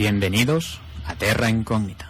Bienvenidos a Terra Incógnita.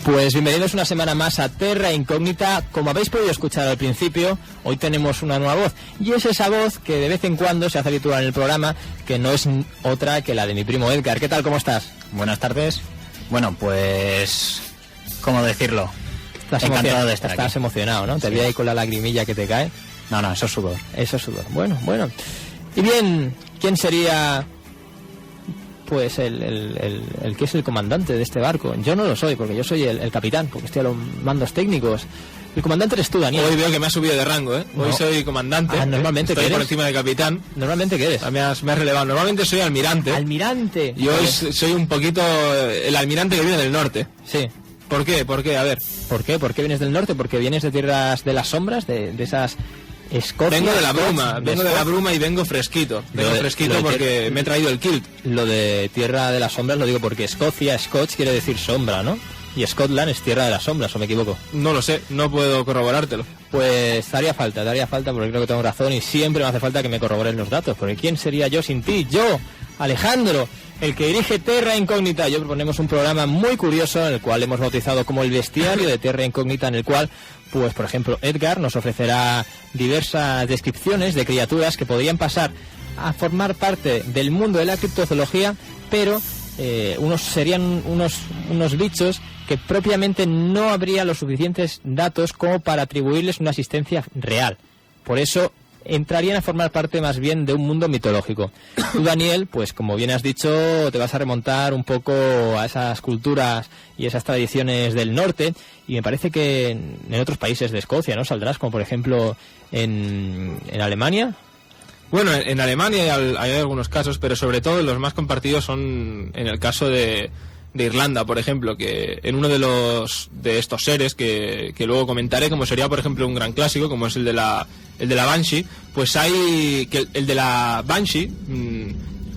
Pues bienvenidos una semana más a Terra Incógnita. Como habéis podido escuchar al principio, hoy tenemos una nueva voz. Y es esa voz que de vez en cuando se hace habitual en el programa, que no es otra que la de mi primo Edgar. ¿Qué tal? ¿Cómo estás? Buenas tardes. Bueno, pues... ¿cómo decirlo? Encantado de estar Estás aquí. Emocionado, ¿no? Sí. Te vi ahí con la lagrimilla que te cae. No, eso es sudor. Eso es sudor. Bueno. Y bien, ¿quién sería... pues el que es el comandante de este barco? Yo no lo soy, porque yo soy el capitán, porque estoy a los mandos técnicos. El comandante eres tú, Daniel. Hoy veo que me has subido de rango, ¿eh? Hoy No. soy comandante. Normalmente estoy ¿qué por eres? encima de capitán. ¿Normalmente qué eres? Me has relevado. Normalmente soy almirante. Almirante. Y hoy soy un poquito el almirante que viene del norte. Sí. ¿Por qué? A ver. ¿Por qué? ¿Por qué vienes del norte? Porque vienes de tierras de las sombras, de esas Escocia. Vengo de la Scotch, bruma, y vengo fresquito. Vengo fresquito porque me he traído el kilt. Lo de tierra de las sombras lo digo porque Escocia, Scotch quiere decir sombra, ¿no? Y Scotland es tierra de las sombras, ¿o me equivoco? No lo sé, no puedo corroborártelo. Pues te haría falta porque creo que tengo razón y siempre me hace falta que me corroboren los datos, porque ¿quién sería yo sin ti? Yo, Alejandro, el que dirige Terra Incógnita. Yo proponemos un programa muy curioso en el cual hemos bautizado como el bestiario de Terra Incógnita, en el cual, pues por ejemplo, Edgar nos ofrecerá diversas descripciones de criaturas que podrían pasar a formar parte del mundo de la criptozoología, pero serían unos bichos que propiamente no habría los suficientes datos como para atribuirles una existencia real. Por eso entrarían a formar parte más bien de un mundo mitológico. Tú, Daniel, pues como bien has dicho, te vas a remontar un poco a esas culturas y esas tradiciones del norte, y me parece que en otros países de Escocia, ¿no? Saldrás, como por ejemplo en Alemania. Bueno, en Alemania hay algunos casos, pero sobre todo los más compartidos son en el caso de Irlanda, por ejemplo, que en uno de estos seres que luego comentaré, como sería por ejemplo un gran clásico, como es el de la Banshee, pues hay que el de la Banshee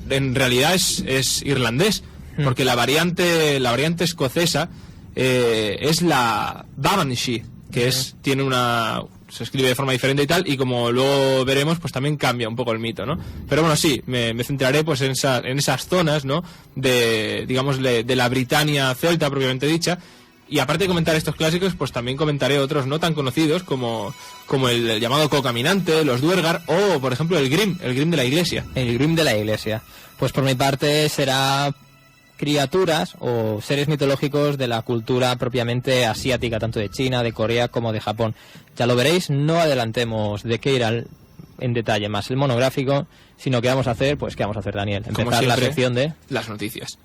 en realidad es irlandés, porque la variante escocesa es la Banshee, que se escribe de forma diferente y tal, y como luego veremos, pues también cambia un poco el mito, ¿no? Pero bueno, sí, me centraré pues en esas zonas, ¿no? De la Britania celta propiamente dicha. Y aparte de comentar estos clásicos, pues también comentaré otros no tan conocidos como el llamado Co-Caminante, los Duergar o, por ejemplo, el Grim de la Iglesia. El Grim de la Iglesia. Pues por mi parte será criaturas o seres mitológicos de la cultura propiamente asiática, tanto de China, de Corea como de Japón. Ya lo veréis, no adelantemos de qué irá en detalle más el monográfico, sino que vamos a hacer, pues ¿qué vamos a hacer, Daniel? Empezar Como siempre, la sección de las noticias.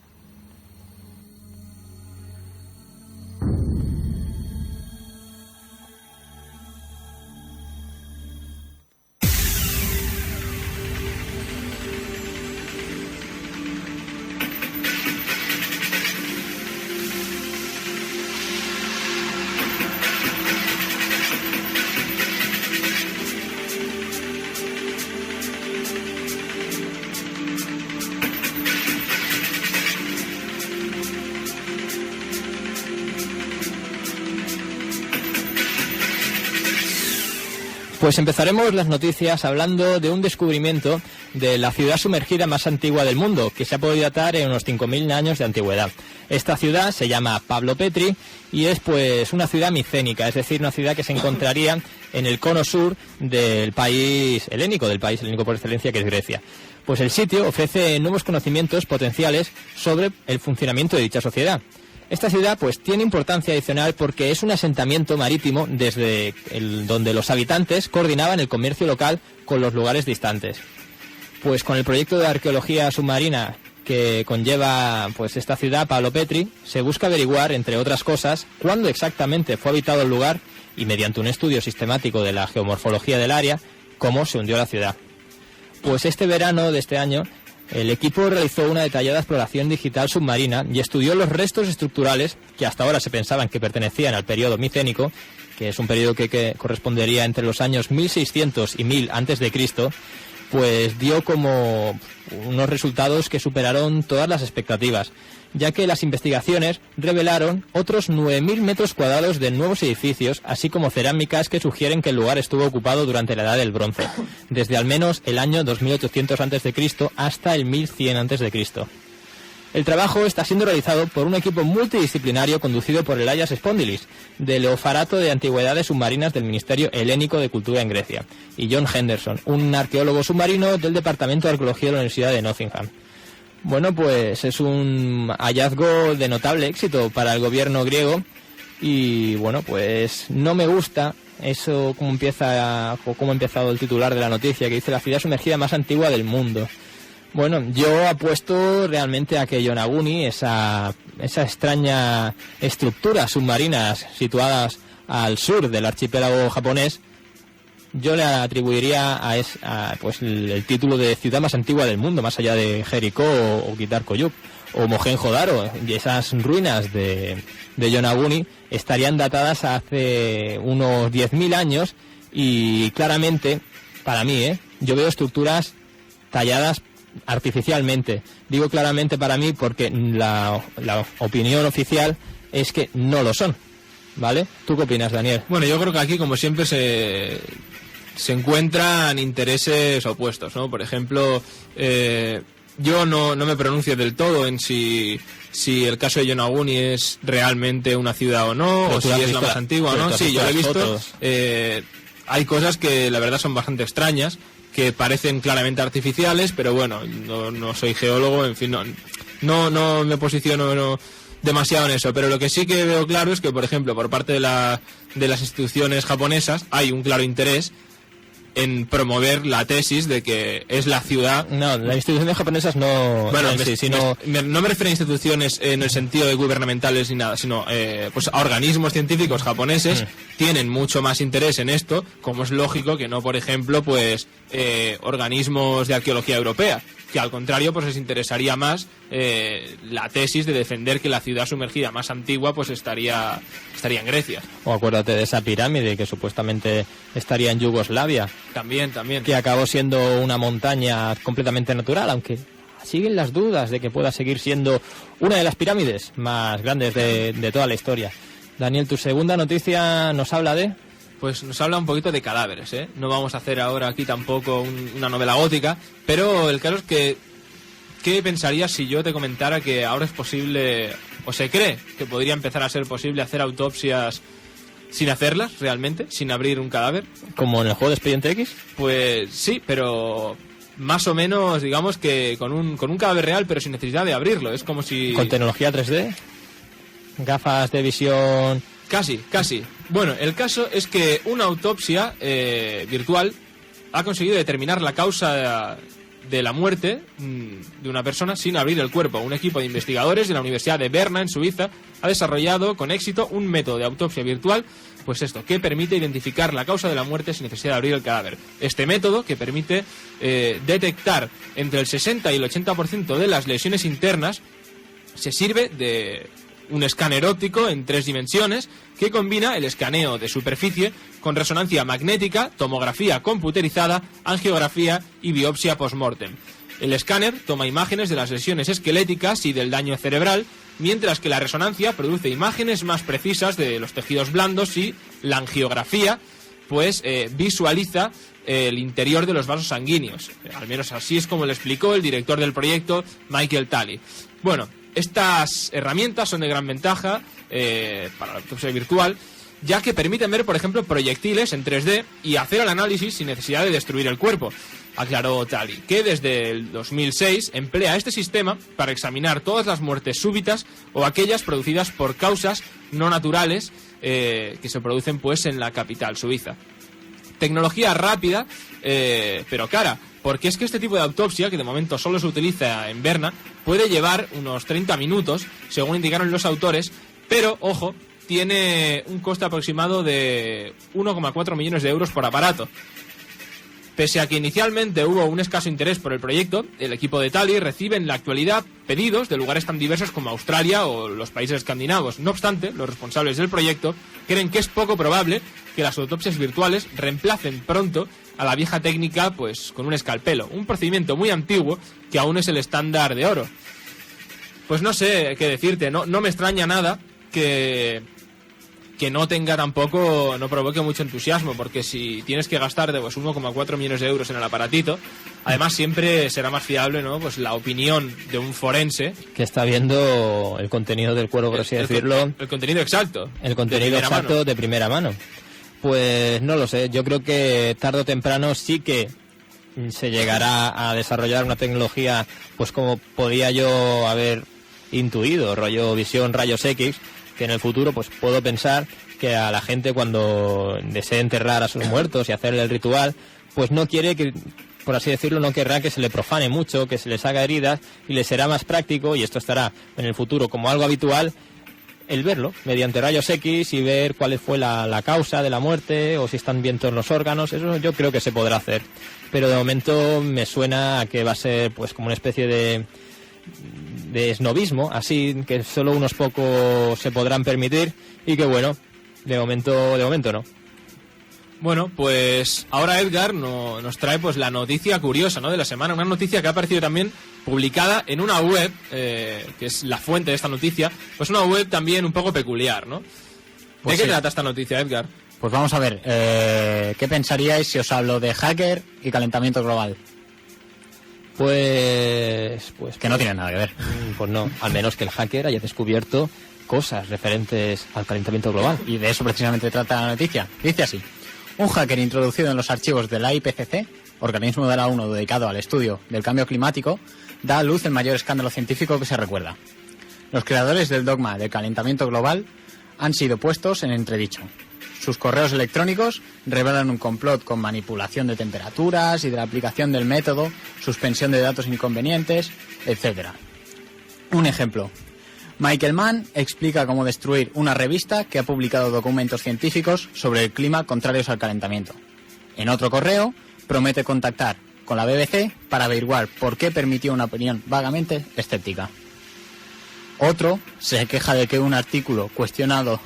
Pues empezaremos las noticias hablando de un descubrimiento de la ciudad sumergida más antigua del mundo, que se ha podido datar en unos 5.000 años de antigüedad. Esta ciudad se llama Pablo Petri y es pues una ciudad micénica, es decir, una ciudad que se encontraría en el cono sur del país helénico por excelencia, que es Grecia. Pues el sitio ofrece nuevos conocimientos potenciales sobre el funcionamiento de dicha sociedad. Esta ciudad pues tiene importancia adicional porque es un asentamiento marítimo desde donde los habitantes coordinaban el comercio local con los lugares distantes. Pues con el proyecto de arqueología submarina que conlleva pues esta ciudad, Pablo Petri, se busca averiguar, entre otras cosas, cuándo exactamente fue habitado el lugar y, mediante un estudio sistemático de la geomorfología del área, cómo se hundió la ciudad. Pues este verano de este año, el equipo realizó una detallada exploración digital submarina y estudió los restos estructurales que hasta ahora se pensaban que pertenecían al periodo micénico, que es un periodo que correspondería entre los años 1600 y 1000 a.C., pues dio como unos resultados que superaron todas las expectativas, ya que las investigaciones revelaron otros 9.000 metros cuadrados de nuevos edificios, así como cerámicas que sugieren que el lugar estuvo ocupado durante la Edad del Bronce, desde al menos el año 2800 a.C. hasta el 1100 a.C. El trabajo está siendo realizado por un equipo multidisciplinario conducido por Elias Spondilis, del Orfanato de Antigüedades Submarinas del Ministerio Helénico de Cultura en Grecia, y John Henderson, un arqueólogo submarino del Departamento de Arqueología de la Universidad de Nottingham. Bueno, pues es un hallazgo de notable éxito para el gobierno griego y, bueno, pues no me gusta eso como ha empezado el titular de la noticia, que dice la ciudad sumergida más antigua del mundo. Bueno, yo apuesto realmente a que Yonaguni, esa extraña estructura submarinas situadas al sur del archipiélago japonés, yo le atribuiría pues el título de ciudad más antigua del mundo, más allá de Jericó o Kitar-Koyuk o Mohenjo-Daro, y esas ruinas de Yonaguni estarían datadas hace unos 10.000 años y claramente, para mí, yo veo estructuras talladas artificialmente. Digo claramente para mí porque la opinión oficial es que no lo son, ¿vale? ¿Tú qué opinas, Daniel? Bueno, yo creo que aquí, como siempre, se encuentran intereses opuestos, ¿no? Por ejemplo, yo no me pronuncio del todo en si el caso de Yonaguni es realmente una ciudad o no, o si es la más antigua o no. Sí, yo lo he visto. Hay cosas que la verdad son bastante extrañas, que parecen claramente artificiales, pero bueno, no soy geólogo, en fin, no me posiciono demasiado en eso, pero lo que sí que veo claro es que, por ejemplo, por parte de las instituciones japonesas hay un claro interés en promover la tesis de que es la ciudad... No, las instituciones japonesas no... Bueno, no me refiero a instituciones en el sentido de gubernamentales ni nada, sino pues a organismos científicos japoneses tienen mucho más interés en esto, como es lógico que no, por ejemplo, pues organismos de arqueología europea, que al contrario pues les interesaría más la tesis de defender que la ciudad sumergida más antigua pues estaría en Grecia. O acuérdate de esa pirámide que supuestamente estaría en Yugoslavia. También. Que acabó siendo una montaña completamente natural, aunque siguen las dudas de que pueda seguir siendo una de las pirámides más grandes de toda la historia. Daniel, tu segunda noticia nos habla de... Pues nos habla un poquito de cadáveres, ¿eh? No vamos a hacer ahora aquí tampoco una novela gótica, pero el caso es que ¿qué pensarías si yo te comentara que ahora es posible, o se cree que podría empezar a ser posible hacer autopsias sin hacerlas realmente, sin abrir un cadáver? ¿Como en el juego de Expediente X? Pues sí, pero más o menos, digamos que con un cadáver real, pero sin necesidad de abrirlo. Es como si... ¿Con tecnología 3D? ¿Gafas de visión...? Casi. Bueno, el caso es que una autopsia virtual ha conseguido determinar la causa de la muerte de una persona sin abrir el cuerpo. Un equipo de investigadores de la Universidad de Berna, en Suiza, ha desarrollado con éxito un método de autopsia virtual, pues esto, que permite identificar la causa de la muerte sin necesidad de abrir el cadáver. Este método, que permite detectar entre el 60 y el 80% de las lesiones internas, se sirve de un escáner óptico en 3 dimensiones que combina el escaneo de superficie con resonancia magnética, tomografía computerizada, angiografía y biopsia post-mortem. El escáner toma imágenes de las lesiones esqueléticas y del daño cerebral, mientras que la resonancia produce imágenes más precisas de los tejidos blandos y la angiografía pues visualiza el interior de los vasos sanguíneos. Al menos así es como lo explicó el director del proyecto, Michael Talley. Bueno, estas herramientas son de gran ventaja para la autopsia virtual, ya que permiten ver, por ejemplo, proyectiles en 3D y hacer el análisis sin necesidad de destruir el cuerpo. Aclaró Talley, que desde el 2006 emplea este sistema para examinar todas las muertes súbitas o aquellas producidas por causas no naturales que se producen pues en la capital suiza. Tecnología rápida, pero cara, porque es que este tipo de autopsia, que de momento solo se utiliza en Berna, puede llevar unos 30 minutos, según indicaron los autores, pero, ojo, tiene un coste aproximado de 1,4 millones de euros por aparato. Pese a que inicialmente hubo un escaso interés por el proyecto, el equipo de Talley recibe en la actualidad pedidos de lugares tan diversos como Australia o los países escandinavos. No obstante, los responsables del proyecto creen que es poco probable que las autopsias virtuales reemplacen pronto a la vieja técnica pues con un escalpelo, un procedimiento muy antiguo que aún es el estándar de oro. Pues no sé qué decirte, no me extraña nada que no tenga tampoco, no provoque mucho entusiasmo, porque si tienes que gastarte pues 1,4 millones de euros en el aparatito, además siempre será más fiable, ¿no? Pues la opinión de un forense que está viendo el contenido del cuerpo, por así decirlo. El contenido exacto. El contenido exacto de primera mano. Pues no lo sé, yo creo que tarde o temprano sí que se llegará a desarrollar una tecnología, pues como podía yo haber intuido, rollo visión rayos X, que en el futuro pues puedo pensar que a la gente cuando desee enterrar a sus muertos y hacerle el ritual, pues no quiere que, por así decirlo, no querrá que se le profane mucho, que se les haga heridas, y les será más práctico, y esto estará en el futuro como algo habitual, el verlo mediante rayos X y ver cuál fue la causa de la muerte o si están bien todos los órganos. Eso yo creo que se podrá hacer, pero de momento me suena a que va a ser pues como una especie de esnovismo, así que solo unos pocos se podrán permitir, y que bueno, de momento no. Bueno, pues ahora Edgar nos trae pues la noticia curiosa, ¿no?, de la semana, una noticia que ha aparecido también publicada en una web, que es la fuente de esta noticia, pues una web también un poco peculiar, ¿no? Pues ¿De qué trata esta noticia, Edgar? Pues vamos a ver, ¿qué pensaríais si os hablo de hacker y calentamiento global? Pues que no tiene nada que ver. Pues no, al menos que el hacker haya descubierto cosas referentes al calentamiento global. Y de eso precisamente trata la noticia. Dice así: un hacker introducido en los archivos de la IPCC, organismo de la ONU dedicado al estudio del cambio climático, da a luz el mayor escándalo científico que se recuerda. Los creadores del dogma del calentamiento global han sido puestos en entredicho. Sus correos electrónicos revelan un complot con manipulación de temperaturas y de la aplicación del método, suspensión de datos inconvenientes, etc. Un ejemplo. Michael Mann explica cómo destruir una revista que ha publicado documentos científicos sobre el clima contrarios al calentamiento. En otro correo, promete contactar con la BBC para averiguar por qué permitió una opinión vagamente escéptica. Otro se queja de que un artículo cuestionando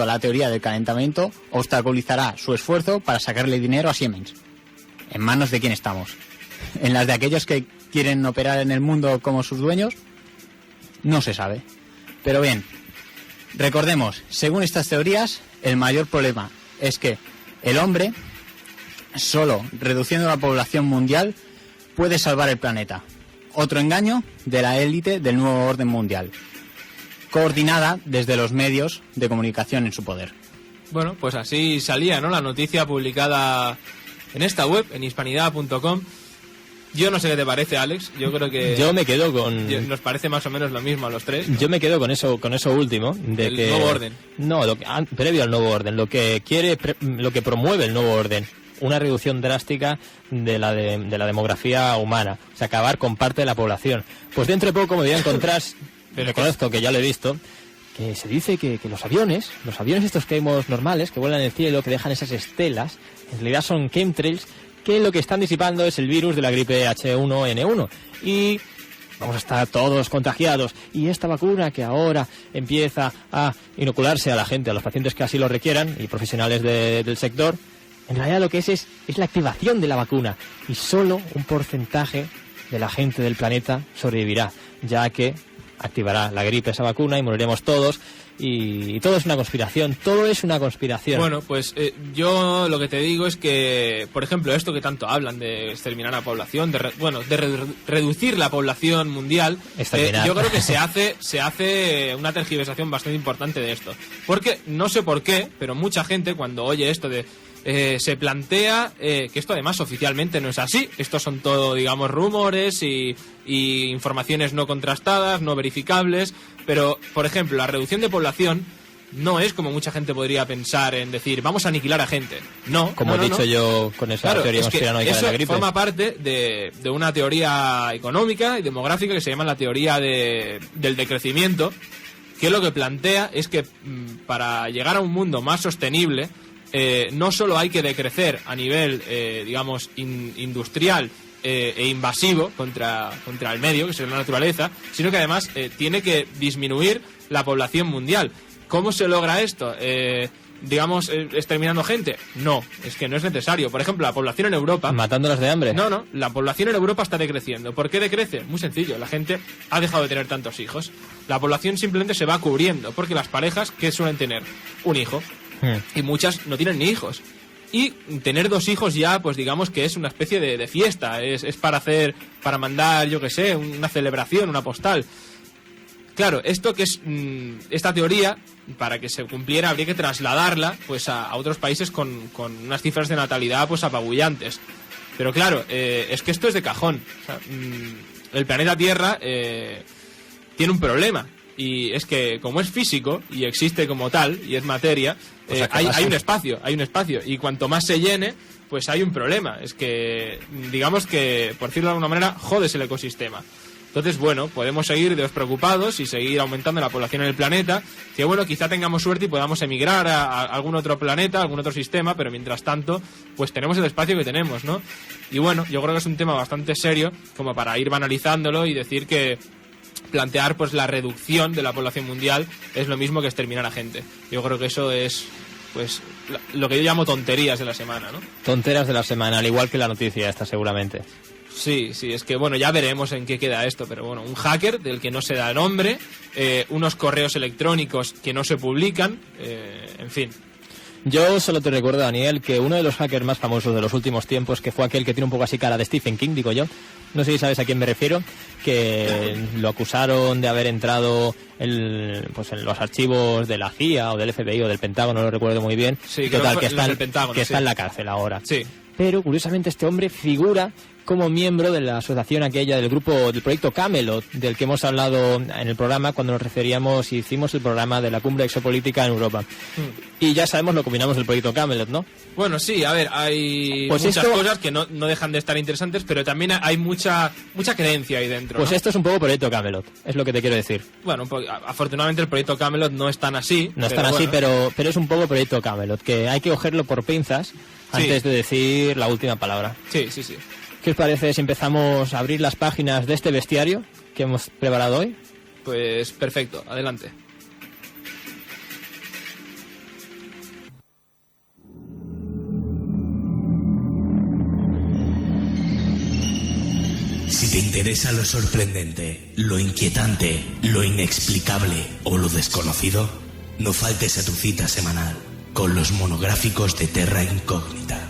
la teoría del calentamiento obstaculizará su esfuerzo para sacarle dinero a Siemens. ¿En manos de quién estamos? ¿En las de aquellos que quieren operar en el mundo como sus dueños? No se sabe. Pero bien, recordemos, según estas teorías, el mayor problema es que el hombre, solo reduciendo la población mundial, puede salvar el planeta. Otro engaño de la élite del nuevo orden mundial, coordinada desde los medios de comunicación en su poder. Bueno, pues así salía, ¿no?, la noticia publicada en esta web, en hispanidad.com. Yo no sé qué te parece, Alex. Yo creo que yo me quedo con... Nos parece más o menos lo mismo a los tres, ¿no? Yo me quedo con eso último, de el nuevo orden. No, previo al nuevo orden, lo que promueve el nuevo orden, una reducción drástica de la demografía humana, o sea, acabar con parte de la población. Pues dentro de poco me voy a encontrar, reconozco que ya lo he visto, que se dice que los aviones estos que vemos normales, que vuelan en el cielo, que dejan esas estelas, en realidad son chemtrails, que lo que están disipando es el virus de la gripe H1N1. Y vamos a estar todos contagiados. Y esta vacuna que ahora empieza a inocularse a la gente, a los pacientes que así lo requieran, y profesionales del sector, en realidad lo que es la activación de la vacuna. Y solo un porcentaje de la gente del planeta sobrevivirá, ya que activará la gripe esa vacuna y moriremos todos. y todo es una conspiración, todo es una conspiración. Bueno, pues yo lo que te digo es que, por ejemplo, esto que tanto hablan de exterminar a la población, de reducir la población mundial, yo creo que se hace una tergiversación bastante importante de esto. Porque, no sé por qué, pero mucha gente cuando oye esto de... se plantea que esto además oficialmente no es así. Estos son todo, digamos, rumores y informaciones no contrastadas, no verificables. Pero, por ejemplo, la reducción de población no es como mucha gente podría pensar en decir vamos a aniquilar a gente. No. Como he dicho yo con esa teoría conspiranoica de la gripe. Eso forma parte de una teoría económica y demográfica que se llama la teoría del decrecimiento, que lo que plantea es que para llegar a un mundo más sostenible no solo hay que decrecer a nivel, digamos, industrial e invasivo contra el medio, que es la naturaleza, sino que además tiene que disminuir la población mundial. ¿Cómo se logra esto? Digamos, exterminando gente. No, es que no es necesario. Por ejemplo, la población en Europa... ¿Matándolas de hambre? No, la población en Europa está decreciendo. ¿Por qué decrece? Muy sencillo, la gente ha dejado de tener tantos hijos. La población simplemente se va cubriendo, porque las parejas, ¿qué suelen tener? Un hijo. Y muchas no tienen ni hijos. Y tener 2 hijos ya, pues digamos que es una especie de fiesta. Es para mandar, yo qué sé, una celebración, una postal. Claro, esto que es esta teoría, para que se cumpliera habría que trasladarla pues a otros países con unas cifras de natalidad pues apabullantes. Pero claro, es que esto es de cajón. O sea, el planeta Tierra tiene un problema. Y es que como es físico y existe como tal y es materia, hay un espacio, y cuanto más se llene, pues hay un problema. Es que, digamos que, por decirlo de alguna manera, jodes el ecosistema. Entonces, bueno, podemos seguir despreocupados y seguir aumentando la población en el planeta, que bueno, quizá tengamos suerte y podamos emigrar a algún otro planeta, a algún otro sistema, pero mientras tanto, pues tenemos el espacio que tenemos, ¿no? Y bueno, yo creo que es un tema bastante serio como para ir banalizándolo y decir que plantear pues la reducción de la población mundial es lo mismo que exterminar a gente. Yo creo que eso es pues lo que yo llamo tonterías de la semana, ¿no? Tonteras de la semana, al igual que la noticia esta seguramente. Sí, es que bueno, ya veremos en qué queda esto, pero bueno, un hacker del que no se da nombre, unos correos electrónicos que no se publican, en fin. Yo solo te recuerdo, Daniel, que uno de los hackers más famosos de los últimos tiempos, que fue aquel que tiene un poco así cara de Stephen King, digo yo, no sé si sabes a quién me refiero, que lo acusaron de haber entrado en los archivos de la CIA o del FBI o del Pentágono, no lo recuerdo muy bien. Sí, total, que está en la cárcel ahora. Sí. Pero curiosamente este hombre figura como miembro de la asociación aquella del proyecto Camelot, del que hemos hablado en el programa cuando nos referíamos y hicimos el programa de la cumbre exopolítica en Europa. Y ya sabemos lo que opinamos del proyecto Camelot, ¿no? Bueno, sí, a ver, hay pues muchas cosas que no dejan de estar interesantes, pero también hay mucha creencia ahí dentro, Pues ¿no? Esto es un poco proyecto Camelot, es lo que te quiero decir. Bueno, afortunadamente el proyecto Camelot no es tan así. No es tan así, pero es un poco proyecto Camelot, que hay que cogerlo por pinzas antes de decir la última palabra. Sí. ¿Qué os parece si empezamos a abrir las páginas de este bestiario que hemos preparado hoy? Pues perfecto, adelante. Si te interesa lo sorprendente, lo inquietante, lo inexplicable o lo desconocido, no faltes a tu cita semanal con los monográficos de Terra Incógnita.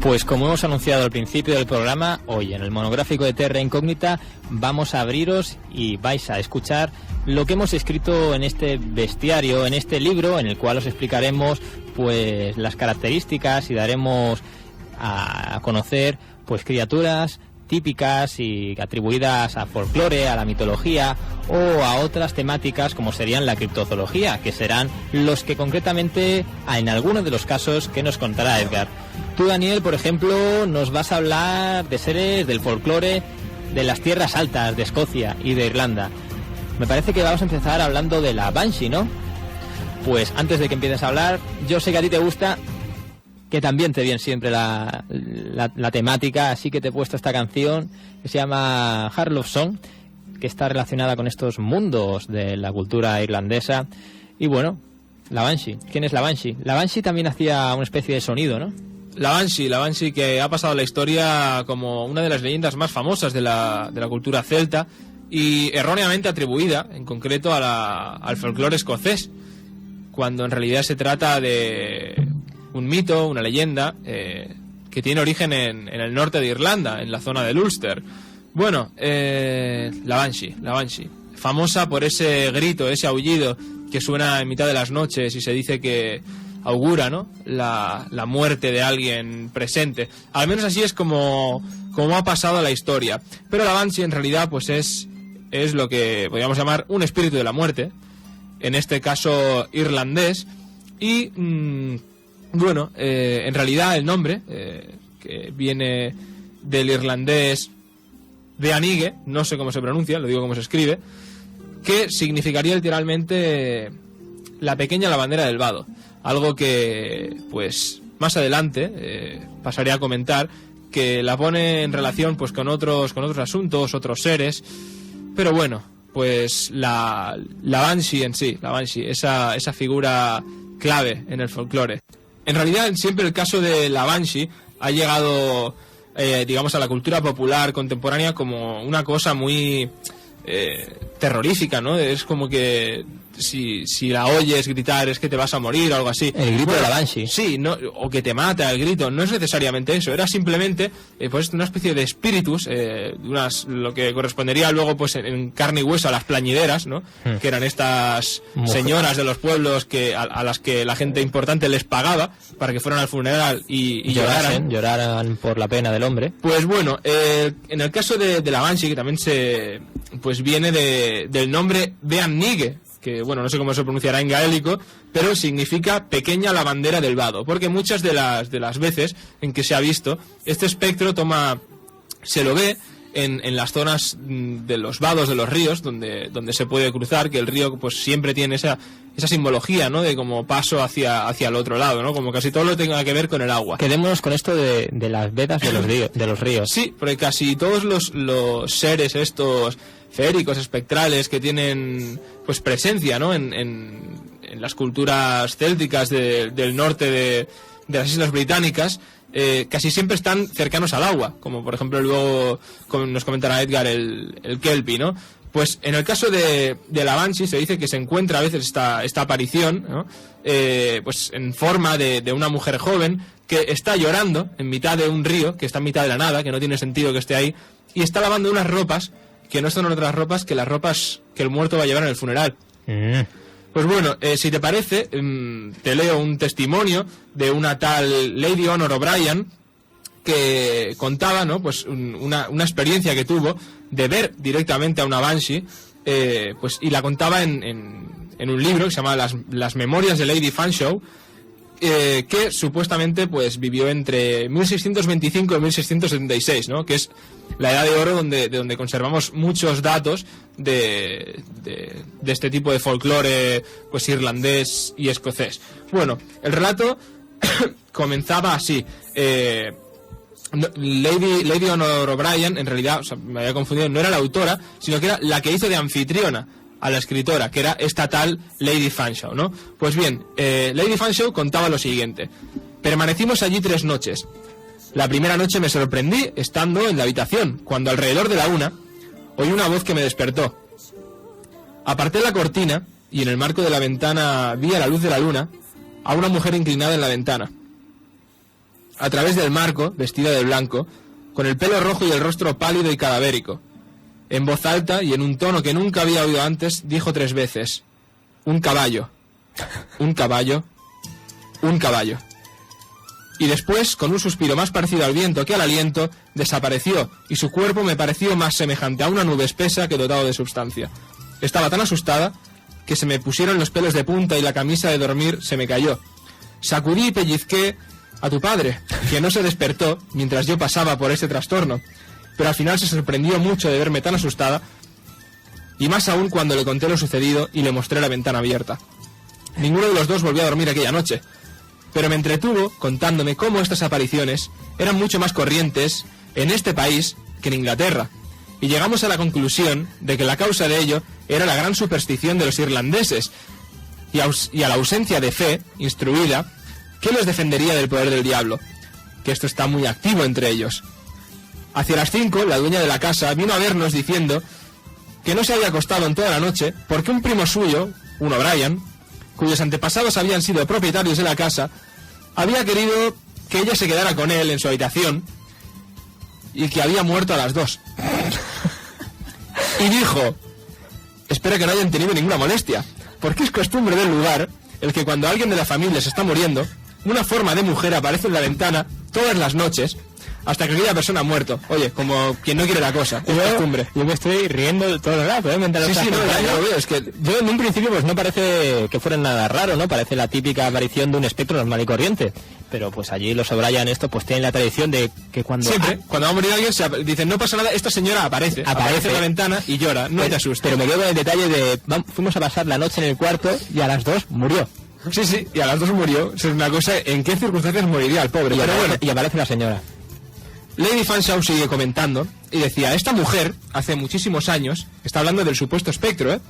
Pues como hemos anunciado al principio del programa, hoy en el monográfico de Terra Incógnita vamos a abriros y vais a escuchar lo que hemos escrito en este bestiario, en este libro, en el cual os explicaremos pues las características y daremos a conocer pues criaturas típicas y atribuidas a folclore, a la mitología o a otras temáticas como serían la criptozoología, que serán los que concretamente, en algunos de los casos, que nos contará Edgar. Tú, Daniel, por ejemplo, nos vas a hablar de seres del folclore de las tierras altas de Escocia y de Irlanda. Me parece que vamos a empezar hablando de la Banshee, ¿no? Pues antes de que empieces a hablar, yo sé que a ti te gusta, que también te viene siempre la temática, así que te he puesto esta canción que se llama Heart Love Song, que está relacionada con estos mundos de la cultura irlandesa. Y bueno, la Banshee. ¿Quién es la Banshee? La Banshee también hacía una especie de sonido, ¿no? La Banshee que ha pasado a la historia como una de las leyendas más famosas de la cultura celta y erróneamente atribuida, en concreto, al folclore escocés, cuando en realidad se trata de un mito, una leyenda, que tiene origen en el norte de Irlanda, en la zona del Ulster. Bueno, la Banshee, famosa por ese grito, ese aullido que suena en mitad de las noches y se dice que augura, ¿no?, la muerte de alguien presente. Al menos así es como ha pasado a la historia. Pero la Banshee en realidad pues es lo que podríamos llamar un espíritu de la muerte, en este caso irlandés. Y bueno, en realidad el nombre, que viene del irlandés Beanigue, no sé cómo se pronuncia, lo digo como se escribe, que significaría literalmente la pequeña lavandera del vado. Algo que, pues, más adelante pasaré a comentar, que la pone en relación pues con otros asuntos, otros seres. Pero bueno, pues la Banshee en sí, esa figura clave en el folclore. En realidad, siempre el caso de la Banshee ha llegado, digamos, a la cultura popular contemporánea como una cosa muy terrorífica, ¿no? Es como que si la oyes gritar es que te vas a morir o algo así. El grito de la Banshee. Sí, no, o que te mata el grito. No es necesariamente eso. Era simplemente pues una especie de espíritus, lo que correspondería luego pues en carne y hueso a las plañideras, ¿no? Que eran estas señoras de los pueblos a las que la gente importante les pagaba para que fueran al funeral y lloraran por la pena del hombre. Pues bueno, en el caso de la Banshee, que también pues viene del nombre Beanigue, que bueno, no sé cómo se pronunciará en gaélico, pero significa pequeña lavandera del vado, porque muchas de las veces en que se ha visto, este espectro se lo ve en las zonas de los vados de los ríos, donde se puede cruzar, que el río pues siempre tiene esa simbología, ¿no?, de como paso hacia el otro lado, ¿no?, como casi todo lo tenga que ver con el agua. Quedémonos con esto de las vedas de los ríos. Sí, porque casi todos los seres estos feéricos, espectrales, que tienen pues presencia, ¿no?, en las culturas célticas del norte de las Islas Británicas, casi siempre están cercanos al agua, como por ejemplo luego nos comentará Edgar el Kelpie, ¿no? Pues en el caso de la Banshee se dice que se encuentra a veces esta aparición, ¿no?, pues en forma de una mujer joven que está llorando en mitad de un río, que está en mitad de la nada, que no tiene sentido que esté ahí, y está lavando unas ropas que no son otras ropas que las ropas que el muerto va a llevar en el funeral. Pues bueno, si te parece, te leo un testimonio de una tal Lady Honor O'Brien que contaba, ¿no?, pues una experiencia que tuvo de ver directamente a una Banshee, pues, y la contaba en un libro que se llama Las Memorias de Lady Fanshawe, que supuestamente pues vivió entre 1625 y 1676, ¿no?, que es la edad de oro de donde conservamos muchos datos de este tipo de folclore pues irlandés y escocés. Bueno, el relato comenzaba así. Lady Honor O'Brien, en realidad, o sea, me había confundido, no era la autora, sino que era la que hizo de anfitriona a la escritora, que era esta tal Lady Fanshawe, ¿no? Pues bien, Lady Fanshawe contaba lo siguiente: permanecimos allí 3 noches. La primera noche me sorprendí estando en la habitación, cuando alrededor de la 1 oí una voz que me despertó. Aparté la cortina y en el marco de la ventana vi a la luz de la luna a una mujer inclinada en la ventana. A través del marco, vestida de blanco, con el pelo rojo y el rostro pálido y cadavérico. En voz alta y en un tono que nunca había oído antes, dijo 3 veces: un caballo, un caballo, un caballo. y después, con un suspiro más parecido al viento que al aliento, desapareció, y su cuerpo me pareció más semejante a una nube espesa que dotado de substancia. Estaba tan asustada que se me pusieron los pelos de punta y la camisa de dormir se me cayó. Sacudí y pellizqué a tu padre, que no se despertó mientras yo pasaba por ese trastorno, pero al final se sorprendió mucho de verme tan asustada, y más aún cuando le conté lo sucedido y le mostré la ventana abierta. Ninguno de los dos volvió a dormir aquella noche, pero me entretuvo contándome cómo estas apariciones eran mucho más corrientes en este país que en Inglaterra, y llegamos a la conclusión de que la causa de ello era la gran superstición de los irlandeses y a la ausencia de fe instruida que los defendería del poder del diablo, que esto está muy activo entre ellos. Hacia las 5, la dueña de la casa vino a vernos diciendo que no se había acostado en toda la noche porque un primo suyo, un O'Brien, cuyos antepasados habían sido propietarios de la casa, había querido que ella se quedara con él en su habitación y que había muerto a las 2. Y dijo: espero que no hayan tenido ninguna molestia, porque es costumbre del lugar el que cuando alguien de la familia se está muriendo, una forma de mujer aparece en la ventana todas las noches hasta que aquella persona ha muerto. Oye, como quien no quiere la cosa, es costumbre. Yo me estoy riendo de todo el rato, ¿eh? Sí, no, ya lo veo, es que yo en un principio pues no parece que fuera nada raro, ¿no? Parece la típica aparición de un espectro normal y corriente. Pero pues allí los O'Brien esto pues tienen la tradición de que cuando... Siempre, cuando va a morir alguien dicen, no pasa nada, esta señora aparece en la ventana y llora, no te asustes. Pero me quedo con el detalle de, fuimos a pasar la noche en el cuarto y a las 2 murió. Sí, y a las 2 murió. Es una cosa, ¿en qué circunstancias moriría el pobre? Y aparece la señora. Lady Fanshawe sigue comentando y decía, esta mujer, hace muchísimos años, está hablando del supuesto espectro,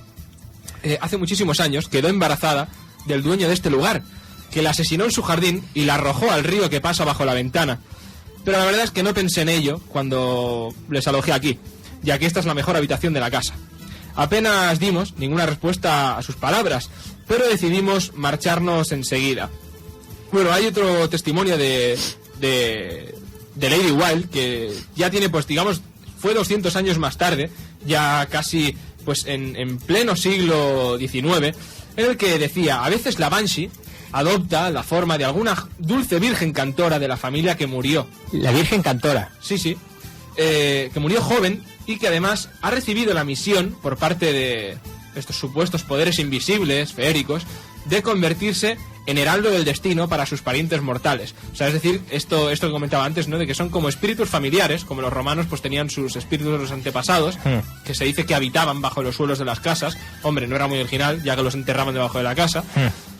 hace muchísimos años quedó embarazada del dueño de este lugar, que la asesinó en su jardín y la arrojó al río que pasa bajo la ventana. Pero la verdad es que no pensé en ello cuando les alojé aquí, ya que esta es la mejor habitación de la casa. Apenas dimos ninguna respuesta a sus palabras, pero decidimos marcharnos enseguida. Bueno, hay otro testimonio de Lady Wilde, que ya tiene, pues digamos, fue 200 años más tarde, ya casi pues en pleno siglo XIX, en el que decía, a veces la Banshee adopta la forma de alguna dulce virgen cantora de la familia que murió. La virgen cantora. Sí, que murió joven y que además ha recibido la misión por parte de estos supuestos poderes invisibles, feéricos, de convertirse en heraldo del destino para sus parientes mortales. O sea, es decir, esto que comentaba antes, ¿no? De que son como espíritus familiares, como los romanos pues tenían sus espíritus de los antepasados, que se dice que habitaban bajo los suelos de las casas. Hombre, no era muy original, ya que los enterraban debajo de la casa.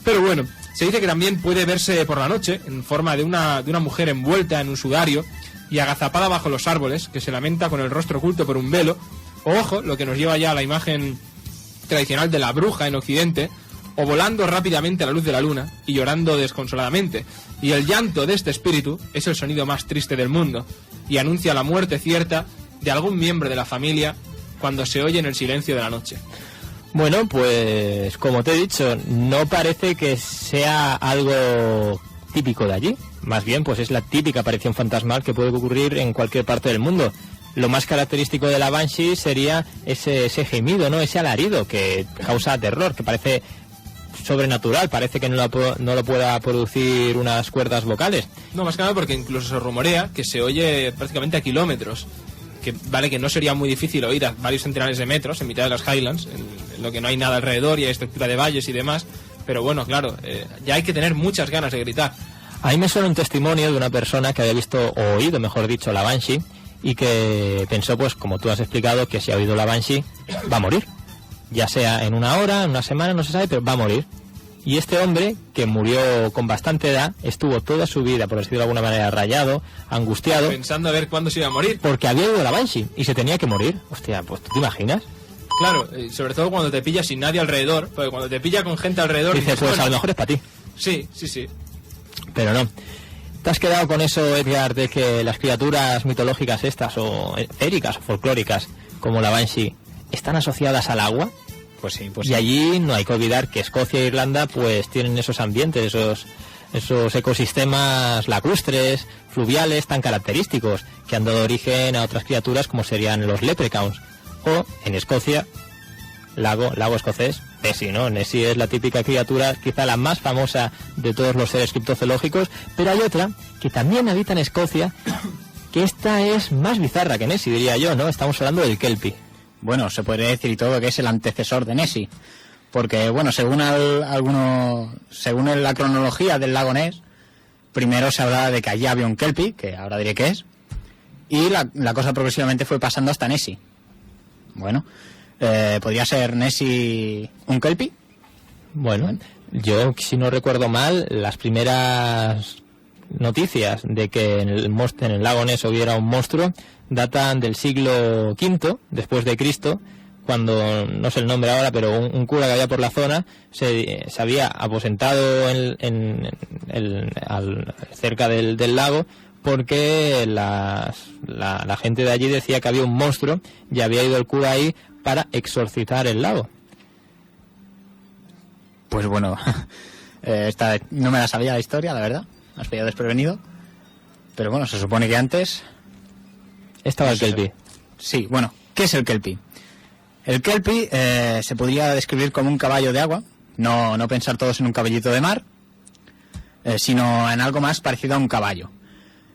Pero bueno, se dice que también puede verse por la noche en forma de una mujer envuelta en un sudario y agazapada bajo los árboles, que se lamenta con el rostro oculto por un velo. O, ojo, lo que nos lleva ya a la imagen tradicional de la bruja en Occidente, o volando rápidamente a la luz de la luna y llorando desconsoladamente. Y el llanto de este espíritu es el sonido más triste del mundo y anuncia la muerte cierta de algún miembro de la familia cuando se oye en el silencio de la noche. Bueno, pues como te he dicho, no parece que sea algo típico de allí. Más bien, pues es la típica aparición fantasmal que puede ocurrir en cualquier parte del mundo. Lo más característico de la Banshee sería ese gemido, ¿no? Ese alarido que causa terror, que parece sobrenatural, parece que no lo pueda producir unas cuerdas vocales. No, más que nada porque incluso se rumorea que se oye prácticamente a kilómetros, que vale que no sería muy difícil oír a varios centenares de metros en mitad de las Highlands, en lo que no hay nada alrededor y hay estructura de valles y demás, pero bueno, claro, ya hay que tener muchas ganas de gritar. A mí me suena un testimonio de una persona que había visto, o oído, mejor dicho, la Banshee, y que pensó, pues como tú has explicado, que si ha oído la Banshee, va a morir. Ya sea en una hora, en una semana, no se sabe, pero va a morir. Y este hombre, que murió con bastante edad, estuvo toda su vida, por decirlo de alguna manera, rayado, angustiado. Pensando a ver cuándo se iba a morir. Porque había oído la Banshee y se tenía que morir. Hostia, pues ¿tú te imaginas? Claro, sobre todo cuando te pilla sin nadie alrededor, porque cuando te pilla con gente alrededor... Dices, pues a lo mejor es para ti. Sí. Pero no. ¿Te has quedado con eso, Edgar, de que las criaturas mitológicas estas, o féricas, o folclóricas, como la Banshee, están asociadas al agua? Pues sí. Y allí no hay que olvidar que Escocia e Irlanda pues tienen esos ambientes, esos ecosistemas lacustres, fluviales tan característicos, que han dado origen a otras criaturas como serían los leprechauns. O, en Escocia, lago escocés, Nessie, ¿no? Nessie es la típica criatura, quizá la más famosa de todos los seres criptozoológicos, pero hay otra que también habita en Escocia, que esta es más bizarra que Nessie, diría yo, ¿no? Estamos hablando del Kelpie. Bueno, se podría decir y todo que es el antecesor de Nessie, porque, bueno, según la cronología del lago Ness, primero se hablaba de que allí había un Kelpie, que ahora diré qué es, y la cosa progresivamente fue pasando hasta Nessie. Bueno, ¿podría ser Nessie un Kelpie? Bueno, yo, si no recuerdo mal, las primeras noticias de que en el lago Ness hubiera un monstruo datan del siglo V después de Cristo, cuando, no sé el nombre ahora, pero un cura que había por la zona se había aposentado cerca del lago, porque la gente de allí decía que había un monstruo y había ido el cura ahí para exorcizar el lago. Pues bueno, esta no me la sabía la historia, la verdad. Me has pillado desprevenido. Pero bueno, se supone que antes estaba el Kelpie. Sí, bueno, ¿qué es el Kelpie? El Kelpie se podría describir como un caballo de agua. No pensar todos en un caballito de mar, sino en algo más parecido a un caballo.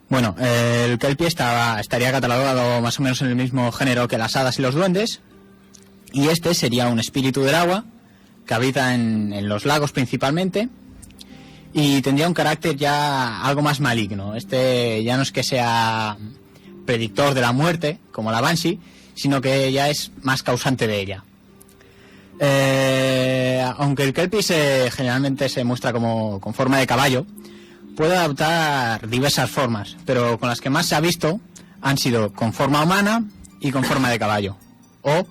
Bueno, el Kelpie estaría catalogado más o menos en el mismo género que las hadas y los duendes, y este sería un espíritu del agua que habita en los lagos principalmente, y tendría un carácter ya algo más maligno. Este ya no es que sea predictor de la muerte, como la Banshee, sino que ya es más causante de ella. Aunque el Kelpie generalmente se muestra con forma de caballo, puede adoptar diversas formas, pero con las que más se ha visto han sido con forma humana y con forma de caballo, o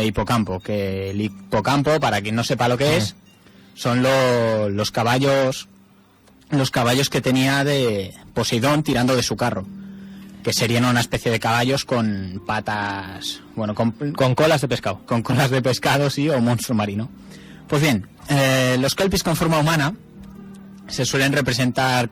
hipocampo, que el hipocampo, para quien no sepa lo que es, son los caballos que tenía de Poseidón tirando de su carro, que serían una especie de caballos con patas, bueno, con colas de pescado. Con colas de pescado, sí, o monstruo marino. Pues bien, los Kelpies con forma humana se suelen representar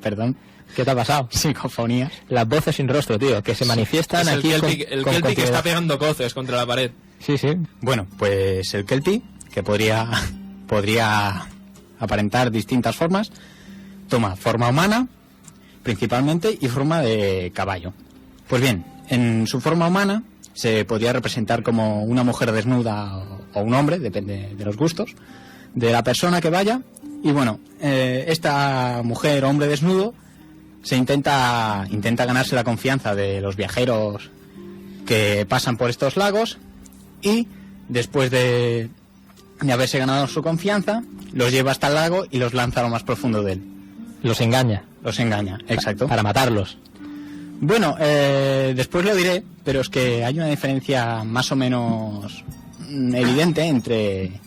perdón. ¿Qué te ha pasado? Psicofonías. Las voces sin rostro, tío, que se manifiestan es aquí. El Kelpie que está pegando coces contra la pared. Sí, sí. Bueno, pues el Kelpie, que podría aparentar distintas formas, toma forma humana principalmente y forma de caballo. Pues bien, en su forma humana se podría representar como una mujer desnuda o un hombre, depende de los gustos de la persona que vaya. Y bueno, esta mujer o hombre desnudo se intenta ganarse la confianza de los viajeros que pasan por estos lagos, y después de haberse ganado su confianza, los lleva hasta el lago y los lanza a lo más profundo de él. Los engaña, exacto. Para matarlos. Bueno, después lo diré, pero es que hay una diferencia más o menos evidente entre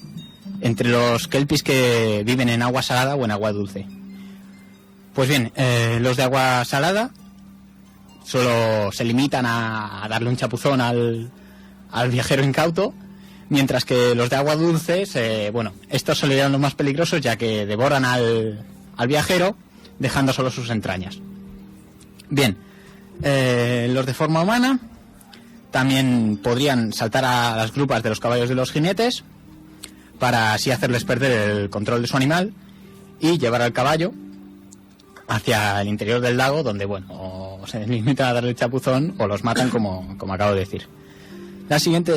los kelpies que viven en agua salada o en agua dulce. Pues bien, los de agua salada solo se limitan a darle un chapuzón al viajero incauto, mientras que los de agua dulce, estos serían los más peligrosos, ya que devoran al viajero, dejando solo sus entrañas. Bien, los de forma humana también podrían saltar a las grupas de los caballos de los jinetes, para así hacerles perder el control de su animal y llevar al caballo hacia el interior del lago, donde, bueno, o se limitan a darle el chapuzón o los matan, como acabo de decir.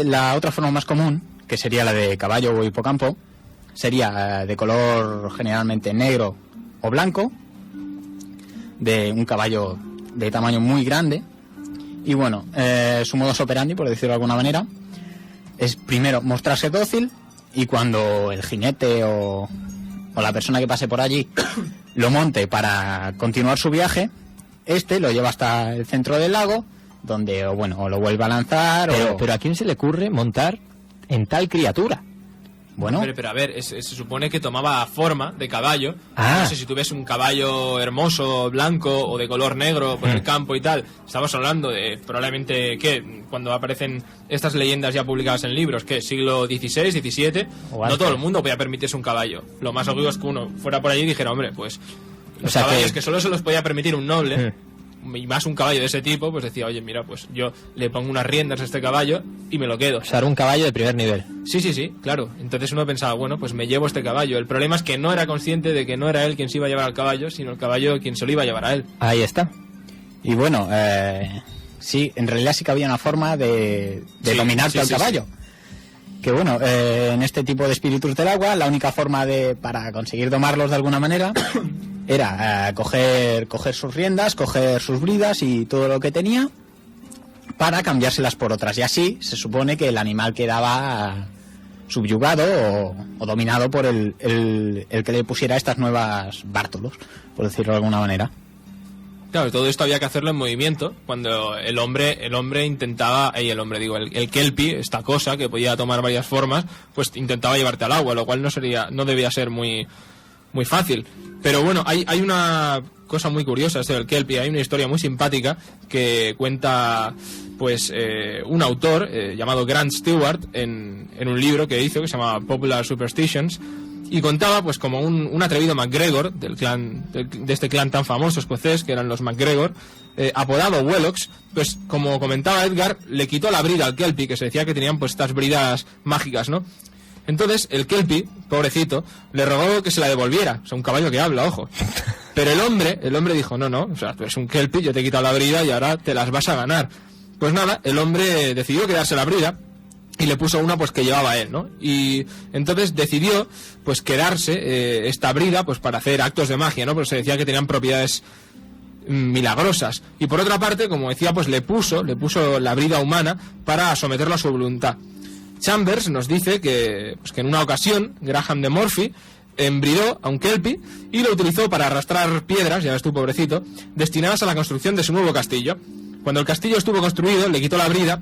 La otra forma más común, que sería la de caballo o hipocampo, sería de color generalmente negro o blanco, de un caballo de tamaño muy grande. Y bueno, su modus operandi, por decirlo de alguna manera, es primero mostrarse dócil, y cuando el jinete o la persona que pase por allí lo monte para continuar su viaje, lo lleva hasta el centro del lago, donde o lo vuelve a lanzar. Pero ¿a quién se le ocurre montar en tal criatura? Bueno, pero a ver, se supone que tomaba forma de caballo. Ah. No sé si tú ves un caballo hermoso, blanco o de color negro por el campo y tal. Estamos hablando de probablemente, cuando aparecen estas leyendas ya publicadas en libros, siglo XVI, XVII, no todo el mundo podía permitirse un caballo. Lo más obvio es que uno fuera por allí y dijera, hombre, pues los caballos que solo se los podía permitir un noble. y más un caballo de ese tipo, pues decía, oye, mira, pues yo le pongo unas riendas a este caballo y me lo quedo. O sea, era un caballo de primer nivel. Sí, claro. Entonces uno pensaba, bueno, pues me llevo este caballo. El problema es que no era consciente de que no era él quien se iba a llevar al caballo, sino el caballo quien se lo iba a llevar a él. Ahí está. Y bueno, sí, en realidad sí que había una forma de dominarte al caballo. Que bueno, en este tipo de espíritus del agua, la única forma para conseguir domarlos de alguna manera era coger sus riendas, coger sus bridas y todo lo que tenía para cambiárselas por otras. Y así se supone que el animal quedaba subyugado o dominado por el que le pusiera estas nuevas bártulos, por decirlo de alguna manera. Claro, todo esto había que hacerlo en movimiento, cuando el hombre intentaba, el kelpie, esta cosa que podía tomar varias formas, pues intentaba llevarte al agua, lo cual no debía ser muy fácil. Pero bueno, hay una cosa muy curiosa esto del kelpie, hay una historia muy simpática que cuenta pues un autor llamado Grant Stewart en un libro que hizo que se llama Popular Superstitions, y contaba pues como un atrevido MacGregor del clan de este clan tan famoso escocés que eran los MacGregor, apodado Wellox, pues como comentaba Edgar, le quitó la brida al kelpie, que se decía que tenían pues estas bridas mágicas, ¿no? Entonces el kelpie, pobrecito, le rogó que se la devolviera. O sea, un caballo que habla, ojo. Pero el hombre dijo, no, o sea, tú eres un kelpie, yo te he quitado la brida y ahora te las vas a ganar. Pues nada, el hombre decidió quedarse la brida y le puso una pues que llevaba él, ¿no? Y entonces decidió pues quedarse esta brida pues para hacer actos de magia, ¿no? Porque se decía que tenían propiedades milagrosas. Y por otra parte, como decía, pues le puso la brida humana para someterlo a su voluntad. Chambers nos dice que en una ocasión Graham de Morphy embridó a un kelpie y lo utilizó para arrastrar piedras, ya ves tú, pobrecito, destinadas a la construcción de su nuevo castillo. Cuando el castillo estuvo construido, le quitó la brida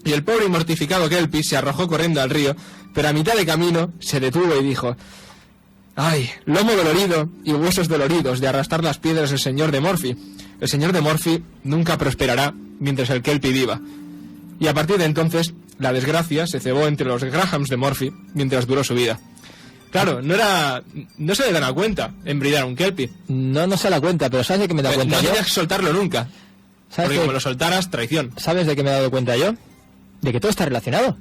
y el pobre y mortificado kelpie se arrojó corriendo al río, pero a mitad de camino se detuvo y dijo: ¡ay, lomo dolorido y huesos doloridos de arrastrar las piedras del señor de Morphy! El señor de Morphy nunca prosperará mientras el kelpie viva. Y a partir de entonces, la desgracia se cebó entre los Grahams de Morphy mientras duró su vida. Claro, no se le dan a cuenta embridar a un kelpie. No se da cuenta, pero ¿sabes de qué me he dado cuenta yo? No tenías que soltarlo nunca. Porque como lo soltaras, traición. ¿Sabes de qué me he dado cuenta yo? De que todo está relacionado.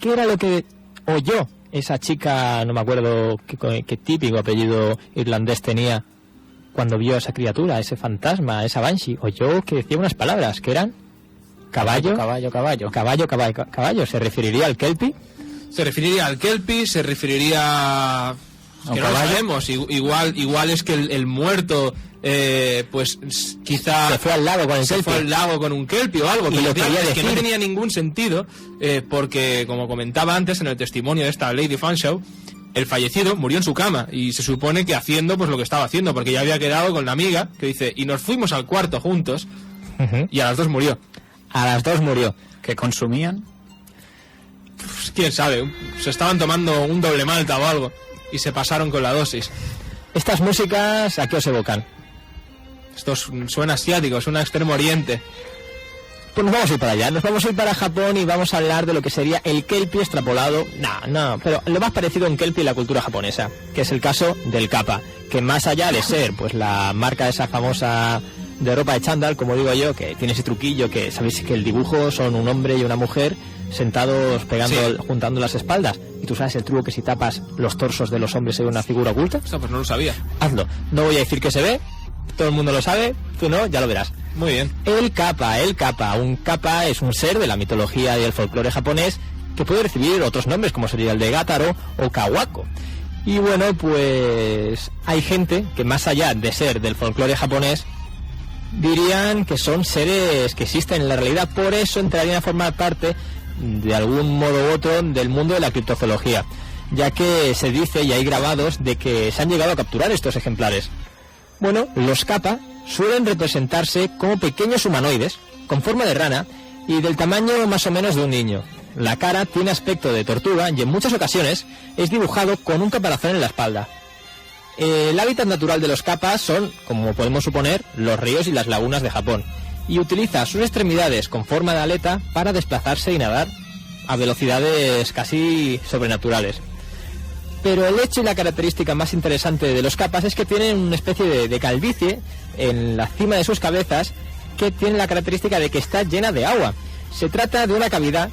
¿Qué era lo que oyó esa chica, no me acuerdo qué típico apellido irlandés tenía, cuando vio a esa criatura, ese fantasma, esa banshee? Oyó que decía unas palabras que eran caballo. ¿Se referiría al kelpie? Se referiría al kelpie, se referiría... que no lo sabemos. Igual es que el muerto... pues quizá se fue al lago con un kelpie o algo, y pero lo claro, es decir. que no tenía ningún sentido, porque como comentaba antes en el testimonio de esta Lady Fanshawe, el fallecido murió en su cama y se supone que haciendo pues lo que estaba haciendo, porque ya había quedado con la amiga, que dice, y nos fuimos al cuarto juntos, y a las 2 murió. ¿Qué consumían? Pues, quién sabe, se estaban tomando un doble malta o algo y se pasaron con la dosis. Estas músicas, ¿a qué os evocan? Esto suena asiático, suena Extremo Oriente. Pues nos vamos a ir para allá, nos vamos a ir para Japón y vamos a hablar de lo que sería el kelpie extrapolado. Pero lo más parecido a un kelpie en la cultura japonesa, que es el caso del kappa, que más allá de ser pues la marca esa famosa de ropa de chándal, como digo yo, que tiene ese truquillo que sabéis que el dibujo son un hombre y una mujer sentados juntando las espaldas, y tú sabes el truco que si tapas los torsos de los hombres se ve una figura oculta. Esto pues no lo sabía. Hazlo, no voy a decir que se ve, todo el mundo lo sabe, tú no, ya lo verás. Muy bien. Un kappa es un ser de la mitología y el folclore japonés que puede recibir otros nombres como sería el de Gataro o Kawako. Y bueno, pues hay gente que más allá de ser del folclore japonés dirían que son seres que existen en la realidad, por eso entrarían a formar parte de algún modo u otro del mundo de la criptozoología, ya que se dice y hay grabados de que se han llegado a capturar estos ejemplares. Bueno, los kappa suelen representarse como pequeños humanoides con forma de rana y del tamaño más o menos de un niño. La cara tiene aspecto de tortuga y en muchas ocasiones es dibujado con un caparazón en la espalda. El hábitat natural de los kappa son, como podemos suponer, los ríos y las lagunas de Japón, y utiliza sus extremidades con forma de aleta para desplazarse y nadar a velocidades casi sobrenaturales. Pero el hecho y la característica más interesante de los kappas es que tienen una especie de calvicie en la cima de sus cabezas que tiene la característica de que está llena de agua. Se trata de una cavidad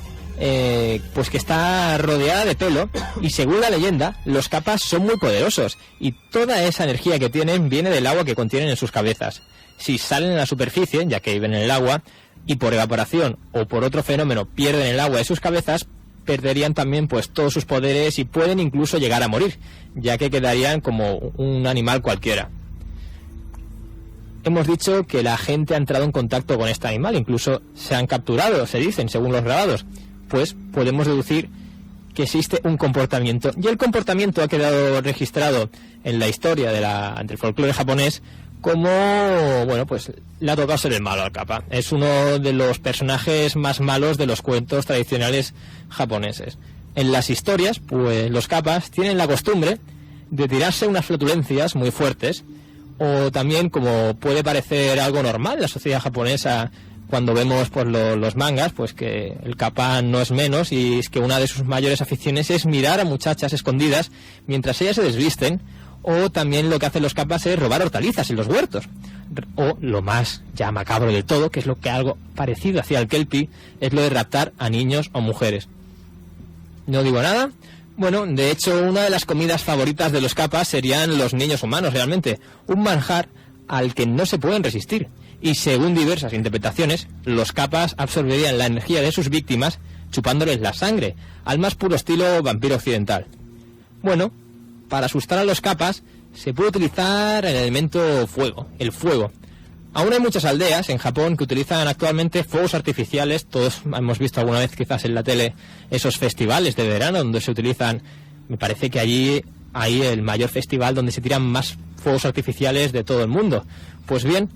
pues que está rodeada de pelo, y según la leyenda, los kappas son muy poderosos y toda esa energía que tienen viene del agua que contienen en sus cabezas. Si salen a la superficie, ya que viven en el agua, y por evaporación o por otro fenómeno pierden el agua de sus cabezas, perderían también pues todos sus poderes y pueden incluso llegar a morir, ya que quedarían como un animal cualquiera. Hemos dicho que la gente ha entrado en contacto con este animal, incluso se han capturado, se dicen, según los grabados. Pues podemos deducir que existe un comportamiento, y el comportamiento ha quedado registrado en la historia del folclore japonés como, bueno, pues le ha tocado ser el malo al kappa. Es uno de los personajes más malos de los cuentos tradicionales japoneses. En las historias, pues los kappas tienen la costumbre de tirarse unas flatulencias muy fuertes, o también, como puede parecer algo normal en la sociedad japonesa, cuando vemos pues los mangas, pues que el kappa no es menos, y es que una de sus mayores aficiones es mirar a muchachas escondidas mientras ellas se desvisten, o también lo que hacen los kappas es robar hortalizas en los huertos, o lo más ya macabro de todo, que es lo que algo parecido hacía el kelpie, es lo de raptar a niños o mujeres. ¿No digo nada? Bueno, de hecho, una de las comidas favoritas de los kappas serían los niños humanos, realmente, un manjar al que no se pueden resistir. Y según diversas interpretaciones, los kappas absorberían la energía de sus víctimas chupándoles la sangre, al más puro estilo vampiro occidental. Bueno, para asustar a los kappas se puede utilizar el elemento fuego, el fuego. Aún hay muchas aldeas en Japón que utilizan actualmente fuegos artificiales. Todos hemos visto alguna vez quizás en la tele esos festivales de verano donde se utilizan, me parece que allí hay el mayor festival donde se tiran más fuegos artificiales de todo el mundo. Pues bien,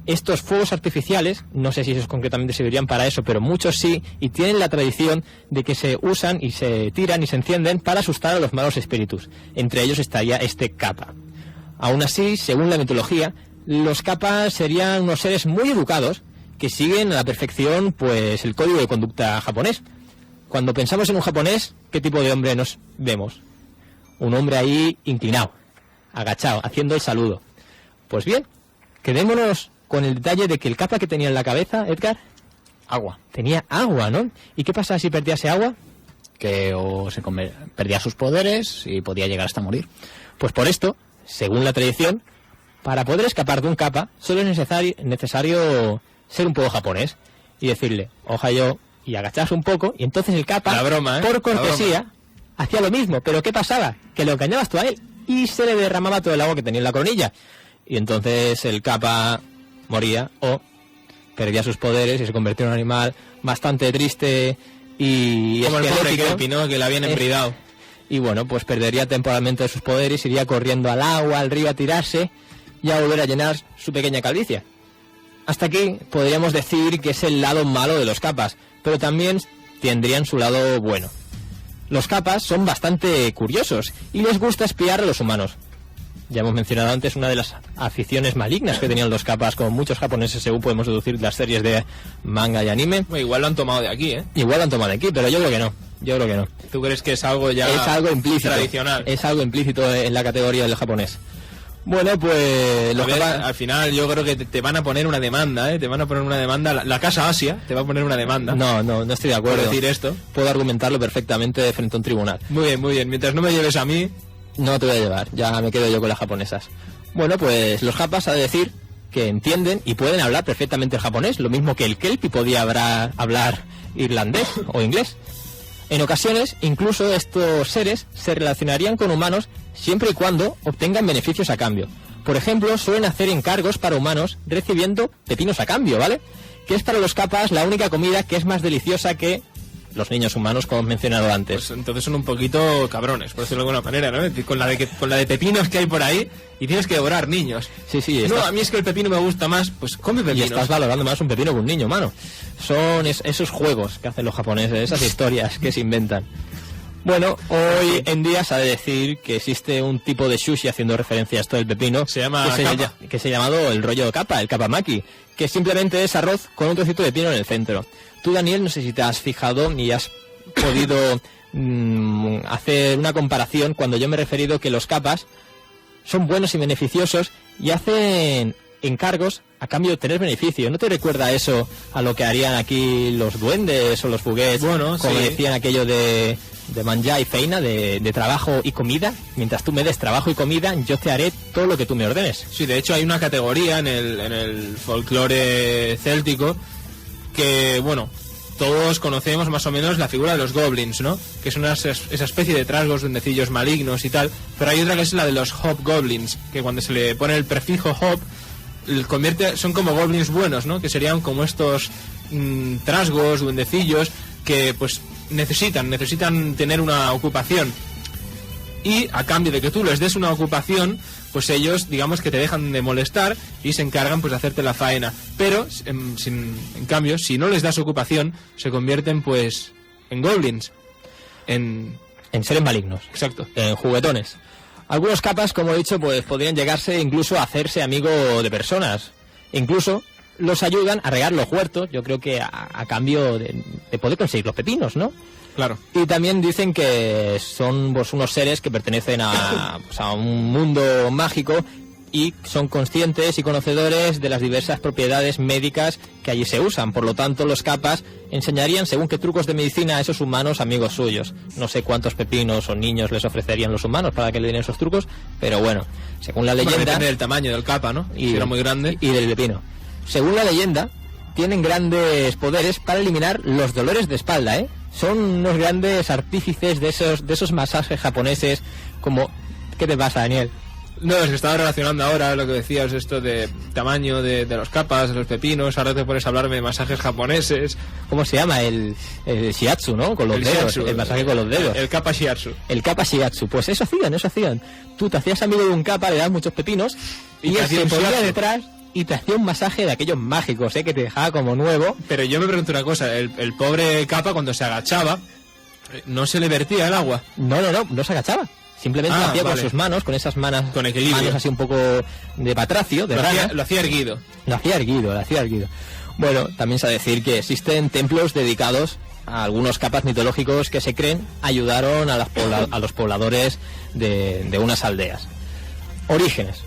estos fuegos artificiales, no sé si esos concretamente servirían para eso, pero muchos sí, y tienen la tradición de que se usan y se tiran y se encienden para asustar a los malos espíritus. Entre ellos estaría este kappa. Aún así, según la mitología, los kappas serían unos seres muy educados que siguen a la perfección pues el código de conducta japonés. Cuando pensamos en un japonés, ¿qué tipo de hombre nos vemos? Un hombre ahí inclinado, agachado, haciendo el saludo. Pues bien, quedémonos con el detalle de que el kappa que tenía en la cabeza, Edgar, Agua. tenía agua, ¿no? ¿Y qué pasa si perdía ese agua? Que perdía sus poderes y podía llegar hasta morir. Pues por esto, según la tradición, para poder escapar de un kappa, solo es necesario ser un poco japonés y decirle, ohayo, y agacharse un poco, y entonces el kappa, La broma, ¿eh? por cortesía, La broma. hacía lo mismo. Pero ¿qué pasaba? Que lo engañabas tú a él y se le derramaba todo el agua que tenía en la coronilla. Y entonces el kappa moría o perdía sus poderes y se convertía en un animal bastante triste y como el pobre esquelético. kelpie, ¿no? Que la habían embridado. Y bueno, pues perdería temporalmente sus poderes, iría corriendo al agua, al río a tirarse y a volver a llenar su pequeña calvicie. Hasta aquí podríamos decir que es el lado malo de los kappas, pero también tendrían su lado bueno. Los kappas son bastante curiosos y les gusta espiar a los humanos. Ya hemos mencionado antes una de las aficiones malignas que tenían los kappas, como muchos japoneses, según podemos deducir de las series de manga y anime. Bueno, igual lo han tomado de aquí, ¿eh? Igual lo han tomado de aquí, pero yo creo que no. Yo creo que no. ¿Tú crees que es algo ya Es algo implícito. tradicional? Es algo implícito en la categoría del japonés. Bueno, pues A ver, al final yo creo que te van a poner una demanda, ¿eh? Te van a poner una demanda. La Casa Asia te va a poner una demanda. No estoy de Por acuerdo. decir esto. Puedo argumentarlo perfectamente frente a un tribunal. Muy bien, muy bien. Mientras no me lleves a mí, No te voy a llevar, ya me quedo yo con las japonesas. Bueno, pues los kappas, ha de decir que entienden y pueden hablar perfectamente el japonés, lo mismo que el kelpie podía hablar irlandés o inglés. En ocasiones, incluso estos seres se relacionarían con humanos siempre y cuando obtengan beneficios a cambio. Por ejemplo, suelen hacer encargos para humanos recibiendo pepinos a cambio, ¿vale? Que es para los kappas la única comida que es más deliciosa que los niños humanos, como he mencionado antes. pues entonces son un poquito cabrones, por decirlo de alguna manera, ¿no? Con la de pepinos que hay por ahí y tienes que devorar niños. Sí, No, estás- a mí es que el pepino me gusta más, pues come y pepinos. estás valorando más un pepino que un niño, mano. Son esos juegos que hacen los japoneses, esas historias que se inventan. Bueno, hoy en día se ha de decir que existe un tipo de sushi, haciendo referencia a esto del pepino, Se llama kappa. que se ha llamado el rollo kappa, el kappamaki, que simplemente es arroz con un trocito de pino en el centro. Tú, Daniel, no sé si te has fijado ni has podido hacer una comparación cuando yo me he referido que los kappas son buenos y beneficiosos y hacen encargos a cambio de tener beneficio. ¿No te recuerda eso a lo que harían aquí los duendes o los fuguets? Bueno, como sí. decían aquello de manjar y feina, de trabajo y comida. Mientras tú me des trabajo y comida, yo te haré todo lo que tú me ordenes. Sí, de hecho hay una categoría en el folclore céltico que, bueno, todos conocemos más o menos la figura de los goblins, ¿no? Que es esa especie de trasgos, duendecillos malignos y tal. Pero hay otra que es la de los hobgoblins, que cuando se le pone el prefijo hob, son como goblins buenos, ¿no? Que serían como estos trasgos, duendecillos, que pues necesitan tener una ocupación. Y a cambio de que tú les des una ocupación, pues ellos, digamos que te dejan de molestar y se encargan pues de hacerte la faena. Pero, en cambio, si no les das ocupación, se convierten pues en goblins. En seres malignos. Exacto. En juguetones. Algunos capas, como he dicho, pues podrían llegarse incluso a hacerse amigo de personas. Incluso los ayudan a regar los huertos, yo creo que a cambio de poder conseguir los pepinos, ¿no? Claro. Y también dicen que son pues unos seres que pertenecen a un mundo mágico y son conscientes y conocedores de las diversas propiedades médicas que allí se usan. Por lo tanto, los capas enseñarían según qué trucos de medicina a esos humanos amigos suyos. No sé cuántos pepinos o niños les ofrecerían los humanos para que le den esos trucos, pero bueno, según la leyenda... Depende del tamaño del capa, ¿no? Si era muy grande. Y del pepino. Según la leyenda, tienen grandes poderes para eliminar los dolores de espalda, ¿eh? Son unos grandes artífices de esos masajes japoneses como... ¿Qué te pasa, Daniel? No, es que estaba relacionando ahora lo que decías, esto de tamaño de los capas, de los pepinos. Ahora te pones a hablarme de masajes japoneses. ¿Cómo se llama? El shiatsu, ¿no? Con los dedos, shiatsu, el masaje con los dedos. El capa shiatsu. El capa shiatsu, pues eso hacían. Tú te hacías amigo de un capa, le das muchos pepinos y él se ponía detrás y te hacía un masaje de aquellos mágicos, que te dejaba como nuevo. Pero yo me pregunto una cosa, el pobre capa cuando se agachaba, ¿no se le vertía el agua? No se agachaba. Simplemente lo hacía con sus manos, con esas manos, con equilibrio. Manos así un poco de patracio, de rana. Lo hacía erguido. Lo hacía erguido. Bueno, también se ha de decir que existen templos dedicados a algunos capas mitológicos que se creen ayudaron a los pobladores de unas aldeas. Orígenes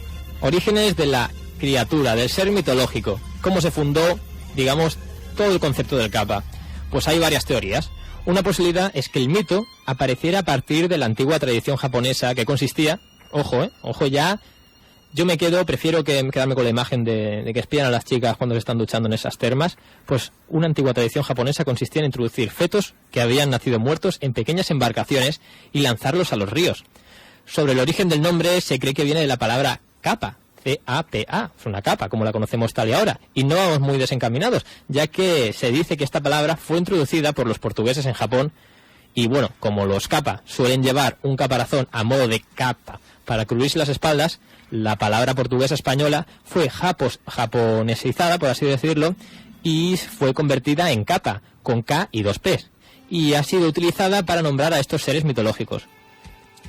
de la criatura, del ser mitológico. ¿Cómo se fundó, digamos, todo el concepto del capa? Pues hay varias teorías. Una posibilidad es que el mito apareciera a partir de la antigua tradición japonesa que consistía, ojo ya, yo prefiero quedarme con la imagen de que espían a las chicas cuando se están duchando en esas termas, pues una antigua tradición japonesa consistía en introducir fetos que habían nacido muertos en pequeñas embarcaciones y lanzarlos a los ríos. Sobre el origen del nombre se cree que viene de la palabra capa, C-A-P-A, es una capa, como la conocemos tal y ahora. Y no vamos muy desencaminados, ya que se dice que esta palabra fue introducida por los portugueses en Japón. Y bueno, como los capa suelen llevar un caparazón a modo de capa para cubrirse las espaldas, la palabra portuguesa española fue japonesizada, por así decirlo, y fue convertida en capa, con K y 2 P's. Y ha sido utilizada para nombrar a estos seres mitológicos.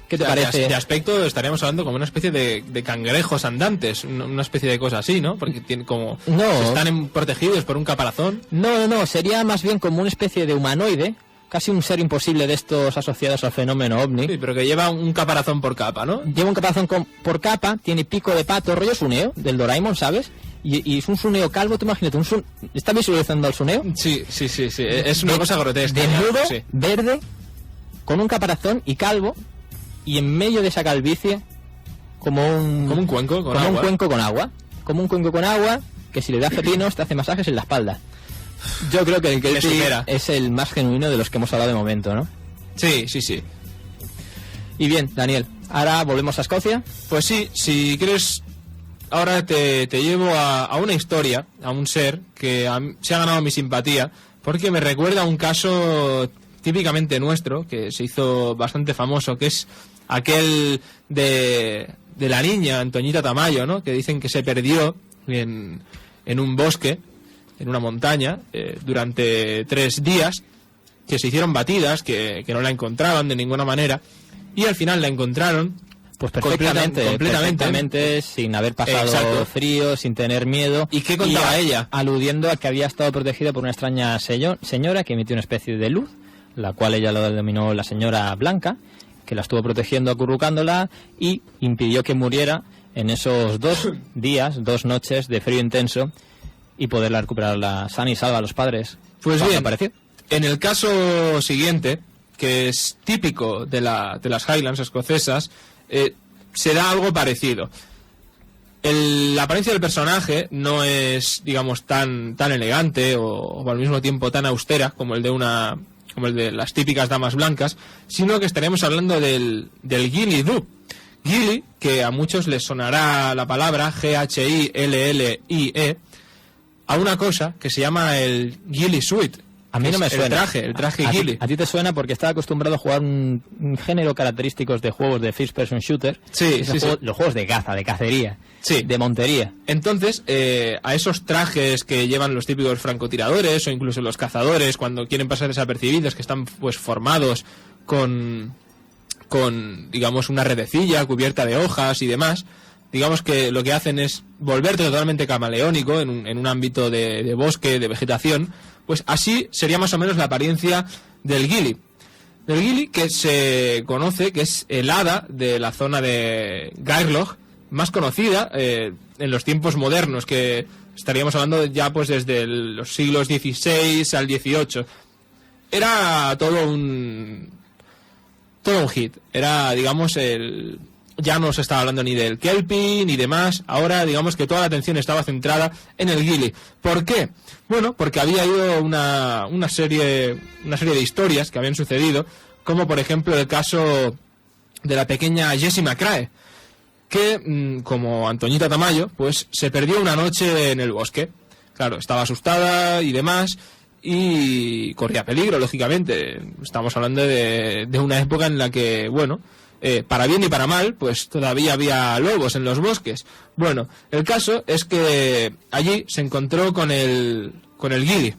¿Qué te parece? De aspecto estaríamos hablando como una especie de cangrejos andantes, una especie de cosa así, ¿no? Porque tienen como... están protegidos por un caparazón. No, sería más bien como una especie de humanoide, casi un ser imposible de estos asociados al fenómeno ovni. Sí, pero que lleva un caparazón por capa, ¿no? Lleva un caparazón por capa, tiene pico de pato, rollo Suneo, del Doraemon, ¿sabes? Y es un Suneo calvo, tú imagínate, ¿estás visualizando al Suneo? Sí, es una cosa grotesca. Desnudo, verde, con un caparazón y calvo, y en medio de esa calvicie como un cuenco con agua. Un cuenco con agua. Como un cuenco con agua que si le das pepinos te hace masajes en la espalda. Yo creo que el Kelpie es el más genuino de los que hemos hablado de momento, ¿no? Sí. Y bien, Daniel, ahora volvemos a Escocia. Pues sí, si quieres, ahora te llevo a una historia, a un ser que se ha ganado mi simpatía, porque me recuerda a un caso típicamente nuestro, que se hizo bastante famoso, que es aquel de la niña Antoñita Tamayo, ¿no? Que dicen que se perdió en un bosque, en una montaña, durante 3 días, que se hicieron batidas, que no la encontraban de ninguna manera, y al final la encontraron. Pues completamente, sin haber pasado frío, sin tener miedo. ¿Y qué contaba ella? Aludiendo a que había estado protegida por una extraña señora que emitió una especie de luz, la cual ella lo denominó la señora Blanca, que la estuvo protegiendo, acurrucándola, y impidió que muriera en esos 2 días, 2 noches de frío intenso y poderla recuperar la sana y salva a los padres. Pues ¿Qué bien, te pareció? En el caso siguiente, que es típico de las Highlands escocesas, se da algo parecido. La apariencia del personaje no es, digamos, tan elegante o al mismo tiempo tan austera como el de las típicas damas blancas, sino que estaríamos hablando del Ghillie Dhu. Ghillie, que a muchos les sonará la palabra Ghillie, a una cosa que se llama el Ghillie Suit. A mí no me suena. El traje Ghillie. A ti te suena porque estaba acostumbrado a jugar un género característico de juegos de first person shooter. Sí. Los juegos de caza, de cacería, sí, de montería. Entonces, a esos trajes que llevan los típicos francotiradores o incluso los cazadores cuando quieren pasar desapercibidos, que están pues formados con digamos una redecilla cubierta de hojas y demás, digamos que lo que hacen es volverte totalmente camaleónico en un ámbito de bosque, de vegetación. Pues así sería más o menos la apariencia del Ghillie. Del Ghillie, que se conoce que es el hada de la zona de Gairloch, más conocida en los tiempos modernos, que estaríamos hablando ya pues desde los siglos XVI al XVIII. Era todo un hit. Era, digamos, ya no se estaba hablando ni del Kelpie ni demás. Ahora, digamos que toda la atención estaba centrada en el Ghillie. ¿Por qué? Bueno, porque había habido una serie de historias que habían sucedido, como por ejemplo el caso de la pequeña Jessie McCrae, que, como Antoñita Tamayo, pues se perdió una noche en el bosque. Claro, estaba asustada y demás, y corría peligro, lógicamente. Estamos hablando de una época en la que, bueno, para bien y para mal, pues todavía había lobos en los bosques. Bueno, el caso es que allí se encontró con el Ghillie.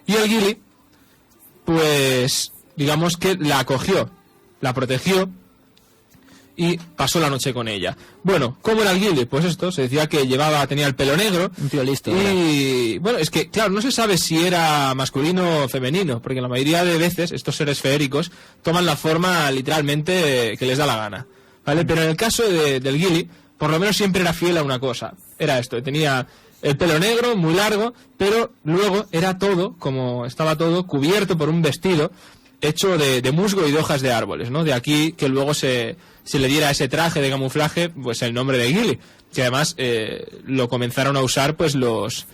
Y el Ghillie, pues, digamos que la acogió, la protegió y pasó la noche con ella. Bueno, ¿cómo era el Ghillie? Pues esto, se decía que tenía el pelo negro. Un tío listo. Y, bueno, es que, claro, no se sabe si era masculino o femenino, porque la mayoría de veces estos seres feéricos toman la forma literalmente que les da la gana, ¿vale? Pero en el caso del Ghillie, por lo menos siempre era fiel a una cosa. Era esto, tenía el pelo negro, muy largo, pero luego estaba todo cubierto por un vestido hecho de musgo y de hojas de árboles, ¿no? De aquí que luego se le diera a ese traje de camuflaje pues el nombre de Ghillie, que además lo comenzaron a usar pues los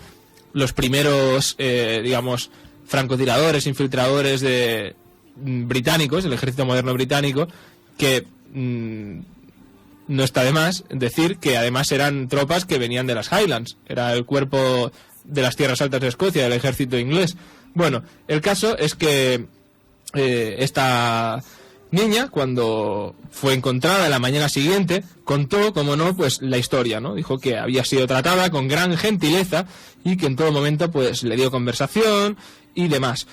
primeros digamos francotiradores, infiltradores británicos, del ejército moderno británico, que no está de más decir que además eran tropas que venían de las Highlands, era el cuerpo de las tierras altas de Escocia, del ejército inglés. Bueno, el caso es que esta niña, cuando fue encontrada la mañana siguiente, contó, como no, pues la historia, ¿no? Dijo que había sido tratada con gran gentileza y que en todo momento pues le dio conversación y demás.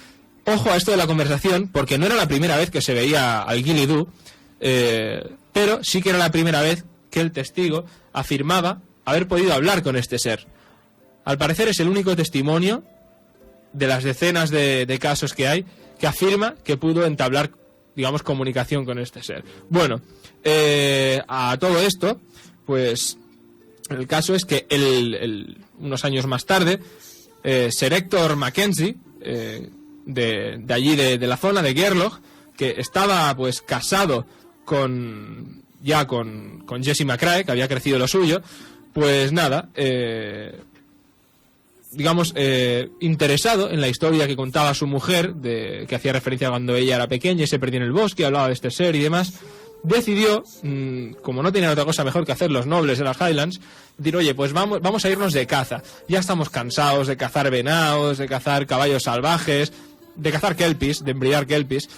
Ojo a esto de la conversación, porque no era la primera vez que se veía al Ghillie Dhu, pero sí que era la primera vez que el testigo afirmaba haber podido hablar con este ser. Al parecer es el único testimonio de las decenas de casos que hay que afirma que pudo entablar, digamos, comunicación con este ser. Bueno, a todo esto, pues el caso es que unos años más tarde, Sir Hector Mackenzie, de allí de la zona de Gairloch, que estaba pues casado con Jessie McCrae, que había crecido lo suyo, pues nada, digamos, interesado en la historia que contaba su mujer, que hacía referencia a cuando ella era pequeña y se perdió en el bosque, hablaba de este ser y demás, decidió, como no tenían otra cosa mejor que hacer los nobles de las Highlands, decir, oye, pues vamos a irnos de caza. Ya estamos cansados de cazar venados, de cazar caballos salvajes, de cazar kelpies, de embridar kelpies.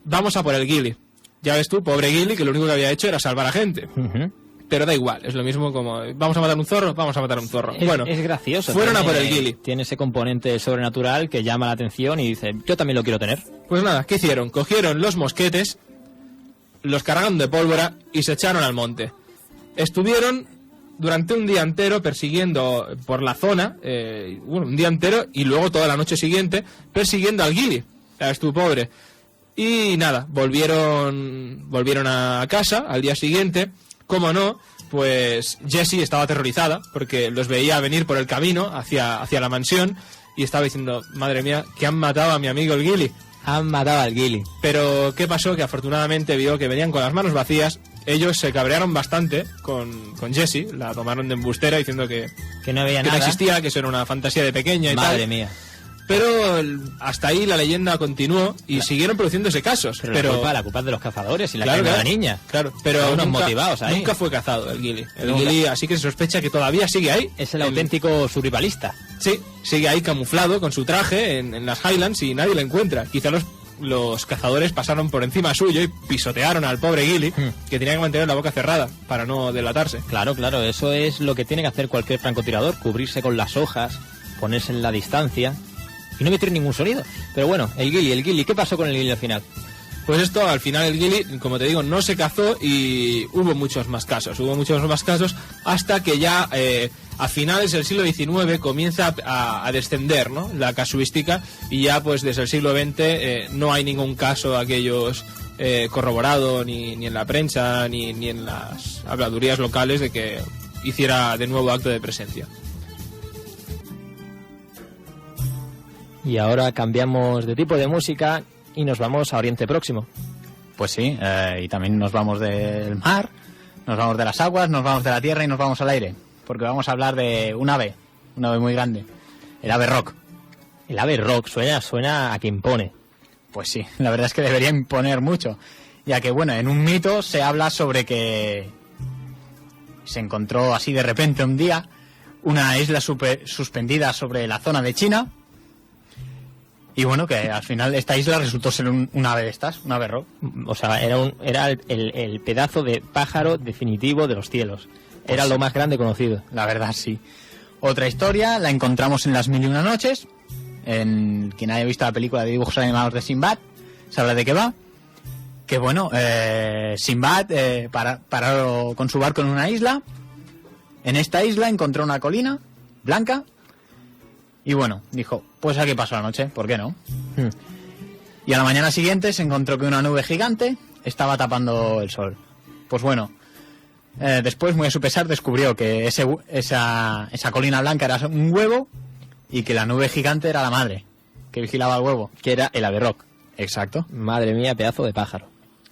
Vamos a por el Ghillie. Ya ves tú, pobre Ghillie, que lo único que había hecho era salvar a gente. Uh-huh. Pero da igual, es lo mismo como, ¿vamos a matar un zorro? Vamos a matar un zorro. Bueno, es gracioso. Fueron a por el Ghillie. Tiene ese componente sobrenatural que llama la atención y dice, yo también lo quiero tener. Pues nada, ¿qué hicieron? Cogieron los mosquetes, los cargaron de pólvora y se echaron al monte. Estuvieron durante un día entero persiguiendo por la zona, un día entero y luego toda la noche siguiente persiguiendo al Ghillie. Estuvo pobre. Y nada, volvieron a casa al día siguiente. Como no, pues Jessie estaba aterrorizada porque los veía venir por el camino hacia la mansión y estaba diciendo, madre mía, que han matado a mi amigo el Gilly. Han matado al Gilly. Pero ¿qué pasó? Que afortunadamente vio que venían con las manos vacías. Ellos se cabrearon bastante con Jessie, la tomaron de embustera diciendo que no había que nada. no existía, que eso era una fantasía de pequeña y tal. Madre mía. Pero hasta ahí la leyenda continuó y siguieron produciéndose casos. Pero la culpa es de los cazadores y la claro, de claro, la niña. Claro, pero unos nunca, motivados ahí. Nunca fue cazado el Gilly. El Nunca. Gilly, así que se sospecha que todavía sigue ahí. Es el auténtico survivalista. Sí, sigue ahí camuflado con su traje en las Highlands y nadie lo encuentra. Quizá los cazadores pasaron por encima suyo y pisotearon al pobre Gilly, que tenía que mantener la boca cerrada para no delatarse. Claro, eso es lo que tiene que hacer cualquier francotirador, cubrirse con las hojas, ponerse en la distancia y no emitir ningún sonido. Pero bueno, el Gilly, ¿qué pasó con el Gilly al final? Pues esto, al final el Gilly, como te digo, no se cazó y hubo muchos más casos hasta que ya a finales del siglo XIX comienza a descender, ¿no?, la casuística y ya pues desde el siglo XX no hay ningún caso de aquellos corroborado ni en la prensa ni en las habladurías locales de que hiciera de nuevo acto de presencia. Y ahora cambiamos de tipo de música y nos vamos a Oriente Próximo. Pues sí, y también nos vamos del mar, nos vamos de las aguas, nos vamos de la tierra y nos vamos al aire. Porque vamos a hablar de un ave muy grande, el ave rock. El ave rock suena a que impone. Pues sí, la verdad es que debería imponer mucho, ya que bueno, en un mito se habla sobre que se encontró así de repente un día una isla suspendida sobre la zona de China. Y bueno, que al final esta isla resultó ser un ave de estas, un ave rock. O sea, era el pedazo de pájaro definitivo de los cielos. Era Pues lo más grande conocido. La verdad, sí. Otra historia la encontramos en Las Mil y Una Noches. En quien haya visto la película de dibujos animados de Sinbad, sabrá de qué va. Que bueno, Sinbad paró con su barco en una isla. En esta isla encontró una colina blanca. Y bueno, dijo, pues aquí pasó la noche, ¿por qué no? Y a la mañana siguiente se encontró que una nube gigante estaba tapando el sol. Pues bueno, después, muy a su pesar, descubrió que esa colina blanca era un huevo y que la nube gigante era la madre que vigilaba el huevo. Que era el ave rock. Exacto. Madre mía, pedazo de pájaro.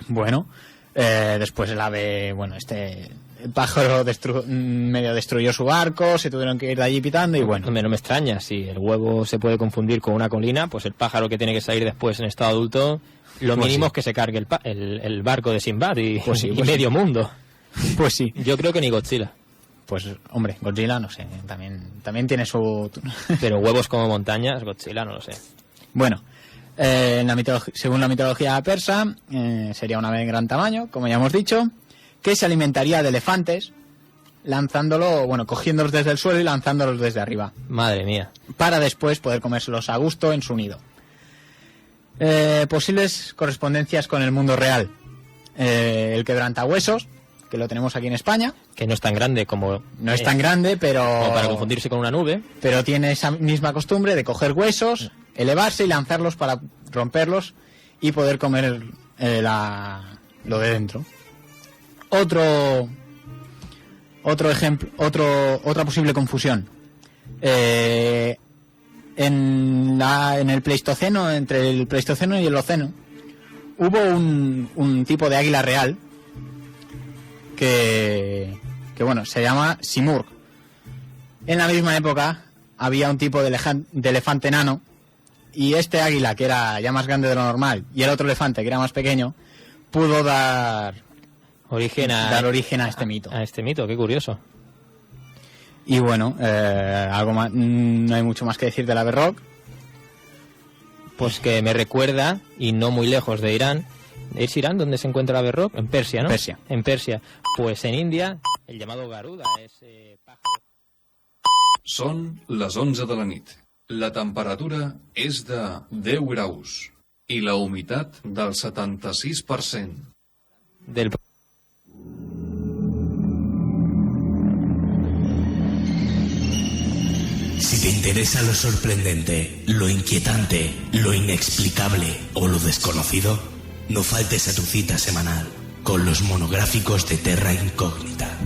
Bueno, después el ave, el pájaro medio destruyó su barco, se tuvieron que ir de allí pitando y bueno. No me extraña, si el huevo se puede confundir con una colina, pues el pájaro que tiene que salir después en estado adulto, lo Pues mínimo sí. es que se cargue el barco de Sinbad y, Pues sí, y pues medio sí. mundo. Pues sí. Yo creo que ni Godzilla. Pues hombre, Godzilla, no sé, también tiene su... Pero huevos como montañas, Godzilla, no lo sé. Bueno, según la mitología persa, sería un ave de gran tamaño, como ya hemos dicho, que se alimentaría de elefantes, cogiéndolos desde el suelo y lanzándolos desde arriba, Madre mía. para después poder comérselos a gusto en su nido. Posibles correspondencias con el mundo real. El quebrantahuesos, que lo tenemos aquí en España, Que no es tan grande como... no es tan grande, pero como para confundirse con una nube. pero tiene esa misma costumbre de coger huesos, elevarse y lanzarlos para romperlos y poder comer lo de dentro. Otro ejemplo, otra posible confusión. En el Pleistoceno, entre el Pleistoceno y el Holoceno, hubo un tipo de águila real que se llama Simurg. En la misma época había un tipo de elefante enano, y este águila, que era ya más grande de lo normal, y el otro elefante, que era más pequeño, pudo dar Origen origen a este mito. A este mito, qué curioso. Y bueno, algo más, no hay mucho más que decir del ave rock. Pues que me recuerda, y no muy lejos de Irán. ¿Es Irán donde se encuentra el ave rock? En Persia, ¿no? Persia. En Persia. Pues en India, el llamado Garuda, ese pájaro... Són les 11 de la nit. La temperatura és de 10 graus i la humitat del 76%. del... Si te interesa lo sorprendente, lo inquietante, lo inexplicable o lo desconocido, no faltes a tu cita semanal con los monográficos de Terra Incógnita.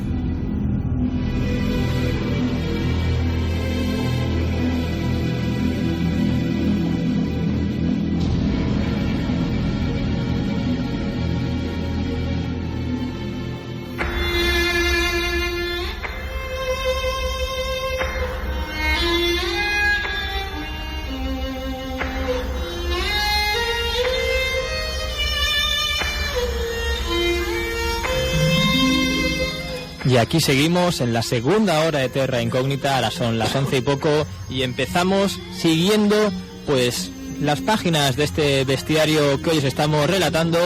Y aquí seguimos en la segunda hora de Terra Incógnita, ahora son las 11 y poco, y empezamos siguiendo pues las páginas de este bestiario que hoy os estamos relatando,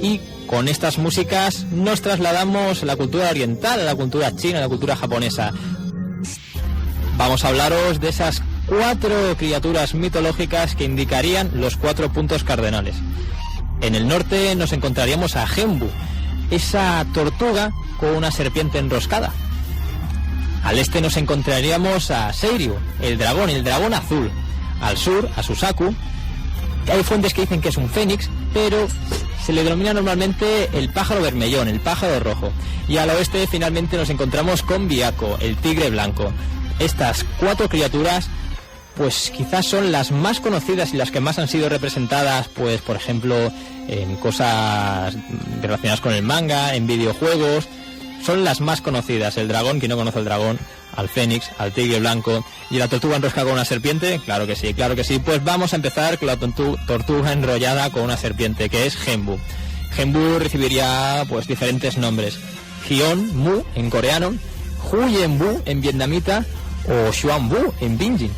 y con estas músicas nos trasladamos a la cultura oriental, a la cultura china, a la cultura japonesa. Vamos a hablaros de esas 4 criaturas mitológicas que indicarían los 4 puntos cardenales. En el norte nos encontraríamos a Genbu, esa tortuga con una serpiente enroscada. Al este nos encontraríamos a Seiryu, el dragón azul. Al sur, a Susaku, que hay fuentes que dicen que es un fénix, pero se le denomina normalmente el pájaro vermellón, el pájaro rojo. Y al oeste finalmente nos encontramos con Byakko, el tigre blanco. Estas 4 criaturas pues quizás son las más conocidas y las que más han sido representadas, pues por ejemplo en cosas relacionadas con el manga, en videojuegos. Son las más conocidas: el dragón, quien no conoce el dragón, al fénix, al tigre blanco, y la tortuga enroscada con una serpiente. Claro que sí, claro que sí. Pues vamos a empezar con la tortuga enrollada con una serpiente, que es Genbu. Genbu recibiría pues diferentes nombres: Hyeon Mu en coreano, Huyen Bu en vietnamita o Xuan Bu en pinyin.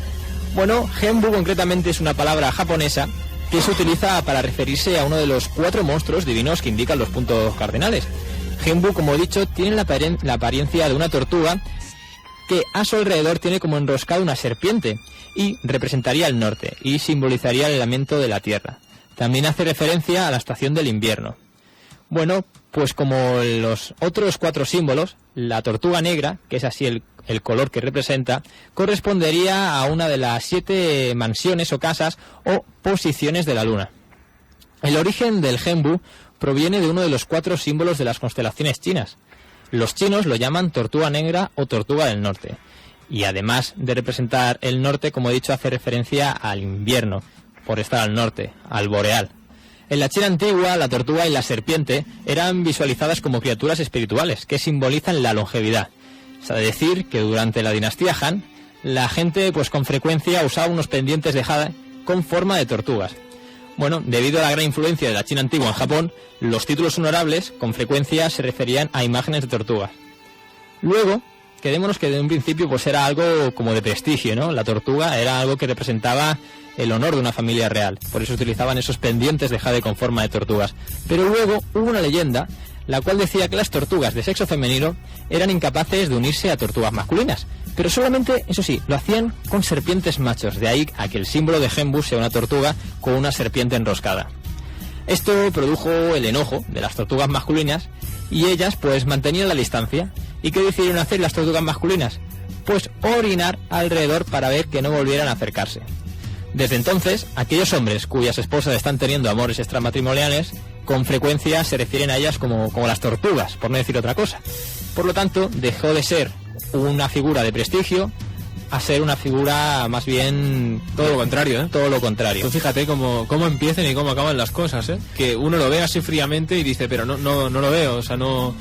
Bueno, Genbu concretamente es una palabra japonesa que se utiliza para referirse a uno de los 4 monstruos divinos que indican los puntos cardinales. Genbu, como he dicho, tiene la apariencia de una tortuga que a su alrededor tiene como enroscado una serpiente, y representaría el norte y simbolizaría el elemento de la tierra. También hace referencia a la estación del invierno. Bueno, pues como los otros 4 símbolos, la tortuga negra, que es así el color que representa, correspondería a una de las 7 mansiones o casas o posiciones de la luna. El origen del Genbu proviene de uno de los 4 símbolos de las constelaciones chinas. Los chinos lo llaman tortuga negra o tortuga del norte. Y además de representar el norte, como he dicho, hace referencia al invierno, por estar al norte, al boreal. En la China antigua, la tortuga y la serpiente eran visualizadas como criaturas espirituales que simbolizan la longevidad. Es decir, que durante la dinastía Han, la gente pues con frecuencia usaba unos pendientes de jade con forma de tortugas. Bueno, debido a la gran influencia de la China antigua en Japón, los títulos honorables con frecuencia se referían a imágenes de tortugas. Luego, quedémonos que de un principio pues era algo como de prestigio, ¿no? La tortuga era algo que representaba el honor de una familia real, por eso utilizaban esos pendientes de jade con forma de tortugas. Pero luego hubo una leyenda la cual decía que las tortugas de sexo femenino eran incapaces de unirse a tortugas masculinas, pero solamente, eso sí, lo hacían con serpientes machos, de ahí a que el símbolo de Genbu sea una tortuga con una serpiente enroscada. Esto produjo el enojo de las tortugas masculinas y ellas pues mantenían la distancia. ¿Y qué decidieron hacer las tortugas masculinas? Pues orinar alrededor para ver que no volvieran a acercarse. Desde entonces, aquellos hombres cuyas esposas están teniendo amores extramatrimoniales con frecuencia se refieren a ellas como las tortugas, por no decir otra cosa. Por lo tanto, dejó de ser una figura de prestigio a ser una figura más bien... Todo lo contrario, ¿eh? Todo lo contrario. Tú fíjate cómo empiezan y cómo acaban las cosas, ¿eh? Que uno lo ve así fríamente y dice, pero no lo veo, o sea, no...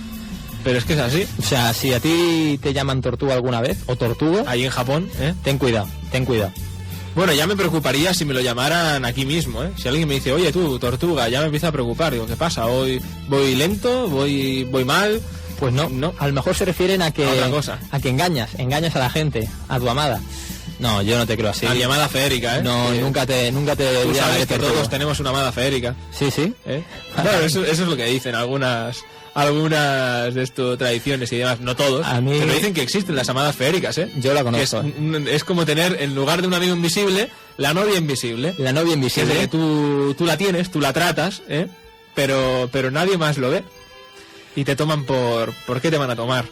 Pero es que es así. O sea, si a ti te llaman tortuga alguna vez, o tortugo... Ahí en Japón, ¿eh? Ten cuidado. Bueno, ya me preocuparía si me lo llamaran aquí mismo, ¿eh? Si alguien me dice, oye tú, tortuga, ya me empieza a preocupar. Digo, ¿qué pasa? ¿Voy lento? ¿Voy mal? Pues no. A lo mejor se refieren a otra cosa. A que engañas a la gente, a tu amada. No, yo no te creo así. A mi amada feérica, ¿eh? No, nunca te Tú sabes que todos tenemos una amada feérica. Sí. ¿Eh? Claro, eso es lo que dicen algunas de estas tradiciones y demás, no todos, pero dicen que existen las amadas feéricas, ¿eh? Yo la conozco. Es como tener, en lugar de un amigo invisible, la novia invisible. La novia invisible. Que tú la tienes, tú la tratas, ¿eh? Pero nadie más lo ve. Y te toman ¿por qué te van a tomar?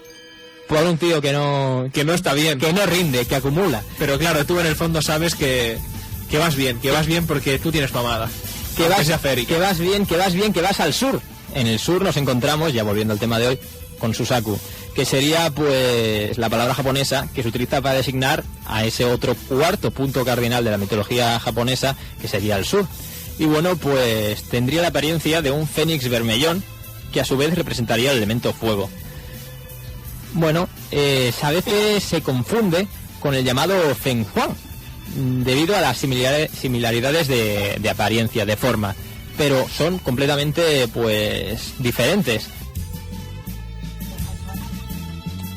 Por un tío que no está bien. Que no rinde, que acumula. Pero claro, tú en el fondo sabes que vas bien porque tú tienes tu amada. Que vas al sur. En el sur nos encontramos, ya volviendo al tema de hoy, con Susaku, que sería pues la palabra japonesa que se utiliza para designar a ese otro 4º punto cardinal de la mitología japonesa, que sería el sur. Y bueno, pues tendría la apariencia de un fénix vermellón, que a su vez representaría el elemento fuego. Bueno, a veces se confunde con el llamado Feng Huang, debido a las similaridades de apariencia, de forma, pero son completamente pues diferentes.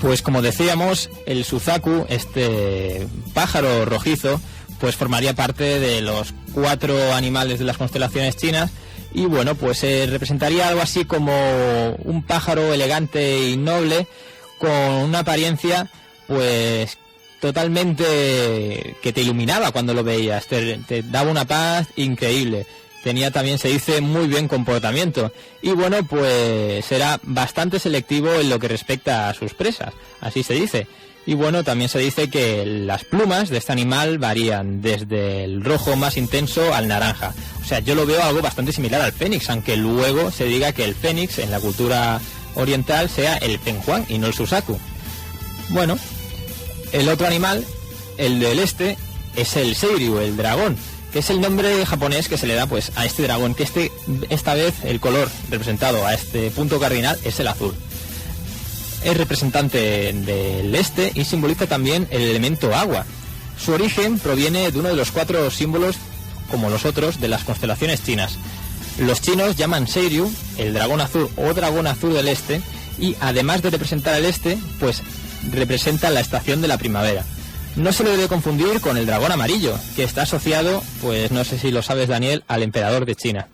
Pues como decíamos, el Suzaku, este pájaro rojizo, pues formaría parte de los 4 animales de las constelaciones chinas y bueno, pues representaría algo así como un pájaro elegante y noble con una apariencia pues totalmente que te iluminaba cuando lo veías, te daba una paz increíble. Tenía también, se dice, muy bien comportamiento y bueno, pues era bastante selectivo en lo que respecta a sus presas, así se dice. Y bueno, también se dice que las plumas de este animal varían desde el rojo más intenso al naranja. O sea, yo lo veo algo bastante similar al fénix, aunque luego se diga que el fénix en la cultura oriental sea el penguán y no el Suzaku. Bueno, el otro animal, el del este, es el Seiryu, el dragón, que es el nombre japonés que se le da pues a este dragón, que esta vez el color representado a este punto cardinal es el azul. Es representante del este y simboliza también el elemento agua. Su origen proviene de uno de los 4 símbolos, como los otros, de las constelaciones chinas. Los chinos llaman Seiryu, el dragón azul o dragón azul del este, y además de representar el este, pues representa la estación de la primavera. No se le debe confundir con el dragón amarillo, que está asociado, pues no sé si lo sabes, Daniel, al emperador de China.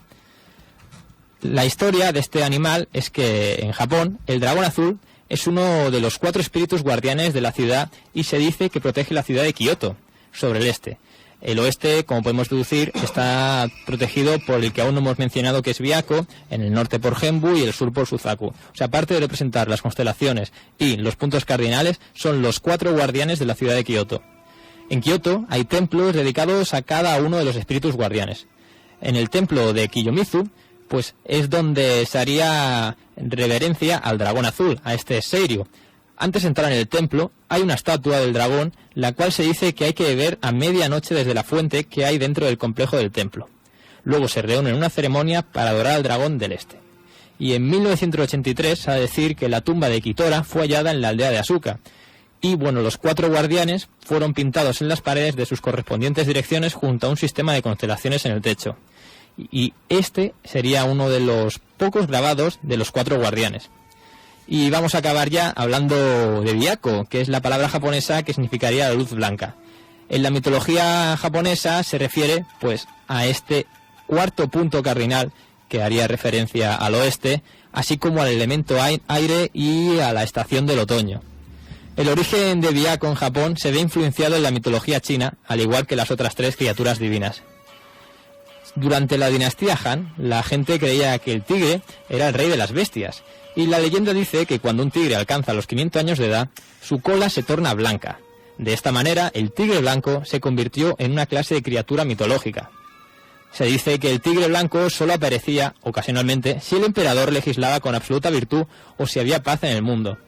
La historia de este animal es que en Japón el dragón azul es uno de los 4 espíritus guardianes de la ciudad y se dice que protege la ciudad de Kioto, sobre el este. El oeste, como podemos deducir, está protegido por el que aún no hemos mencionado, que es Byakko, en el norte por Genbu y el sur por Suzaku. O sea, aparte de representar las constelaciones y los puntos cardinales, son los 4 guardianes de la ciudad de Kioto. En Kioto hay templos dedicados a cada uno de los espíritus guardianes. En el templo de Kiyomizu, pues es donde se haría reverencia al dragón azul, a este Seiryu. Antes de entrar en el templo, hay una estatua del dragón, la cual se dice que hay que beber a medianoche desde la fuente que hay dentro del complejo del templo. Luego se reúne en una ceremonia para adorar al dragón del este. Y en 1983 se va a decir que la tumba de Kitora fue hallada en la aldea de Asuka. Y bueno, los 4 guardianes fueron pintados en las paredes de sus correspondientes direcciones junto a un sistema de constelaciones en el techo. Y este sería uno de los pocos grabados de los 4 guardianes. Y vamos a acabar ya hablando de Byakko, que es la palabra japonesa que significaría la luz blanca. En la mitología japonesa se refiere pues a este 4º punto cardinal que haría referencia al oeste, así como al elemento aire y a la estación del otoño. El origen de Byakko en Japón se ve influenciado en la mitología china, al igual que las otras 3 criaturas divinas. Durante la dinastía Han, la gente creía que el tigre era el rey de las bestias, y la leyenda dice que cuando un tigre alcanza los 500 años de edad, su cola se torna blanca. De esta manera, el tigre blanco se convirtió en una clase de criatura mitológica. Se dice que el tigre blanco solo aparecía, ocasionalmente, si el emperador legislaba con absoluta virtud o si había paz en el mundo.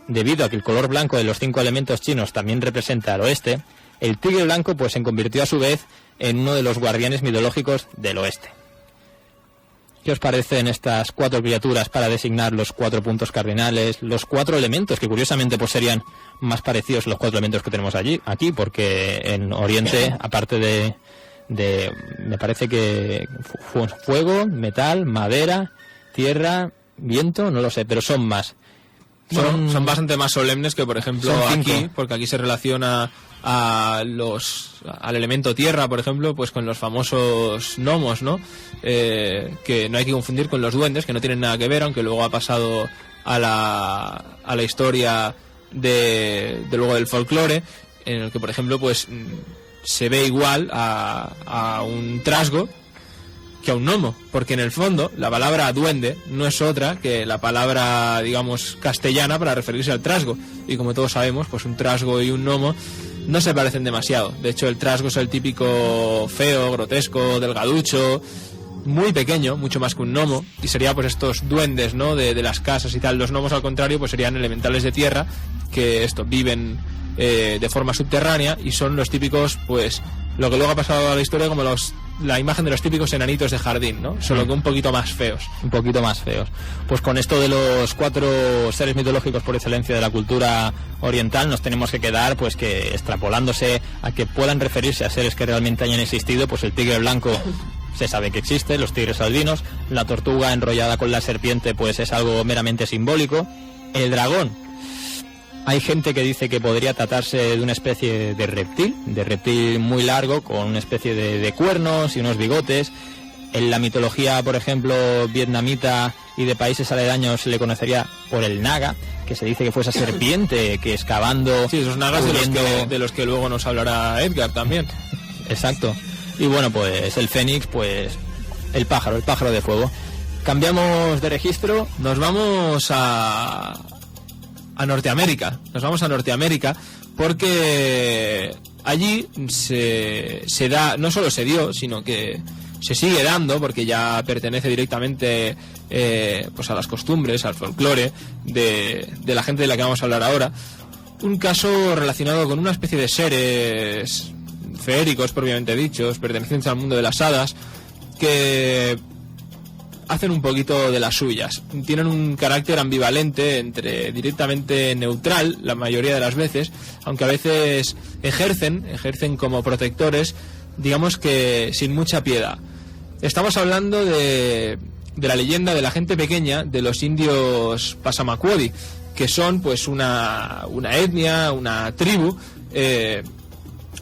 Debido a que el color blanco de los 5 elementos chinos también representa al oeste, el tigre blanco pues se convirtió a su vez en uno de los guardianes mitológicos del oeste. ¿Qué os parecen estas 4 criaturas para designar los 4 puntos cardinales, los 4 elementos, que curiosamente pues serían más parecidos a los 4 elementos que tenemos aquí, porque en Oriente, aparte de me parece que fuego, metal, madera, tierra, viento, no lo sé, pero son más. Son bastante más solemnes que, por ejemplo, aquí, porque aquí se relaciona al elemento tierra, por ejemplo, pues con los famosos gnomos, ¿no? Que no hay que confundir con los duendes, que no tienen nada que ver, aunque luego ha pasado a la historia de luego del folclore, en el que, por ejemplo, pues se ve igual a un trasgo que a un gnomo, porque en el fondo la palabra duende no es otra que la palabra, digamos, castellana para referirse al trasgo, y como todos sabemos, pues un trasgo y un gnomo no se parecen demasiado. De hecho, el trasgo es el típico feo, grotesco, delgaducho, muy pequeño, mucho más que un gnomo, y sería pues estos duendes, ¿no?, de las casas y tal. Los gnomos, al contrario, pues serían elementales de tierra que viven de forma subterránea, y son los típicos, pues lo que luego ha pasado a la historia como la imagen de los típicos enanitos de jardín, ¿no? Solo que un poquito más feos. Un poquito más feos. Pues con esto de los 4 seres mitológicos por excelencia de la cultura oriental, nos tenemos que quedar, pues que extrapolándose a que puedan referirse a seres que realmente hayan existido, pues el tigre blanco se sabe que existe, los tigres albinos, la tortuga enrollada con la serpiente, pues es algo meramente simbólico. El dragón, Hay gente que dice que podría tratarse de una especie de reptil muy largo, con una especie de cuernos y unos bigotes. En la mitología, por ejemplo, vietnamita y de países aledaños se le conocería por el naga, que se dice que fue esa serpiente que excavando... Sí, esos nagas de los que luego nos hablará Edgar también. Exacto. Y bueno, pues el fénix, pues el pájaro de fuego. Cambiamos de registro. Nos vamos a Norteamérica. Nos vamos a Norteamérica porque allí se da, no solo se dio, sino que se sigue dando, porque ya pertenece directamente pues a las costumbres, al folclore de la gente de la que vamos a hablar ahora, un caso relacionado con una especie de seres feéricos, propiamente dichos, pertenecientes al mundo de las hadas, que hacen un poquito de las suyas. Tienen un carácter ambivalente, entre directamente neutral la mayoría de las veces, aunque a veces ejercen como protectores, digamos que sin mucha piedad. Estamos hablando de la leyenda de la gente pequeña de los indios Passamaquoddy, que son pues una etnia, una tribu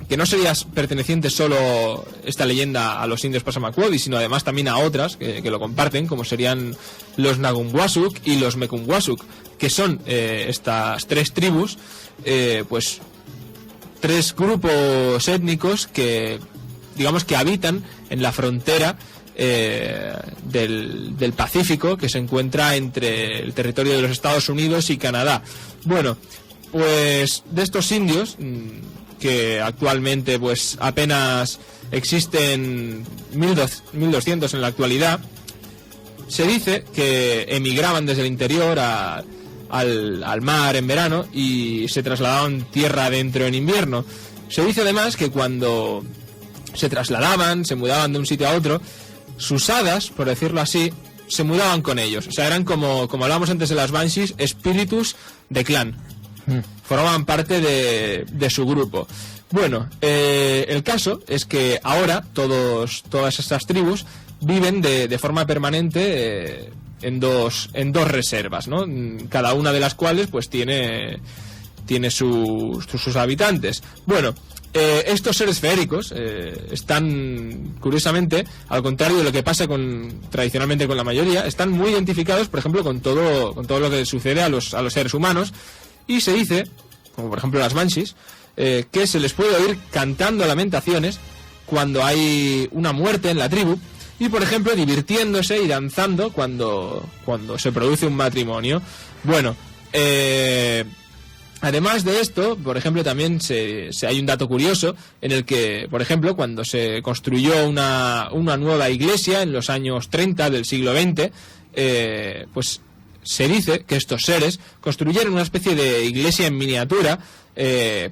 que no sería perteneciente solo esta leyenda a los indios Passamaquoddy, sino además también a otras que lo comparten, como serían los Nagumwasuk y los Mekumwasuk, que son estas tres tribus, pues tres grupos étnicos que digamos que habitan en la frontera del Pacífico, que se encuentra entre el territorio de los Estados Unidos y Canadá. Bueno, pues de estos indios, que actualmente pues apenas existen 1200 en la actualidad, se dice que emigraban desde el interior al mar en verano y se trasladaban tierra adentro en invierno. Se dice además que cuando se trasladaban, se mudaban de un sitio a otro, sus hadas, por decirlo así, se mudaban con ellos. O sea, eran como hablábamos antes de las Banshees, espíritus de clan. Formaban parte de su grupo. Bueno, el caso es que ahora todas estas tribus viven de forma permanente en dos reservas, ¿no? Cada una de las cuales pues tiene sus habitantes. Bueno, estos seres feéricos están, curiosamente, al contrario de lo que pasa tradicionalmente con la mayoría, están muy identificados, por ejemplo, con todo lo que sucede a los seres humanos. Y se dice, como por ejemplo las Banshees, que se les puede oír cantando lamentaciones cuando hay una muerte en la tribu, y por ejemplo divirtiéndose y danzando cuando se produce un matrimonio. Bueno, además de esto, por ejemplo, también hay un dato curioso en el que, por ejemplo, cuando se construyó una nueva iglesia en los años 30 del siglo XX, pues se dice que estos seres construyeron una especie de iglesia en miniatura,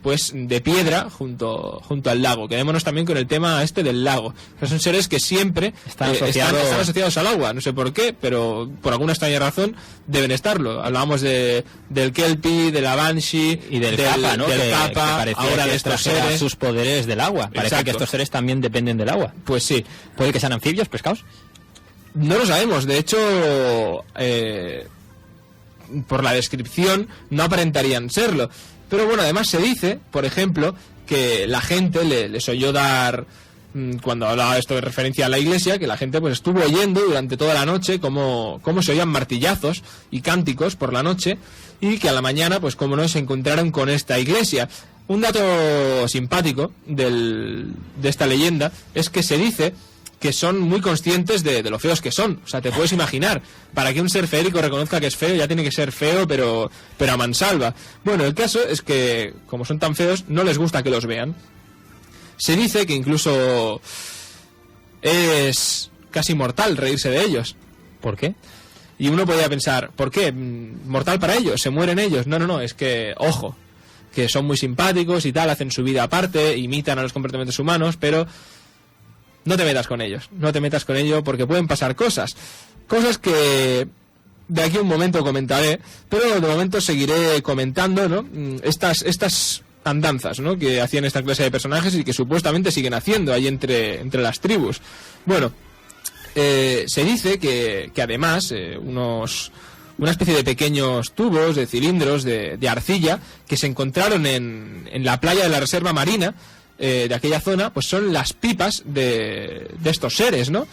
pues de piedra junto al lago. Quedémonos también con el tema del lago. O sea, son seres que siempre están asociados al agua. No sé por qué, pero por alguna extraña razón deben estarlo. Hablábamos del Kelpie, de la Banshee y del Kappa, ¿no? Del Kappa, ahora de estos seres. Sus poderes del agua. Parece Exacto. que estos seres también dependen del agua. Pues sí. ¿Puede que sean anfibios, pescados? No lo sabemos. De hecho, por la descripción no aparentarían serlo. Pero bueno, además se dice, por ejemplo, que la gente les oyó dar, cuando hablaba esto de referencia a la iglesia, que la gente pues estuvo oyendo durante toda la noche cómo se oían martillazos y cánticos por la noche, y que a la mañana, pues como no, se encontraron con esta iglesia. Un dato simpático de esta leyenda es que se dice que son muy conscientes de lo feos que son. O sea, te puedes imaginar, para que un ser feérico reconozca que es feo, ya tiene que ser feo, pero a mansalva. Bueno, el caso es que, como son tan feos, no les gusta que los vean. Se dice que incluso es casi mortal reírse de ellos. ¿Por qué? Y uno podría pensar, ¿por qué? ¿Mortal para ellos? ¿Se mueren ellos? No, es que, ojo, que son muy simpáticos y tal, hacen su vida aparte, imitan a los comportamientos humanos, pero no te metas con ellos, porque pueden pasar cosas que de aquí a un momento comentaré, pero de momento seguiré comentando, ¿no? Estas andanzas, ¿no?, que hacían esta clase de personajes y que supuestamente siguen haciendo ahí entre las tribus. Bueno, se dice que además una especie de pequeños tubos, de cilindros, de arcilla, que se encontraron en la playa de la reserva marina de aquella zona, pues son las pipas de estos seres, ¿no?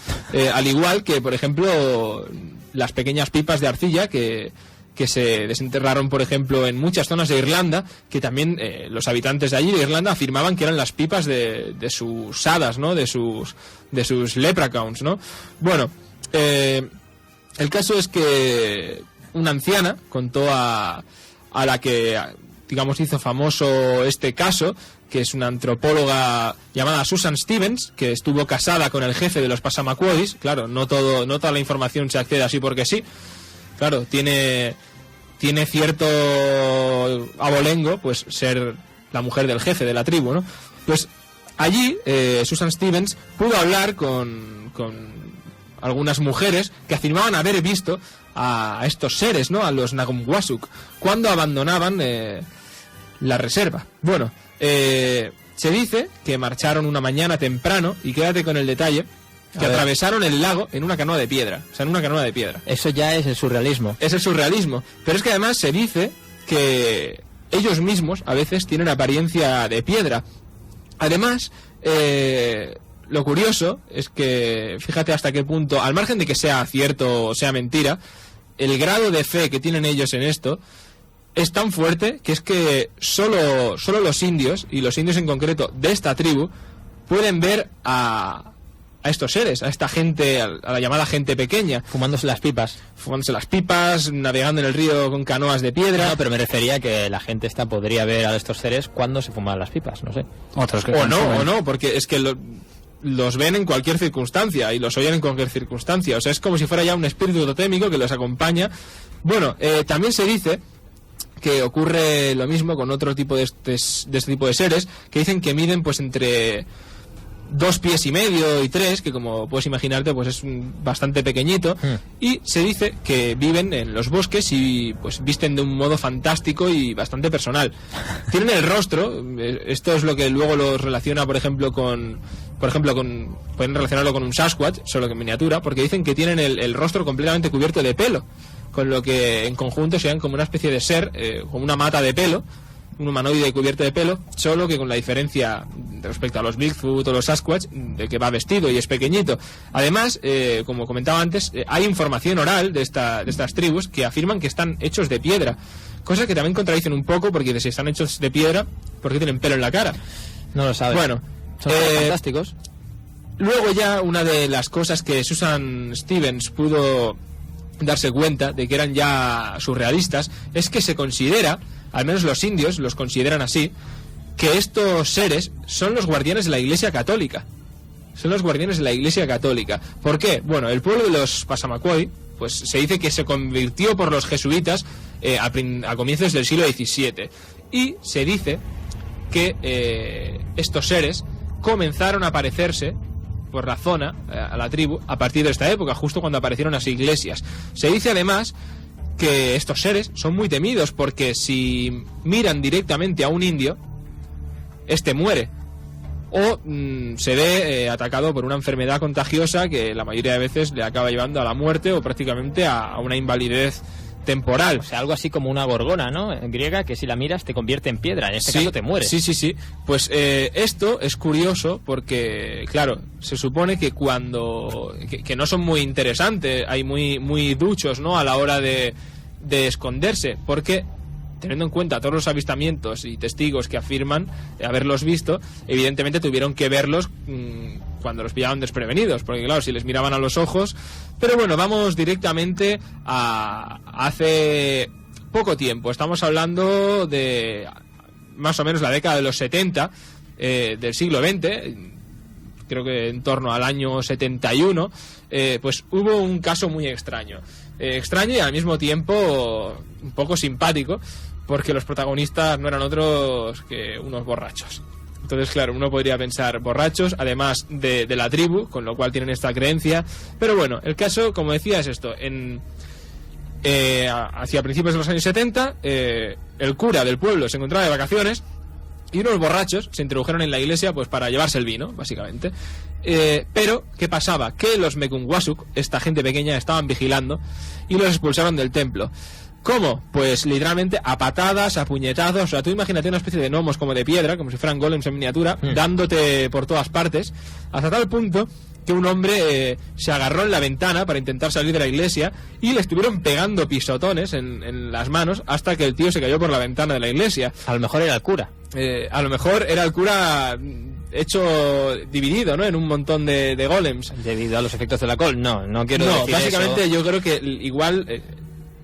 Al igual que, por ejemplo, las pequeñas pipas de arcilla que se desenterraron, por ejemplo, en muchas zonas de Irlanda, que también los habitantes de allí de Irlanda afirmaban que eran las pipas de sus hadas, ¿no? De sus leprechauns, ¿no? Bueno, el caso es que una anciana contó a la que, digamos, hizo famoso este caso, que es una antropóloga llamada Susan Stevens, que estuvo casada con el jefe de los Passamaquoddies. Claro, no toda la información se accede así porque sí. Claro, tiene cierto abolengo, pues, ser la mujer del jefe de la tribu, ¿no? Pues allí Susan Stevens pudo hablar con algunas mujeres que afirmaban haber visto a estos seres, ¿no? A los Nagumwasuk, cuando abandonaban la reserva. Bueno, se dice que marcharon una mañana temprano, y quédate con el detalle, que atravesaron el lago en una canoa de piedra. O sea, en una canoa de piedra. Eso ya es el surrealismo. Es el surrealismo. Pero es que además se dice que ellos mismos a veces tienen apariencia de piedra. Además, lo curioso es que, fíjate hasta qué punto, al margen de que sea cierto o sea mentira, el grado de fe que tienen ellos en esto es tan fuerte que es que solo los indios, y los indios en concreto de esta tribu, pueden ver a estos seres, a esta gente, a la llamada gente pequeña. Fumándose las pipas, navegando en el río con canoas de piedra. No, pero me refería a que la gente esta podría ver a estos seres cuando se fuman las pipas, no sé. Otros que o no, porque es que los ven en cualquier circunstancia y los oyen en cualquier circunstancia. O sea, es como si fuera ya un espíritu totémico que los acompaña. Bueno, también se dice que ocurre lo mismo con otro tipo de este tipo de seres, que dicen que miden pues entre 2,5 pies y 3, que como puedes imaginarte pues es bastante pequeñito, y se dice que viven en los bosques y pues visten de un modo fantástico y bastante personal. Tienen el rostro, esto es lo que luego los relaciona, por ejemplo, pueden relacionarlo con un Sasquatch, solo que en miniatura, porque dicen que tienen el rostro completamente cubierto de pelo, con lo que en conjunto sean como una especie de ser, como una mata de pelo, un humanoide cubierto de pelo, solo que con la diferencia respecto a los Bigfoot o los Sasquatch, de que va vestido y es pequeñito. Además, como comentaba antes, hay información oral de estas tribus que afirman que están hechos de piedra, cosa que también contradicen un poco, porque si están hechos de piedra, ¿por qué tienen pelo en la cara? No lo sabes. Bueno, son fantásticos. Luego ya una de las cosas que Susan Stevens pudo darse cuenta de que eran ya surrealistas es que se considera, al menos los indios los consideran así, que estos seres son los guardianes de la Iglesia Católica. Son los guardianes de la Iglesia Católica. ¿Por qué? Bueno, el pueblo de los Passamaquoddy, pues se dice que se convirtió por los jesuitas a comienzos del siglo XVII. Y se dice que estos seres comenzaron a aparecerse por la zona, a la tribu, a partir de esta época, justo cuando aparecieron las iglesias. Se dice además que estos seres son muy temidos, porque si miran directamente a un indio, este muere, o se ve atacado por una enfermedad contagiosa que la mayoría de veces le acaba llevando a la muerte o prácticamente a una invalidez temporal. O sea, algo así como una gorgona, ¿no? En griega, que si la miras te convierte en piedra, en este caso te mueres. Sí. Pues esto es curioso porque, claro, se supone que que no son muy interesantes, hay muy duchos, ¿no? A la hora de esconderse, porque teniendo en cuenta todos los avistamientos y testigos que afirman haberlos visto, evidentemente tuvieron que verlos cuando los pillaban desprevenidos, porque claro, si les miraban a los ojos. Pero bueno, vamos directamente a hace poco tiempo. Estamos hablando de más o menos la década de los 70 del siglo XX, creo que en torno al año 71, pues hubo un caso muy extraño. Extraño y al mismo tiempo un poco simpático, porque los protagonistas no eran otros que unos borrachos. Entonces, claro, uno podría pensar borrachos, además de la tribu, con lo cual tienen esta creencia. Pero bueno, el caso, como decía, es esto. Hacia principios de los años 70, el cura del pueblo se encontraba de vacaciones y unos borrachos se introdujeron en la iglesia pues para llevarse el vino, básicamente. Pero, ¿qué pasaba? Que los Mekungwasuk, esta gente pequeña, estaban vigilando y los expulsaron del templo. ¿Cómo? Pues literalmente a patadas, a puñetazos. O sea, tú imagínate una especie de gnomos como de piedra, como si fueran golems en miniatura, dándote por todas partes, hasta tal punto que un hombre se agarró en la ventana para intentar salir de la iglesia y le estuvieron pegando pisotones en las manos hasta que el tío se cayó por la ventana de la iglesia. A lo mejor era el cura. A lo mejor era el cura hecho dividido, ¿no? En un montón de golems. Debido a los efectos del alcohol. No quiero decir básicamente eso. Yo creo que igual...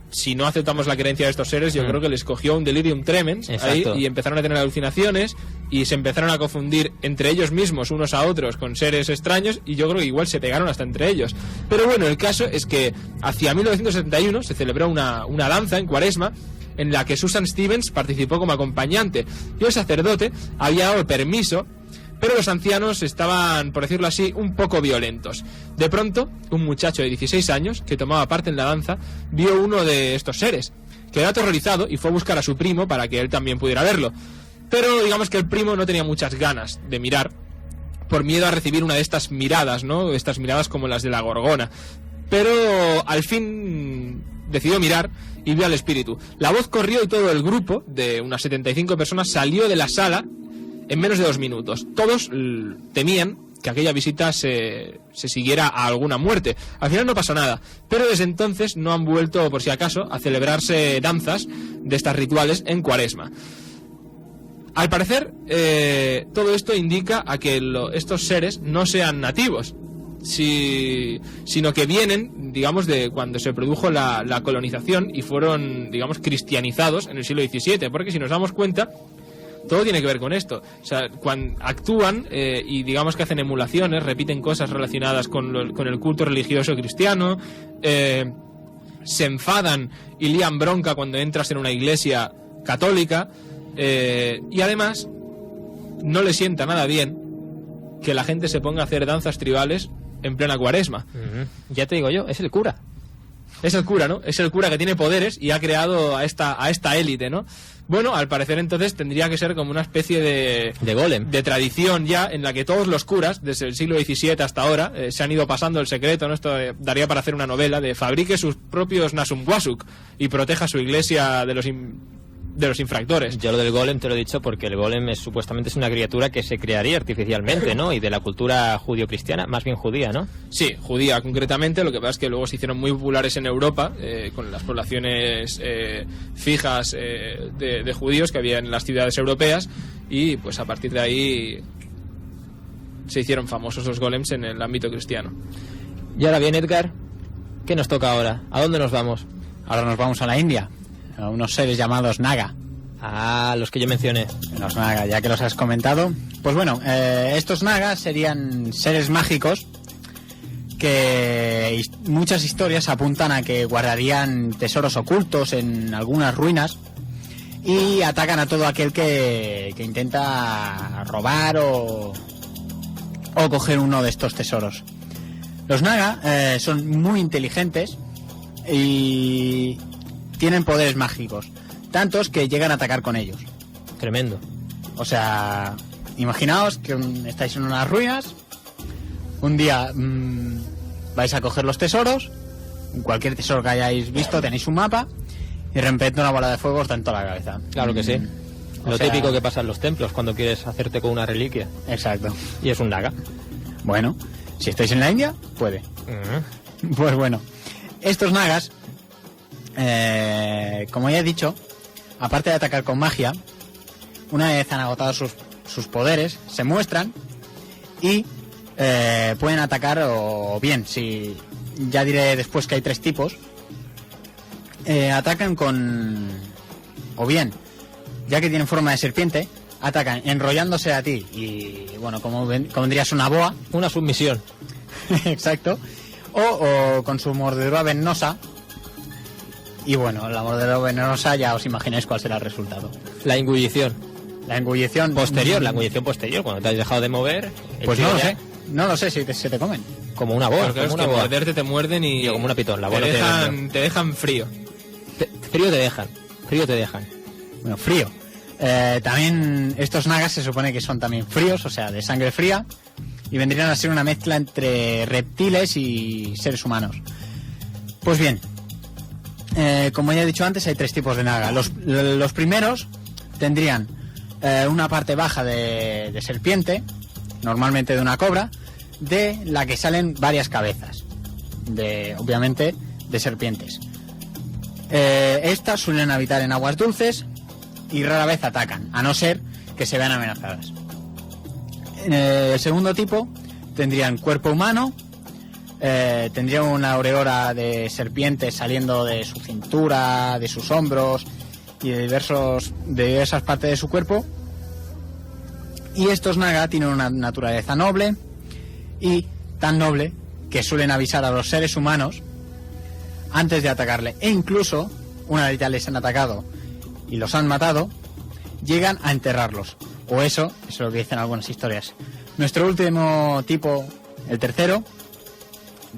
si no aceptamos la creencia de estos seres, yo creo que les cogió un delirium tremens ahí, y empezaron a tener alucinaciones y se empezaron a confundir entre ellos mismos unos a otros con seres extraños, y yo creo que igual se pegaron hasta entre ellos. Pero bueno, el caso es que hacia 1971 se celebró una danza en Cuaresma en la que Susan Stevens participó como acompañante, y el sacerdote había dado permiso, pero los ancianos estaban, por decirlo así, un poco violentos. De pronto, un muchacho de 16 años, que tomaba parte en la danza, vio uno de estos seres. Quedó aterrorizado y fue a buscar a su primo para que él también pudiera verlo. Pero digamos que el primo no tenía muchas ganas de mirar, por miedo a recibir una de estas miradas, ¿no? Estas miradas como las de la Gorgona. Pero al fin decidió mirar y vio al espíritu. La voz corrió y todo el grupo, de unas 75 personas, salió de la sala en menos de 2 minutos. Todos temían que aquella visita se siguiera a alguna muerte. Al final no pasó nada, pero desde entonces no han vuelto, por si acaso, a celebrarse danzas de estas rituales en Cuaresma. Al parecer, todo esto indica a que estos seres no sean nativos, sino que vienen, digamos, de cuando se produjo la colonización y fueron, digamos, cristianizados en el siglo XVII, porque si nos damos cuenta, todo tiene que ver con esto. O sea, cuando actúan y digamos que hacen emulaciones, repiten cosas relacionadas con el culto religioso cristiano, se enfadan y lían bronca cuando entras en una iglesia católica, y además no le sienta nada bien que la gente se ponga a hacer danzas tribales en plena Cuaresma. Ya te digo yo, es el cura. Es el cura, ¿no? Es el cura que tiene poderes y ha creado a esta élite, ¿no? Bueno, al parecer entonces tendría que ser como una especie de golem, de tradición ya en la que todos los curas, desde el siglo XVII hasta ahora, se han ido pasando el secreto, ¿no? Esto daría para hacer una novela de fabrique sus propios Nasumwasuk y proteja su iglesia de los infractores. Yo lo del golem te lo he dicho porque el golem supuestamente es una criatura que se crearía artificialmente, ¿no? Y de la cultura judio-cristiana, más bien judía, ¿no? Sí, judía concretamente. Lo que pasa es que luego se hicieron muy populares en Europa con las poblaciones fijas de judíos que había en las ciudades europeas, y pues a partir de ahí se hicieron famosos los golems en el ámbito cristiano. Y ahora bien, Edgar, ¿qué nos toca ahora? ¿A dónde nos vamos? Ahora nos vamos a la India, a unos seres llamados Naga. Ah, los que yo mencioné. Los Naga, ya que los has comentado. Pues bueno, estos Nagas serían seres mágicos que muchas historias apuntan a que guardarían tesoros ocultos en algunas ruinas y atacan a todo aquel que intenta robar o coger uno de estos tesoros. Los Naga son muy inteligentes y tienen poderes mágicos, tantos que llegan a atacar con ellos. Tremendo. O sea, imaginaos que estáis en unas ruinas, un día vais a coger los tesoros, cualquier tesoro que hayáis visto, tenéis un mapa, y de repente una bola de fuego os da en toda la cabeza. Claro que sí. Lo típico que pasa en los templos cuando quieres hacerte con una reliquia. Exacto. Y es un naga. Bueno, si estáis en la India, puede. Pues bueno, estos nagas, como ya he dicho, aparte de atacar con magia, una vez han agotado sus poderes, se muestran y pueden atacar, o bien, si ya diré después que hay 3 tipos, atacan con, o bien, ya que tienen forma de serpiente, atacan enrollándose a ti y, bueno, como dirías, una boa. Una submisión. Exacto. O con su mordedura venenosa. Y bueno, la mordedura venenosa ya os imagináis cuál será el resultado. La engullición. La engullición posterior, cuando te has dejado de mover. Pues no lo sé. No lo sé si se te comen. Como una boa. Porque es que morderte te muerden y... Yo, como una pitón. La boa te dejan frío. Frío te dejan. Bueno, frío. También estos nagas se supone que son también fríos, o sea, de sangre fría, y vendrían a ser una mezcla entre reptiles y seres humanos. Pues bien, como ya he dicho antes, hay 3 tipos de naga. Los primeros tendrían una parte baja de serpiente, normalmente de una cobra, de la que salen varias cabezas, obviamente de serpientes. Estas suelen habitar en aguas dulces y rara vez atacan, a no ser que se vean amenazadas. El segundo tipo tendrían cuerpo humano, tendría una aureola de serpientes saliendo de su cintura, de sus hombros y de diversas partes de su cuerpo. Y estos naga tienen una naturaleza noble, y tan noble que suelen avisar a los seres humanos antes de atacarle, e incluso una vez ya les han atacado y los han matado, llegan a enterrarlos, o eso es lo que dicen algunas historias. Nuestro último tipo, el tercero,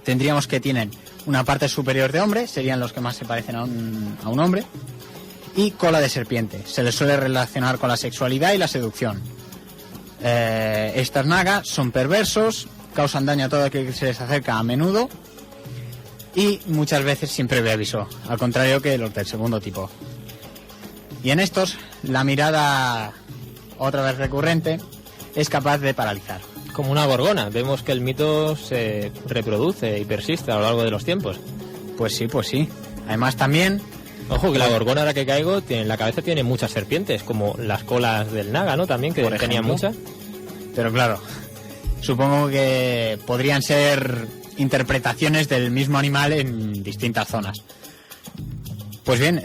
tendríamos que tienen una parte superior de hombre, serían los que más se parecen a un hombre, y cola de serpiente. Se les suele relacionar con la sexualidad y la seducción. Estas nagas son perversos, causan daño a todo aquel que se les acerca a menudo y muchas veces sin previo aviso, al contrario que los del segundo tipo. Y en estos, la mirada, otra vez recurrente, es capaz de paralizar. Como una gorgona, vemos que el mito se reproduce y persiste a lo largo de los tiempos. Pues sí. Además también... Ojo, que la gorgona, ahora que caigo, en la cabeza tiene muchas serpientes, como las colas del naga, ¿no? También, que tenía muchas. Pero claro, supongo que podrían ser interpretaciones del mismo animal en distintas zonas. Pues bien,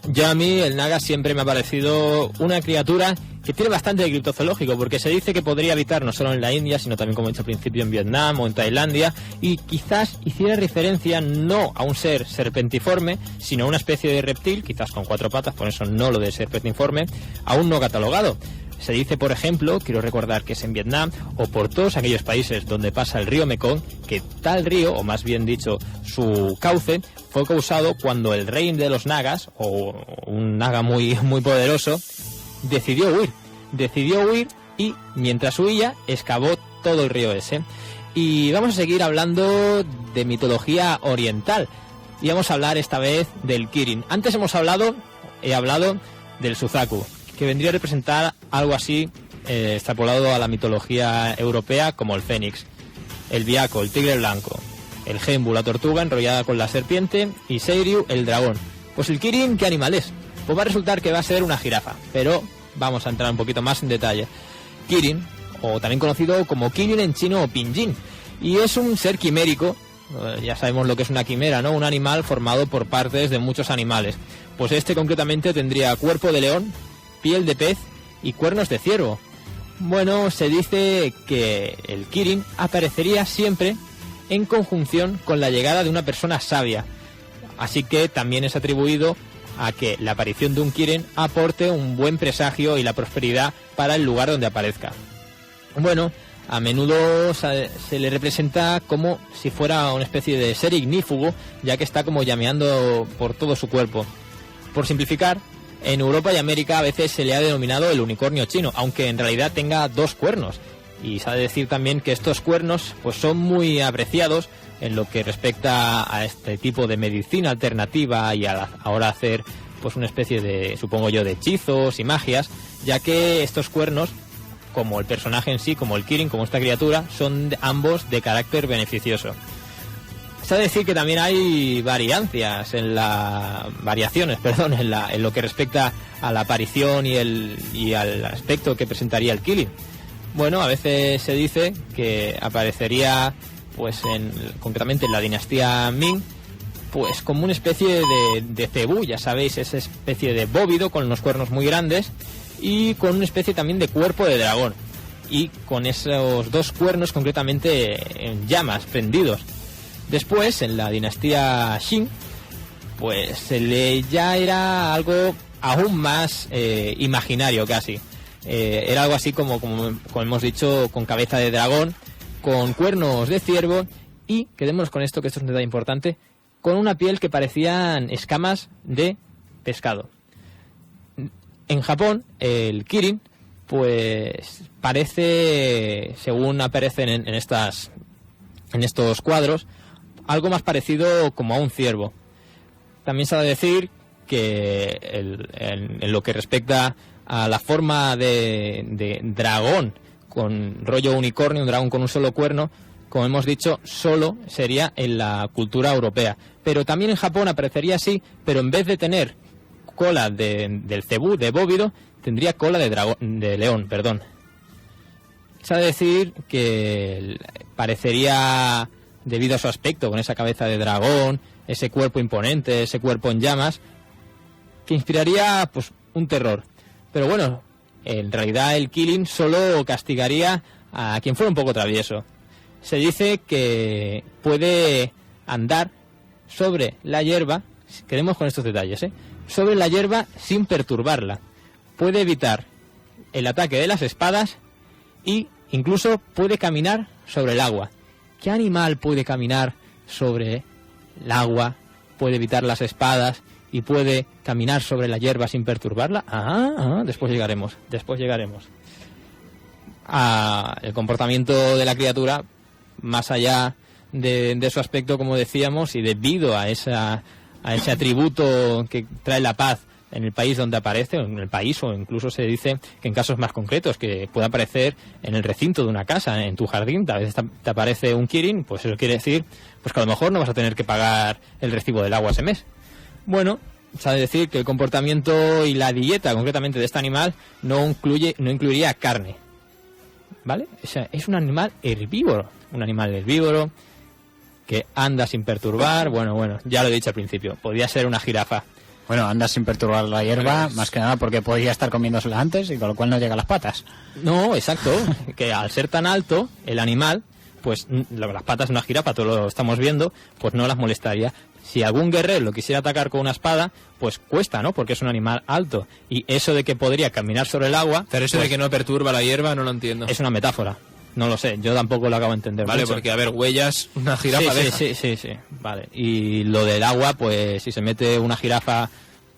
yo a mí el naga siempre me ha parecido una criatura que tiene bastante de criptozoológico, porque se dice que podría habitar no solo en la India, sino también, como he dicho al principio, en Vietnam o en Tailandia, y quizás hiciera referencia no a un ser serpentiforme, sino a una especie de reptil, quizás con 4 patas, por eso no lo de serpentiforme, aún no catalogado. Se dice, por ejemplo, quiero recordar que es en Vietnam, o por todos aquellos países donde pasa el río Mekong, que tal río, o más bien dicho, su cauce, fue causado cuando el rey de los nagas, o un naga muy poderoso, decidió huir y mientras huía excavó todo el río ese. Y vamos a seguir hablando de mitología oriental y vamos a hablar esta vez del Kirin. Antes he hablado del Suzaku, que vendría a representar algo así extrapolado a la mitología europea, como el fénix, el Byakko, el tigre blanco, el Genbu, la tortuga enrollada con la serpiente, y Seiryu, el dragón. Pues el Kirin, ¿qué animal es? Pues va a resultar que va a ser una jirafa, pero vamos a entrar un poquito más en detalle. Kirin, o también conocido como Kirin en chino o Pinyin, y es un ser quimérico. Ya sabemos lo que es una quimera, ¿no? Un animal formado por partes de muchos animales. Pues este concretamente tendría cuerpo de león, piel de pez y cuernos de ciervo. Bueno, se dice que el Kirin aparecería siempre en conjunción con la llegada de una persona sabia, así que también es atribuido a que la aparición de un Kirin aporte un buen presagio y la prosperidad para el lugar donde aparezca. Bueno, a menudo se le representa como si fuera una especie de ser ignífugo, ya que está como llameando por todo su cuerpo. Por simplificar, en Europa y América a veces se le ha denominado el unicornio chino, aunque en realidad tenga 2 cuernos. Y se ha de decir también que estos cuernos pues son muy apreciados en lo que respecta a este tipo de medicina alternativa y a ahora hacer pues una especie de, supongo yo, de hechizos y magias, ya que estos cuernos, como el personaje en sí, como el Kirin, como esta criatura, son ambos de carácter beneficioso. Se ha de decir que también hay variaciones en lo que respecta a la aparición y al aspecto que presentaría el Kirin. Bueno, a veces se dice que aparecería pues concretamente en la dinastía Ming, pues como una especie de cebú, ya sabéis, esa especie de bóvido con unos cuernos muy grandes y con una especie también de cuerpo de dragón, y con esos 2 cuernos concretamente en llamas, prendidos. Después, en la dinastía Qing, pues ya era algo aún más imaginario casi. Era algo así como hemos dicho, con cabeza de dragón, con cuernos de ciervo y, quedémonos con esto, que esto es un detalle importante, con una piel que parecían escamas de pescado. En Japón, el kirin, pues parece, según aparecen en estos cuadros, algo más parecido como a un ciervo. También se ha de decir que en lo que respecta a la forma de dragón con rollo unicornio, un dragón con un solo cuerno, como hemos dicho, solo sería en la cultura europea. Pero también en Japón aparecería así, pero en vez de tener cola del cebú, de bóvido, tendría cola de león, perdón. Se ha de decir que parecería, debido a su aspecto, con esa cabeza de dragón, ese cuerpo imponente, ese cuerpo en llamas, que inspiraría pues un terror. Pero bueno, en realidad el killing solo castigaría a quien fuera un poco travieso. Se dice que puede andar sobre la hierba, quedemos con estos detalles, sobre la hierba sin perturbarla. Puede evitar el ataque de las espadas y incluso puede caminar sobre el agua. ¿Qué animal puede caminar sobre el agua, puede evitar las espadas y puede caminar sobre la hierba sin perturbarla? Después llegaremos. El comportamiento de la criatura, más allá de su aspecto, como decíamos, y debido a ese atributo que trae la paz en el país donde aparece, o en el país, o incluso se dice que en casos más concretos, que puede aparecer en el recinto de una casa, en tu jardín, a veces te aparece un kirin, pues eso quiere decir pues que a lo mejor no vas a tener que pagar el recibo del agua ese mes. Bueno, se ha de decir que el comportamiento y la dieta concretamente de este animal no incluiría carne, ¿vale? O sea, es un animal herbívoro, que anda sin perturbar. Bueno, ya lo he dicho al principio, podría ser una jirafa. Bueno, anda sin perturbar la hierba, más que nada porque podría estar comiéndosela antes y con lo cual no llega a las patas. No, exacto, que al ser tan alto, el animal, pues las patas de una jirafa, todo lo estamos viendo, pues no las molestaría. Si algún guerrero lo quisiera atacar con una espada, pues cuesta, ¿no? Porque es un animal alto. Y eso de que podría caminar sobre el agua... Pero eso pues, de que no perturba la hierba no lo entiendo. Es una metáfora. No lo sé, yo tampoco lo acabo de entender. Vale, mucho. porque a ver, huellas, una jirafa deja. Sí, vale. Y lo del agua, pues si se mete una jirafa,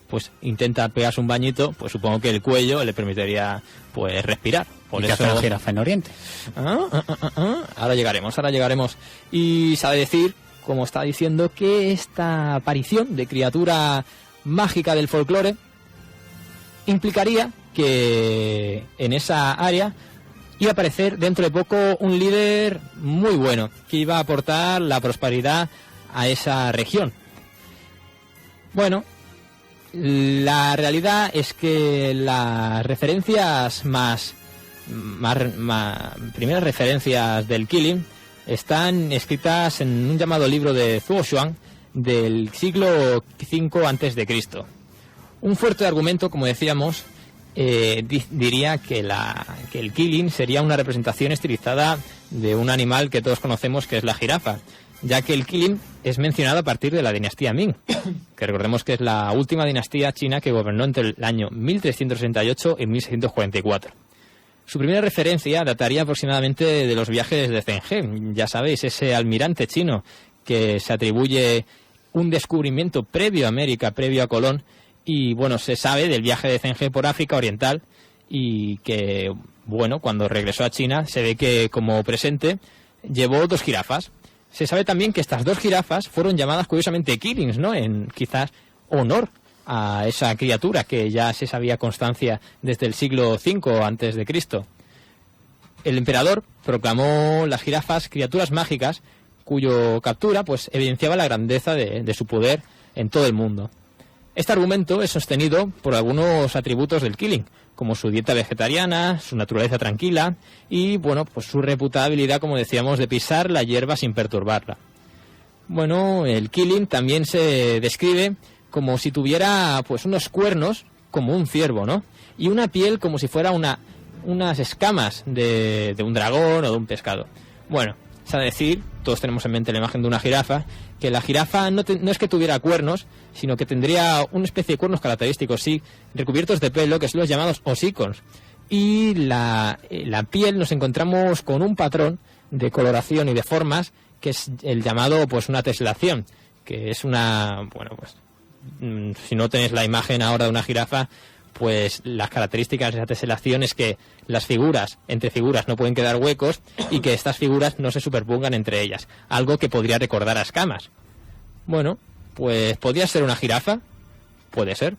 pues intenta pegarse un bañito, pues supongo que el cuello le permitiría pues respirar. Por eso... ¿Qué hace la jirafa en Oriente? Ahora llegaremos. Y sabe decir, como está diciendo, que esta aparición de criatura mágica del folclore implicaría que en esa área iba a aparecer dentro de poco un líder muy bueno, que iba a aportar la prosperidad a esa región. Bueno, la realidad es que las referencias primeras referencias del killing están escritas en un llamado libro de Zuo Xuan del siglo V a.C. Un fuerte argumento, como decíamos, diría que el killing sería una representación estilizada de un animal que todos conocemos, que es la jirafa, ya que el killing es mencionado a partir de la dinastía Ming, que recordemos que es la última dinastía china que gobernó entre el año 1368 y 1644. Su primera referencia dataría aproximadamente de los viajes de Zheng He, ya sabéis, ese almirante chino que se atribuye un descubrimiento previo a América, previo a Colón, y bueno, se sabe del viaje de Zheng He por África Oriental y que, bueno, cuando regresó a China se ve que como presente llevó 2 jirafas. Se sabe también que estas 2 jirafas fueron llamadas curiosamente killings, ¿no? En quizás honor a esa criatura que ya se sabía constancia desde el siglo V antes de Cristo. El emperador proclamó las jirafas criaturas mágicas cuyo captura pues evidenciaba la grandeza de su poder en todo el mundo. Este argumento es sostenido por algunos atributos del killing, como su dieta vegetariana, su naturaleza tranquila y, bueno, pues su reputada habilidad, como decíamos, de pisar la hierba sin perturbarla. Bueno, el killing también se describe como si tuviera pues unos cuernos como un ciervo, ¿no? Y una piel como si fuera unas escamas de un dragón o de un pescado. Bueno, es decir, todos tenemos en mente la imagen de una jirafa, que la jirafa no es que tuviera cuernos, sino que tendría una especie de cuernos característicos, sí, recubiertos de pelo, que son los llamados hocicons. Y la piel nos encontramos con un patrón de coloración y de formas, que es el llamado pues una teslación, que es una, bueno, pues si no tenéis la imagen ahora de una jirafa, pues las características de esa teselación es que las figuras, entre figuras no pueden quedar huecos y que estas figuras no se superpongan entre ellas, algo que podría recordar a escamas. Bueno, pues ¿podría ser una jirafa? Puede ser.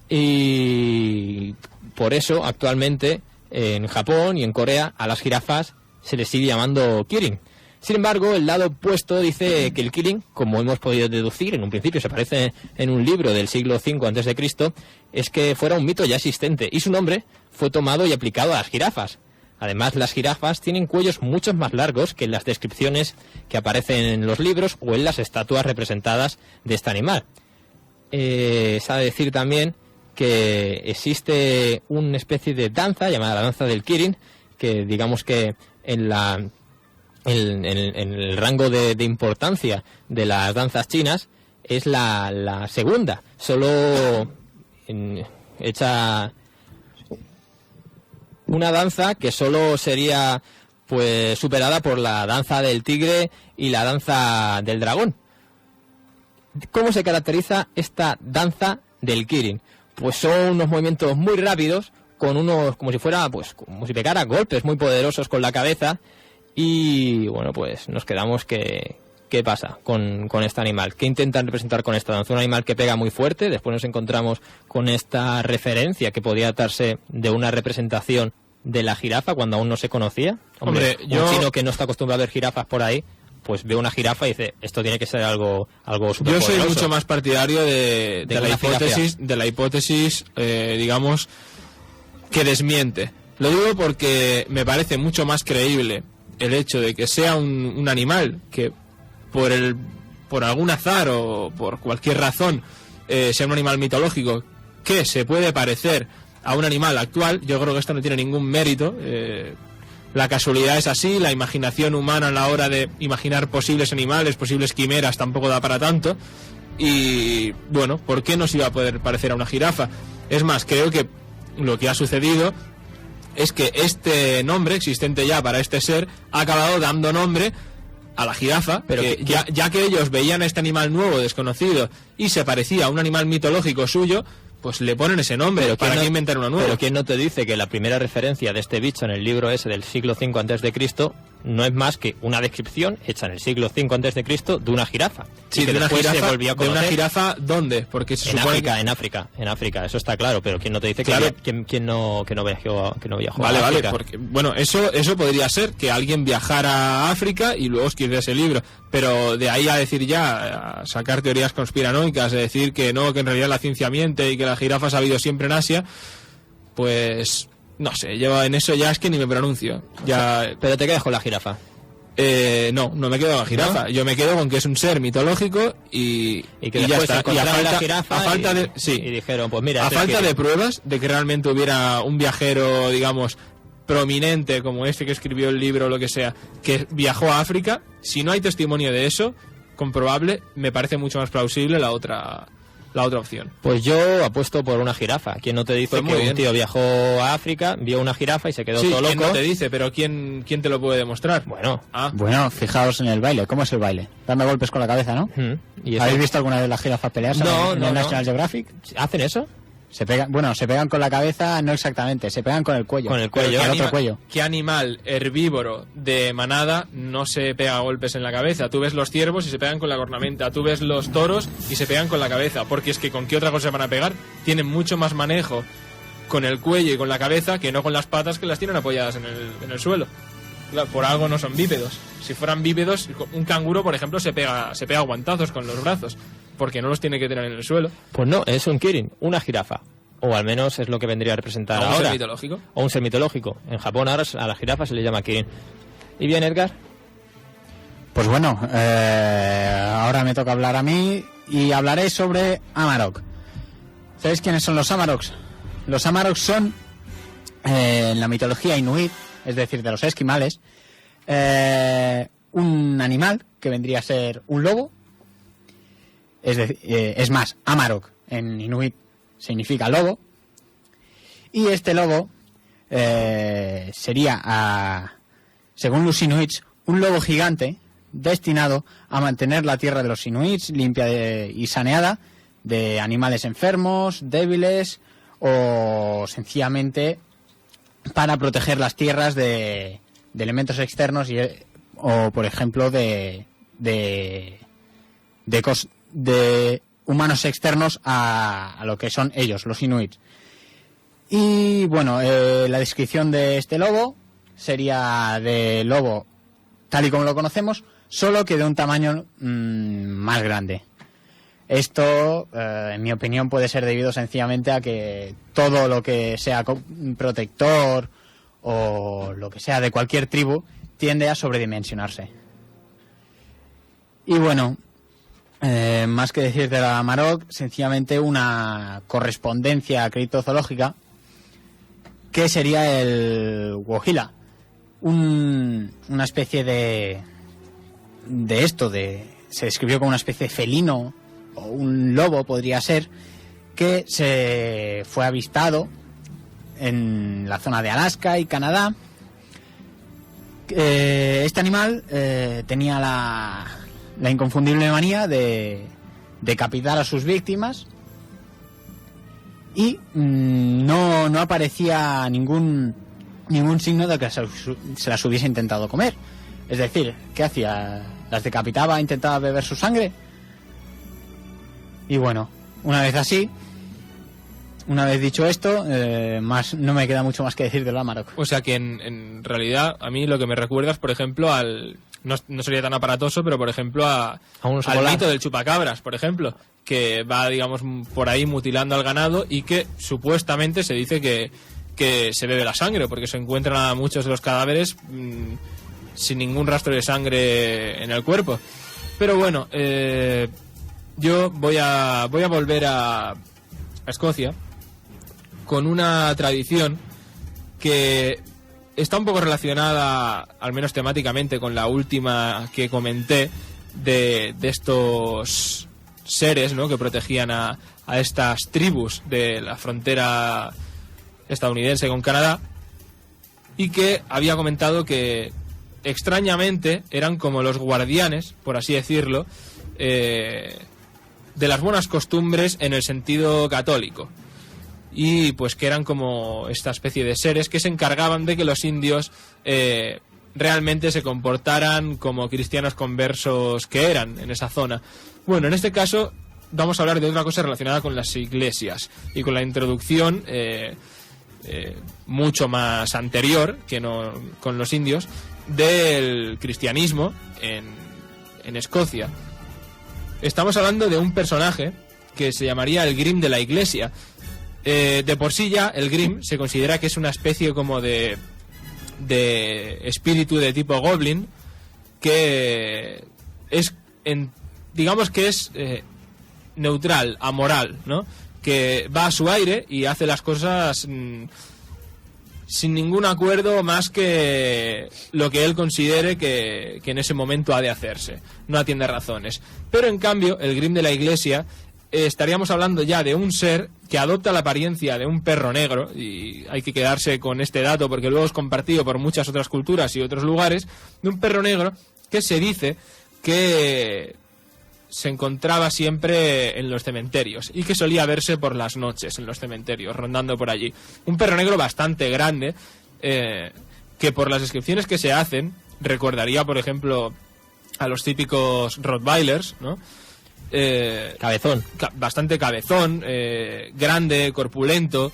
Y por eso actualmente en Japón y en Corea a las jirafas se les sigue llamando kirin. Sin embargo, el lado opuesto dice que el kirin, como hemos podido deducir, en un principio se aparece en un libro del siglo V a.C., es que fuera un mito ya existente y su nombre fue tomado y aplicado a las jirafas. Además, las jirafas tienen cuellos mucho más largos que en las descripciones que aparecen en los libros o en las estatuas representadas de este animal. Sabe decir también que existe una especie de danza llamada la danza del kirin, que digamos que en el rango de importancia de las danzas chinas es la segunda, solo hecha una danza que solo sería pues superada por la danza del tigre y la danza del dragón. ¿Cómo se caracteriza esta danza del kirin? Pues son unos movimientos muy rápidos, con unos, como si fuera, pues como si pegara golpes muy poderosos con la cabeza. Y bueno, pues nos quedamos ¿qué pasa con este animal? ¿Qué intentan representar con esta danza? Un animal que pega muy fuerte. Después nos encontramos con esta referencia que podía tratarse de una representación de la jirafa cuando aún no se conocía. Hombre, un chino que no está acostumbrado a ver jirafas por ahí, pues ve una jirafa y dice, esto tiene que ser algo súper Yo poderoso. soy mucho más partidario de la hipótesis, digamos, que desmiente. Lo digo porque me parece mucho más creíble el hecho de que sea un animal que por algún azar o por cualquier razón sea un animal mitológico que se puede parecer a un animal actual. Yo creo que esto no tiene ningún mérito. La casualidad es así, la imaginación humana a la hora de imaginar posibles animales, posibles quimeras, tampoco da para tanto. Y bueno, ¿por qué no se iba a poder parecer a una jirafa? Es más, creo que lo que ha sucedido es que este nombre existente ya para este ser ha acabado dando nombre a la jirafa, pero que ya que ellos veían a este animal nuevo, desconocido, y se parecía a un animal mitológico suyo, pues le ponen ese nombre. Pero ¿para qué inventar uno nuevo? Pero ¿quién no te dice que la primera referencia de este bicho en el libro ese del siglo V a.C. no es más que una descripción hecha en el siglo V a.C. de una jirafa? Sí, de una jirafa, ¿dónde? Porque se supone en África, eso está claro, pero ¿quién no te dice claro. que no viajó vale, a África? Vale, porque, bueno, eso podría ser, que alguien viajara a África y luego escribiera ese libro, pero de ahí a decir a sacar teorías conspiranoicas, de decir que no, que en realidad la ciencia miente y que la jirafa ha habido siempre en Asia, pues no sé, yo en eso ya es que ni me pronuncio. Pero te quedas con la jirafa. No me quedo con la jirafa. ¿No? Yo me quedo con que es un ser mitológico y que ya está. Y a falta de pruebas de que realmente hubiera un viajero, digamos, prominente como este que escribió el libro o lo que sea, que viajó a África, si no hay testimonio de eso comprobable, me parece mucho más plausible la otra opción. Pues yo apuesto por una jirafa. ¿Quién no te dice que un tío viajó a África, vio una jirafa y se quedó todo loco? ¿Quién no te dice? Pero ¿quién te lo puede demostrar? Bueno, fijaos en el baile. ¿Cómo es el baile? Dando golpes con la cabeza, ¿no? ¿Habéis visto alguna vez las jirafas pelearse en el National Geographic? ¿Hacen eso? Se pegan con la cabeza, no exactamente, se pegan con el cuello. Con el cuello. El otro cuello. ¿Qué animal herbívoro de manada no se pega golpes en la cabeza? Tú ves los ciervos y se pegan con la cornamenta, tú ves los toros y se pegan con la cabeza, porque es que ¿con qué otra cosa se van a pegar? Tienen mucho más manejo con el cuello y con la cabeza que no con las patas, que las tienen apoyadas en el suelo. Claro, por algo no son bípedos. Si fueran bípedos, un canguro, por ejemplo, se pega guantazos con los brazos, porque no los tiene que tener en el suelo. Pues no, es un kirin, una jirafa. O al menos es lo que vendría a representar ahora. ¿O un ser mitológico? O un ser mitológico. En Japón ahora a la jirafa se le llama kirin. ¿Y bien, Edgar? Pues bueno, ahora me toca hablar a mí y hablaré sobre Amarok. ¿Sabéis quiénes son los Amaroks? Los Amaroks son, en la mitología inuit, es decir, de los esquimales, un animal que vendría a ser un lobo. Es más, Amarok en inuit significa lobo. Y este lobo sería, según los inuits, un lobo gigante destinado a mantener la tierra de los inuits limpia y saneada de animales enfermos, débiles o sencillamente para proteger las tierras de elementos externos o, por ejemplo, de humanos externos a lo que son ellos, los inuits. Y bueno, la descripción de este lobo sería de lobo tal y como lo conocemos, solo que de un tamaño más grande. Esto, en mi opinión, puede ser debido sencillamente a que todo lo que sea protector o lo que sea de cualquier tribu tiende a sobredimensionarse. Y bueno, más que decir de la Amarok, sencillamente una correspondencia criptozoológica que sería el Wohila, una especie se describió como una especie de felino o un lobo, podría ser, que se fue avistado en la zona de Alaska y Canadá. Este animal tenía la inconfundible manía de decapitar a sus víctimas y no aparecía ningún signo de que se las hubiese intentado comer. Es decir, ¿qué hacía? ¿Las decapitaba, intentaba beber su sangre? Y bueno, una vez dicho esto, no me queda mucho más que decir de la Amarok. O sea que en realidad a mí lo que me recuerda es, por ejemplo, no sería tan aparatoso, pero por ejemplo al mito del chupacabras, por ejemplo, que va, digamos, por ahí mutilando al ganado y que supuestamente se dice que se bebe la sangre, porque se encuentran a muchos de los cadáveres sin ningún rastro de sangre en el cuerpo. Pero bueno, yo voy a volver a Escocia con una tradición que está un poco relacionada, al menos temáticamente, con la última que comenté de estos seres, ¿no?, que protegían a estas tribus de la frontera estadounidense con Canadá, y que había comentado que extrañamente eran como los guardianes, por así decirlo, de las buenas costumbres en el sentido católico, y pues que eran como esta especie de seres que se encargaban de que los indios realmente se comportaran como cristianos conversos que eran en esa zona. Bueno, en este caso vamos a hablar de otra cosa relacionada con las iglesias y con la introducción mucho más anterior que no con los indios del cristianismo en Escocia. Estamos hablando de un personaje que se llamaría el Grim de la Iglesia. De por sí ya el Grim se considera que es una especie como de espíritu de tipo goblin, que es digamos que es neutral, amoral, ¿no?, que va a su aire y hace las cosas sin ningún acuerdo más que lo que él considere que en ese momento ha de hacerse. No atiende razones. Pero en cambio, el Grim de la Iglesia, estaríamos hablando ya de un ser que adopta la apariencia de un perro negro, y hay que quedarse con este dato porque luego es compartido por muchas otras culturas y otros lugares, de un perro negro que se dice que se encontraba siempre en los cementerios y que solía verse por las noches en los cementerios, rondando por allí. Un perro negro bastante grande, que por las descripciones que se hacen recordaría, por ejemplo, a los típicos Rottweilers, ¿no? Cabezón. Bastante cabezón, grande, corpulento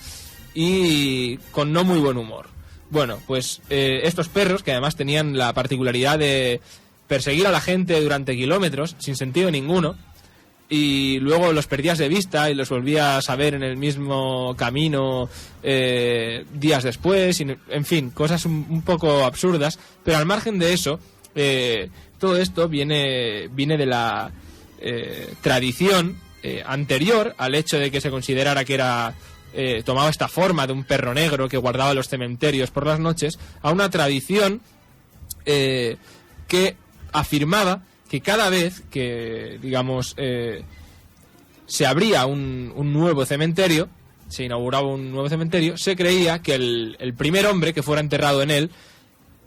y con no muy buen humor. Bueno, pues estos perros, que además tenían la particularidad de perseguir a la gente durante kilómetros sin sentido ninguno, y luego los perdías de vista y los volvías a ver en el mismo camino días después, en fin, cosas un poco absurdas. Pero al margen de eso, todo esto viene de la tradición anterior al hecho de que se considerara que era tomaba esta forma de un perro negro que guardaba los cementerios por las noches, a una tradición que afirmaba que cada vez que, digamos, se abría un nuevo cementerio, se inauguraba un nuevo cementerio, se creía que el primer hombre que fuera enterrado en él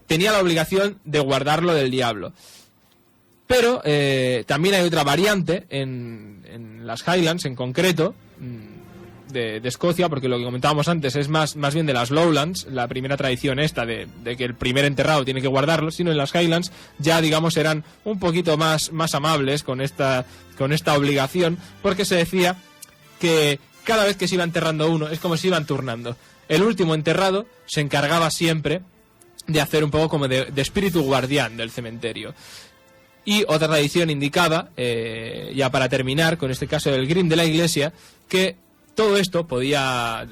tenía la obligación de guardarlo del diablo. Pero también hay otra variante en las Highlands, en concreto, de Escocia, porque lo que comentábamos antes es más bien de las Lowlands, la primera tradición esta de que el primer enterrado tiene que guardarlo, sino en las Highlands ya, digamos, eran un poquito más amables con esta obligación, porque se decía que cada vez que se iba enterrando uno es como si iban turnando. El último enterrado se encargaba siempre de hacer un poco como de espíritu guardián del cementerio. Y otra tradición indicaba, ya para terminar, con este caso del Grim de la Iglesia, que todo esto podía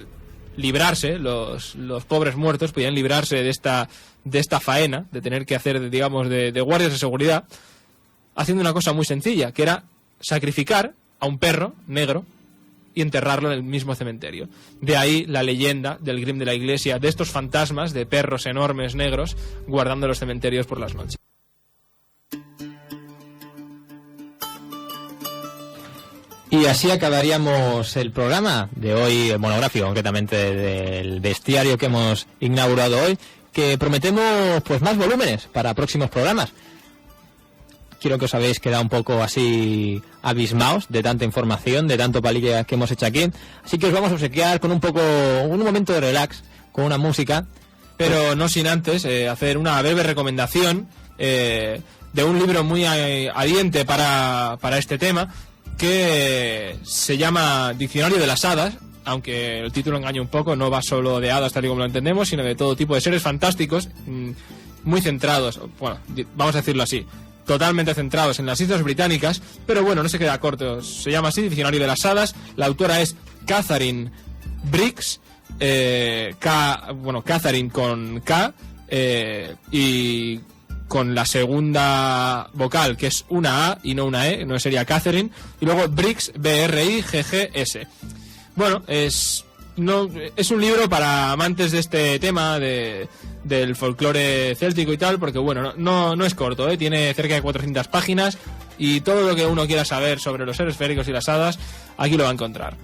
librarse, los pobres muertos podían librarse de esta faena, de tener que hacer, digamos, de guardias de seguridad, haciendo una cosa muy sencilla, que era sacrificar a un perro negro y enterrarlo en el mismo cementerio. De ahí la leyenda del Grim de la Iglesia, de estos fantasmas de perros enormes negros guardando los cementerios por las noches. Y así acabaríamos el programa de hoy, el monográfico, concretamente del bestiario que hemos inaugurado hoy, que prometemos pues más volúmenes para próximos programas. Quiero que os habéis quedado un poco así abismados de tanta información, de tanto palilla que hemos hecho aquí. Así que os vamos a obsequiar con un momento de relax, con una música. Pero no sin antes hacer una breve recomendación de un libro muy adiente para este tema, que se llama Diccionario de las Hadas, aunque el título engaña un poco, no va solo de hadas tal y como lo entendemos, sino de todo tipo de seres fantásticos, muy centrados, bueno, vamos a decirlo así, totalmente centrados en las Islas Británicas, pero bueno, no se queda corto, se llama así, Diccionario de las Hadas. La autora es Catherine Briggs, Catherine con K, y con la segunda vocal, que es una A y no una E, no sería Catherine, y luego Briggs, B-R-I-G-G-S. Bueno, es un libro para amantes de este tema del folclore céltico y tal, porque bueno, no es corto, tiene cerca de 400 páginas, y todo lo que uno quiera saber sobre los seres féricos y las hadas, aquí lo va a encontrar.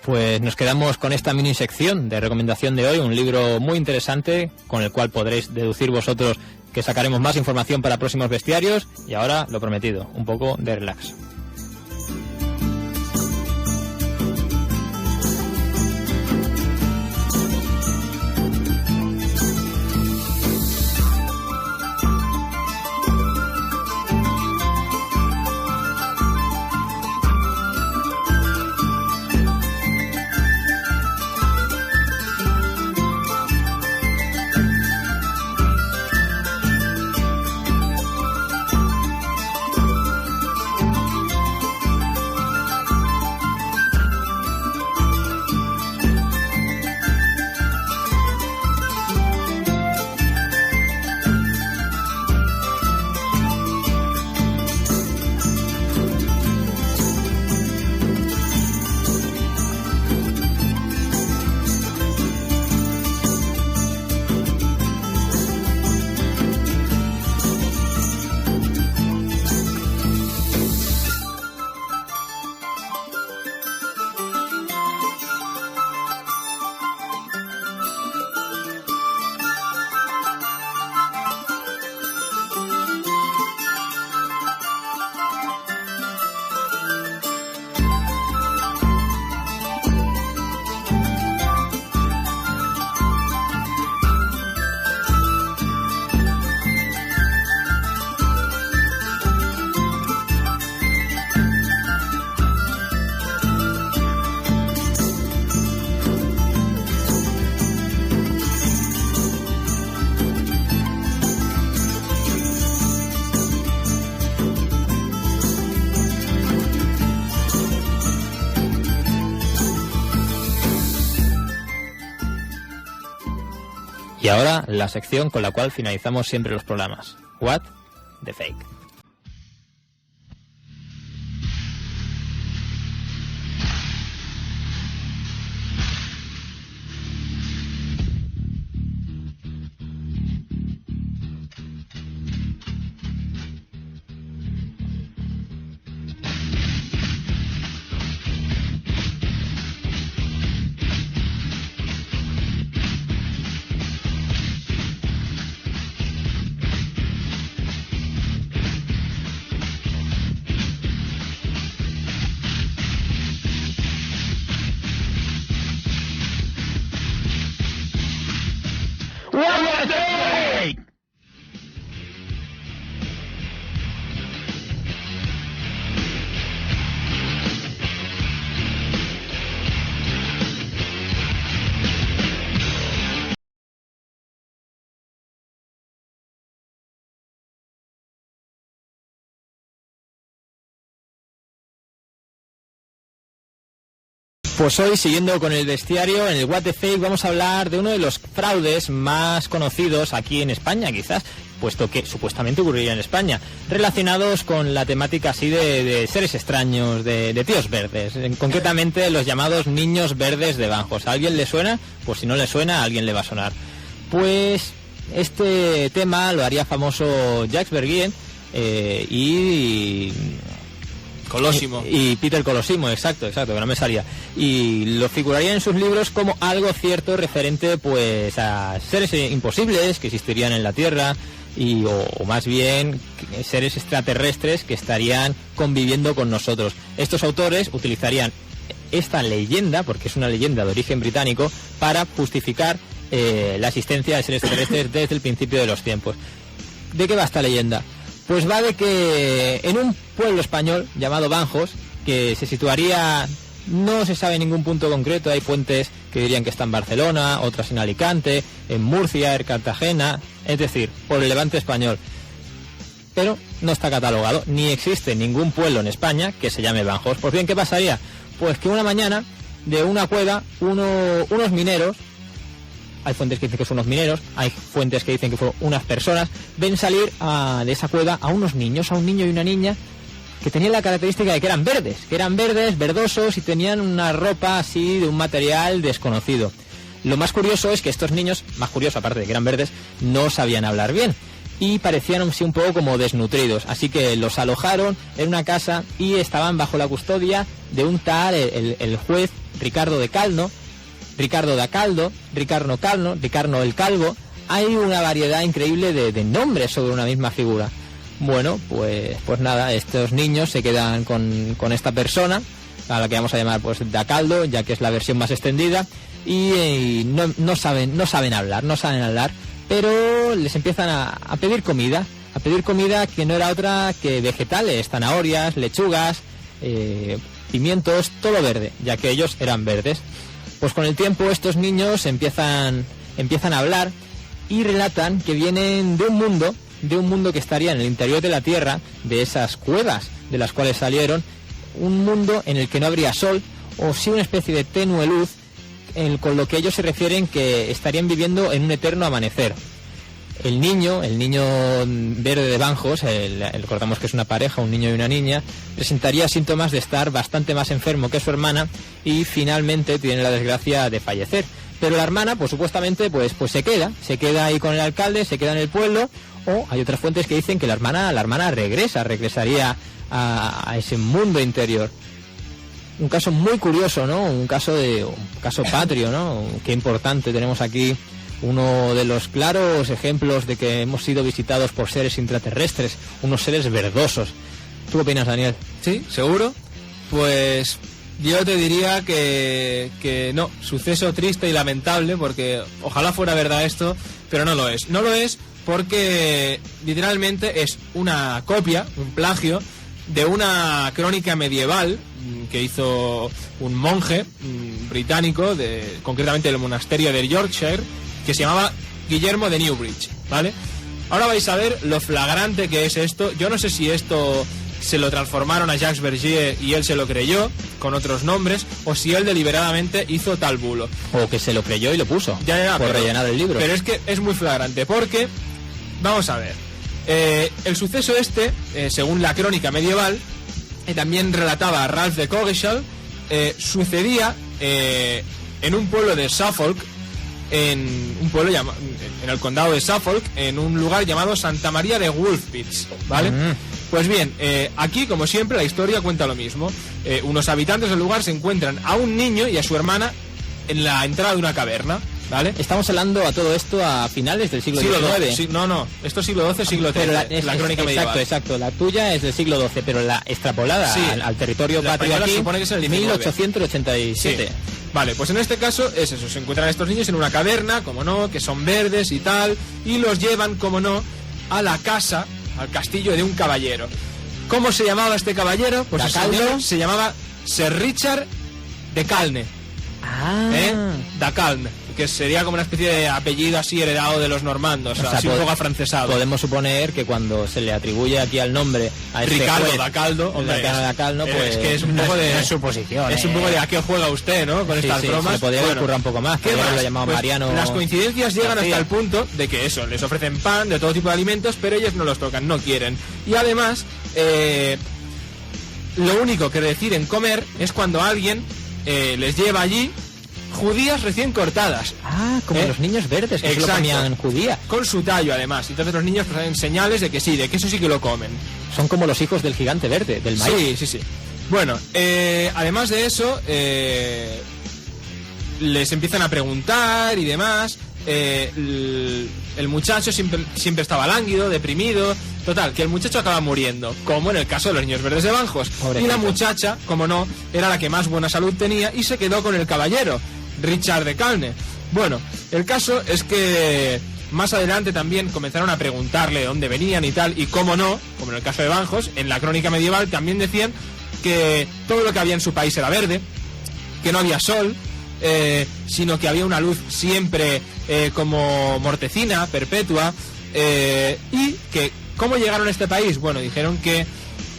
Pues nos quedamos con esta mini sección de recomendación de hoy, un libro muy interesante con el cual podréis deducir vosotros que sacaremos más información para próximos bestiarios. Y ahora, lo prometido, un poco de relax. Y ahora la sección con la cual finalizamos siempre los programas. What the Fake. Pues hoy, siguiendo con el bestiario, en el What the Fake vamos a hablar de uno de los fraudes más conocidos aquí en España, quizás, puesto que supuestamente ocurriría en España, relacionados con la temática así de seres extraños, de tíos verdes, concretamente los llamados niños verdes de Banjos. ¿A alguien le suena? Pues si no le suena, a alguien le va a sonar. Pues este tema lo haría famoso Jacques Verguien y Colosimo. Y Peter Colosimo, exacto, que no me salía. Y lo figuraría en sus libros como algo cierto referente pues a seres imposibles que existirían en la Tierra o más bien seres extraterrestres que estarían conviviendo con nosotros. Estos autores utilizarían esta leyenda, porque es una leyenda de origen británico, para justificar la existencia de seres terrestres desde el principio de los tiempos. ¿De qué va esta leyenda? Pues va de que en un pueblo español llamado Banjos, que se situaría, no se sabe ningún punto concreto, hay fuentes que dirían que está en Barcelona, otras en Alicante, en Murcia, en Cartagena, es decir, por el Levante español. Pero no está catalogado, ni existe ningún pueblo en España que se llame Banjos. Pues bien, ¿qué pasaría? Pues que una mañana, de una cueva, unos mineros, hay fuentes que dicen que son unos mineros, hay fuentes que dicen que fueron unas personas, ven salir de esa cueva a unos niños, a un niño y una niña, que tenían la característica de que eran verdes, verdosos, y tenían una ropa así de un material desconocido. Lo más curioso es que estos niños, más curioso aparte de que eran verdes, no sabían hablar bien y parecían así un poco como desnutridos, así que los alojaron en una casa y estaban bajo la custodia de un tal, el juez Ricardo de Calno, Ricardo da Caldo, Ricardo Calno, Ricardo el Calvo. Hay una variedad increíble de nombres sobre una misma figura. Bueno, pues nada, estos niños se quedan con esta persona, a la que vamos a llamar pues da Caldo, ya que es la versión más extendida, y no saben hablar, pero les empiezan a pedir comida que no era otra que vegetales, zanahorias, lechugas, pimientos, todo verde, ya que ellos eran verdes. Pues con el tiempo estos niños empiezan a hablar y relatan que vienen de un mundo que estaría en el interior de la Tierra, de esas cuevas de las cuales salieron, un mundo en el que no habría sol, o sí una especie de tenue luz, con lo que ellos se refieren que estarían viviendo en un eterno amanecer. El niño verde de Banjos, recordamos que es una pareja, un niño y una niña, presentaría síntomas de estar bastante más enfermo que su hermana y finalmente tiene la desgracia de fallecer. Pero la hermana, pues supuestamente, pues se queda ahí con el alcalde, se queda en el pueblo, o hay otras fuentes que dicen que la hermana regresaría a ese mundo interior. Un caso muy curioso, ¿no? Un caso patrio, ¿no? Qué importante tenemos aquí. Uno de los claros ejemplos de que hemos sido visitados por seres intraterrestres, unos seres verdosos. ¿Tú qué opinas, Daniel? Sí, seguro. Pues yo te diría que no, suceso triste y lamentable, porque ojalá fuera verdad esto, pero no lo es. No lo es porque literalmente es una copia, un plagio, de una crónica medieval que hizo un monje británico, concretamente del monasterio de Yorkshire, que se llamaba Guillermo de Newbridge, ¿vale? Ahora vais a ver lo flagrante que es esto. Yo no sé si esto se lo transformaron a Jacques Vergier y él se lo creyó con otros nombres, o si él deliberadamente hizo tal bulo. O que se lo creyó y lo puso por rellenar el libro. Pero es que es muy flagrante, porque, vamos a ver, el suceso según la crónica medieval, y también relataba Ralph de Coggeshall, sucedía en un pueblo de Suffolk, en el condado de Suffolk, en un lugar llamado Santa María de Wolfpitch, ¿vale? Pues bien, aquí, como siempre, la historia cuenta lo mismo. Unos habitantes del lugar se encuentran a un niño y a su hermana en la entrada de una caverna, ¿vale? Estamos hablando a todo esto a finales del siglo XIX. No, esto es siglo XII, siglo XIII, la crónica medieval. Exacto, la tuya es del siglo XII, pero la extrapolada al territorio patrio aquí, supone que es el 1887. Sí. Vale, pues en este caso es eso, se encuentran estos niños en una caverna, como no, que son verdes y tal, y los llevan, como no, a la casa, al castillo de un caballero. ¿Cómo se llamaba este caballero? Pues el señor se llamaba Sir Richard de Calne. Ah. Da Calne. que sería como una especie de apellido así heredado de los normandos, así un poco afrancesado. Podemos suponer que cuando se le atribuye aquí al nombre a este Ricardo juez, da Caldo, pues es que es un poco de suposición. Es un poco de a qué juega usted, ¿no? Con estas bromas. Se le podría haber currado un poco más. ¿Qué más? Lo llamado Pues Mariano. las coincidencias llegan hasta el punto de que eso, les ofrecen pan de todo tipo de alimentos, pero ellos no los tocan, no quieren. Y además, lo único que deciden comer es cuando alguien les lleva allí judías recién cortadas. Ah, como los niños verdes que se lo comían judías. Con su tallo, además. Entonces los niños pues hacen señales de que sí, de que eso sí que lo comen. Son como los hijos del gigante verde, del maíz. Sí. Bueno, además de eso, les empiezan a preguntar y demás. El muchacho siempre estaba lánguido, deprimido. Total, que el muchacho acaba muriendo, como en el caso de los niños verdes de Banjos. Pobrecito. Y la muchacha, como no, era la que más buena salud tenía y se quedó con el caballero, Richard de Calne. Bueno, el caso es que más adelante también comenzaron a preguntarle de dónde venían y tal, y cómo no, como en el caso de Banjos, en la crónica medieval también decían que todo lo que había en su país era verde, que no había sol, sino que había una luz siempre como mortecina, perpetua, y que ¿cómo llegaron a este país? Bueno, dijeron que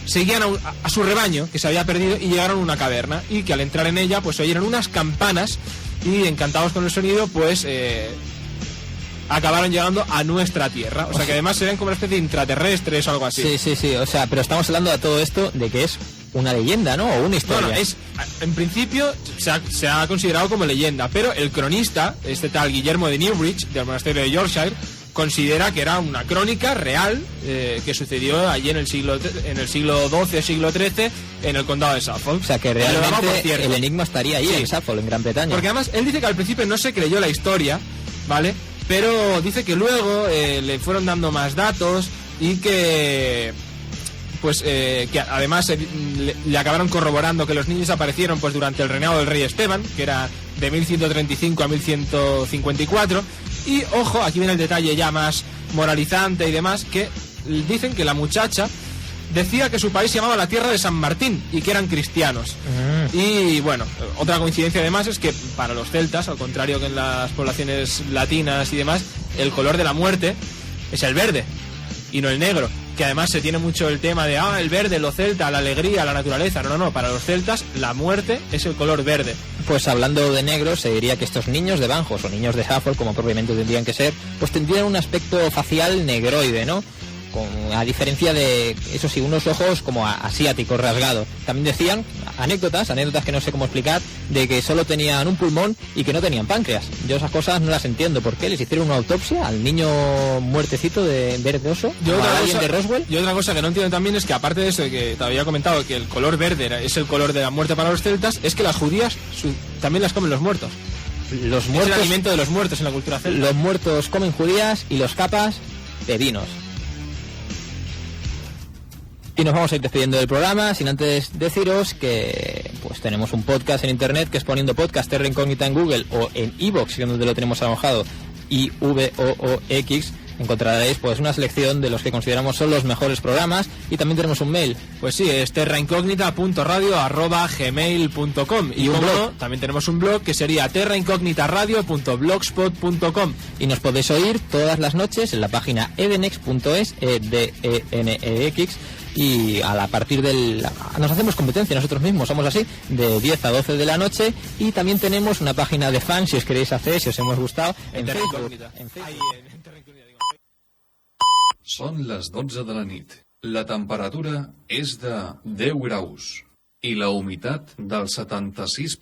seguían a su rebaño, que se había perdido, y llegaron a una caverna, y que al entrar en ella pues oyeron unas campanas, y encantados con el sonido pues acabaron llegando a nuestra tierra. O sea que además serían como una especie de intraterrestres o algo así. Sí, o sea, pero estamos hablando de todo esto de que es una leyenda, ¿no? O una historia. Bueno, en principio se ha considerado como leyenda, pero el cronista, este tal Guillermo de Newbridge, del monasterio de Yorkshire, considera que era una crónica real que sucedió allí en el siglo XII, siglo XIII, en el condado de Suffolk. O sea que realmente el enigma estaría allí, en Suffolk, en Gran Bretaña. Porque además él dice que al principio no se creyó la historia, ¿vale? Pero dice que luego le fueron dando más datos y que pues que además le acabaron corroborando que los niños aparecieron pues durante el reinado del rey Esteban, que era de 1135 a 1154. Y ojo, aquí viene el detalle ya más moralizante y demás, que dicen que la muchacha decía que su país se llamaba la tierra de San Martín y que eran cristianos. Y bueno, otra coincidencia además es que para los celtas, al contrario que en las poblaciones latinas y demás, el color de la muerte es el verde y no el negro, que además se tiene mucho el tema de el verde, lo celta, la alegría, la naturaleza. No, para los celtas la muerte es el color verde. Pues hablando de negros, se diría que estos niños de Banjos o niños de Suffolk, como propiamente tendrían que ser, pues tendrían un aspecto facial negroide, ¿no? A diferencia de, eso sí, unos ojos como asiáticos, rasgados. También decían anécdotas que no sé cómo explicar, de que solo tenían un pulmón y que no tenían páncreas. Yo esas cosas no las entiendo. ¿Por qué? ¿Les hicieron una autopsia al niño muertecito de verdoso? ¿De Roswell? Y otra cosa que no entiendo también es que, aparte de eso que te había comentado, que el color verde es el color de la muerte para los celtas, es que las judías también las comen los muertos. Los muertos, es el alimento de los muertos en la cultura celta. Los muertos comen judías y los capas bebinos. Y nos vamos a ir despidiendo del programa, sin antes deciros que pues tenemos un podcast en internet, que es poniendo podcast Terra Incógnita en Google o en iVoox, donde lo tenemos alojado, IVOOX, encontraréis pues una selección de los que consideramos son los mejores programas, y también tenemos un mail. Pues sí, es terraincógnita.radio@gmail.com, y un blog. También tenemos un blog que sería terraincógnitaradio.blogspot.com, y nos podéis oír todas las noches en la página edenex.es, EDENEX, y a partir nos hacemos competencia nosotros mismos, somos así, de 10 a 12 de la noche, y también tenemos una página de fans, si os queréis hacer, si os hemos gustado, en Facebook. Són les 12 de la nit. La temperatura és de 10 graus i la humitat del 76%.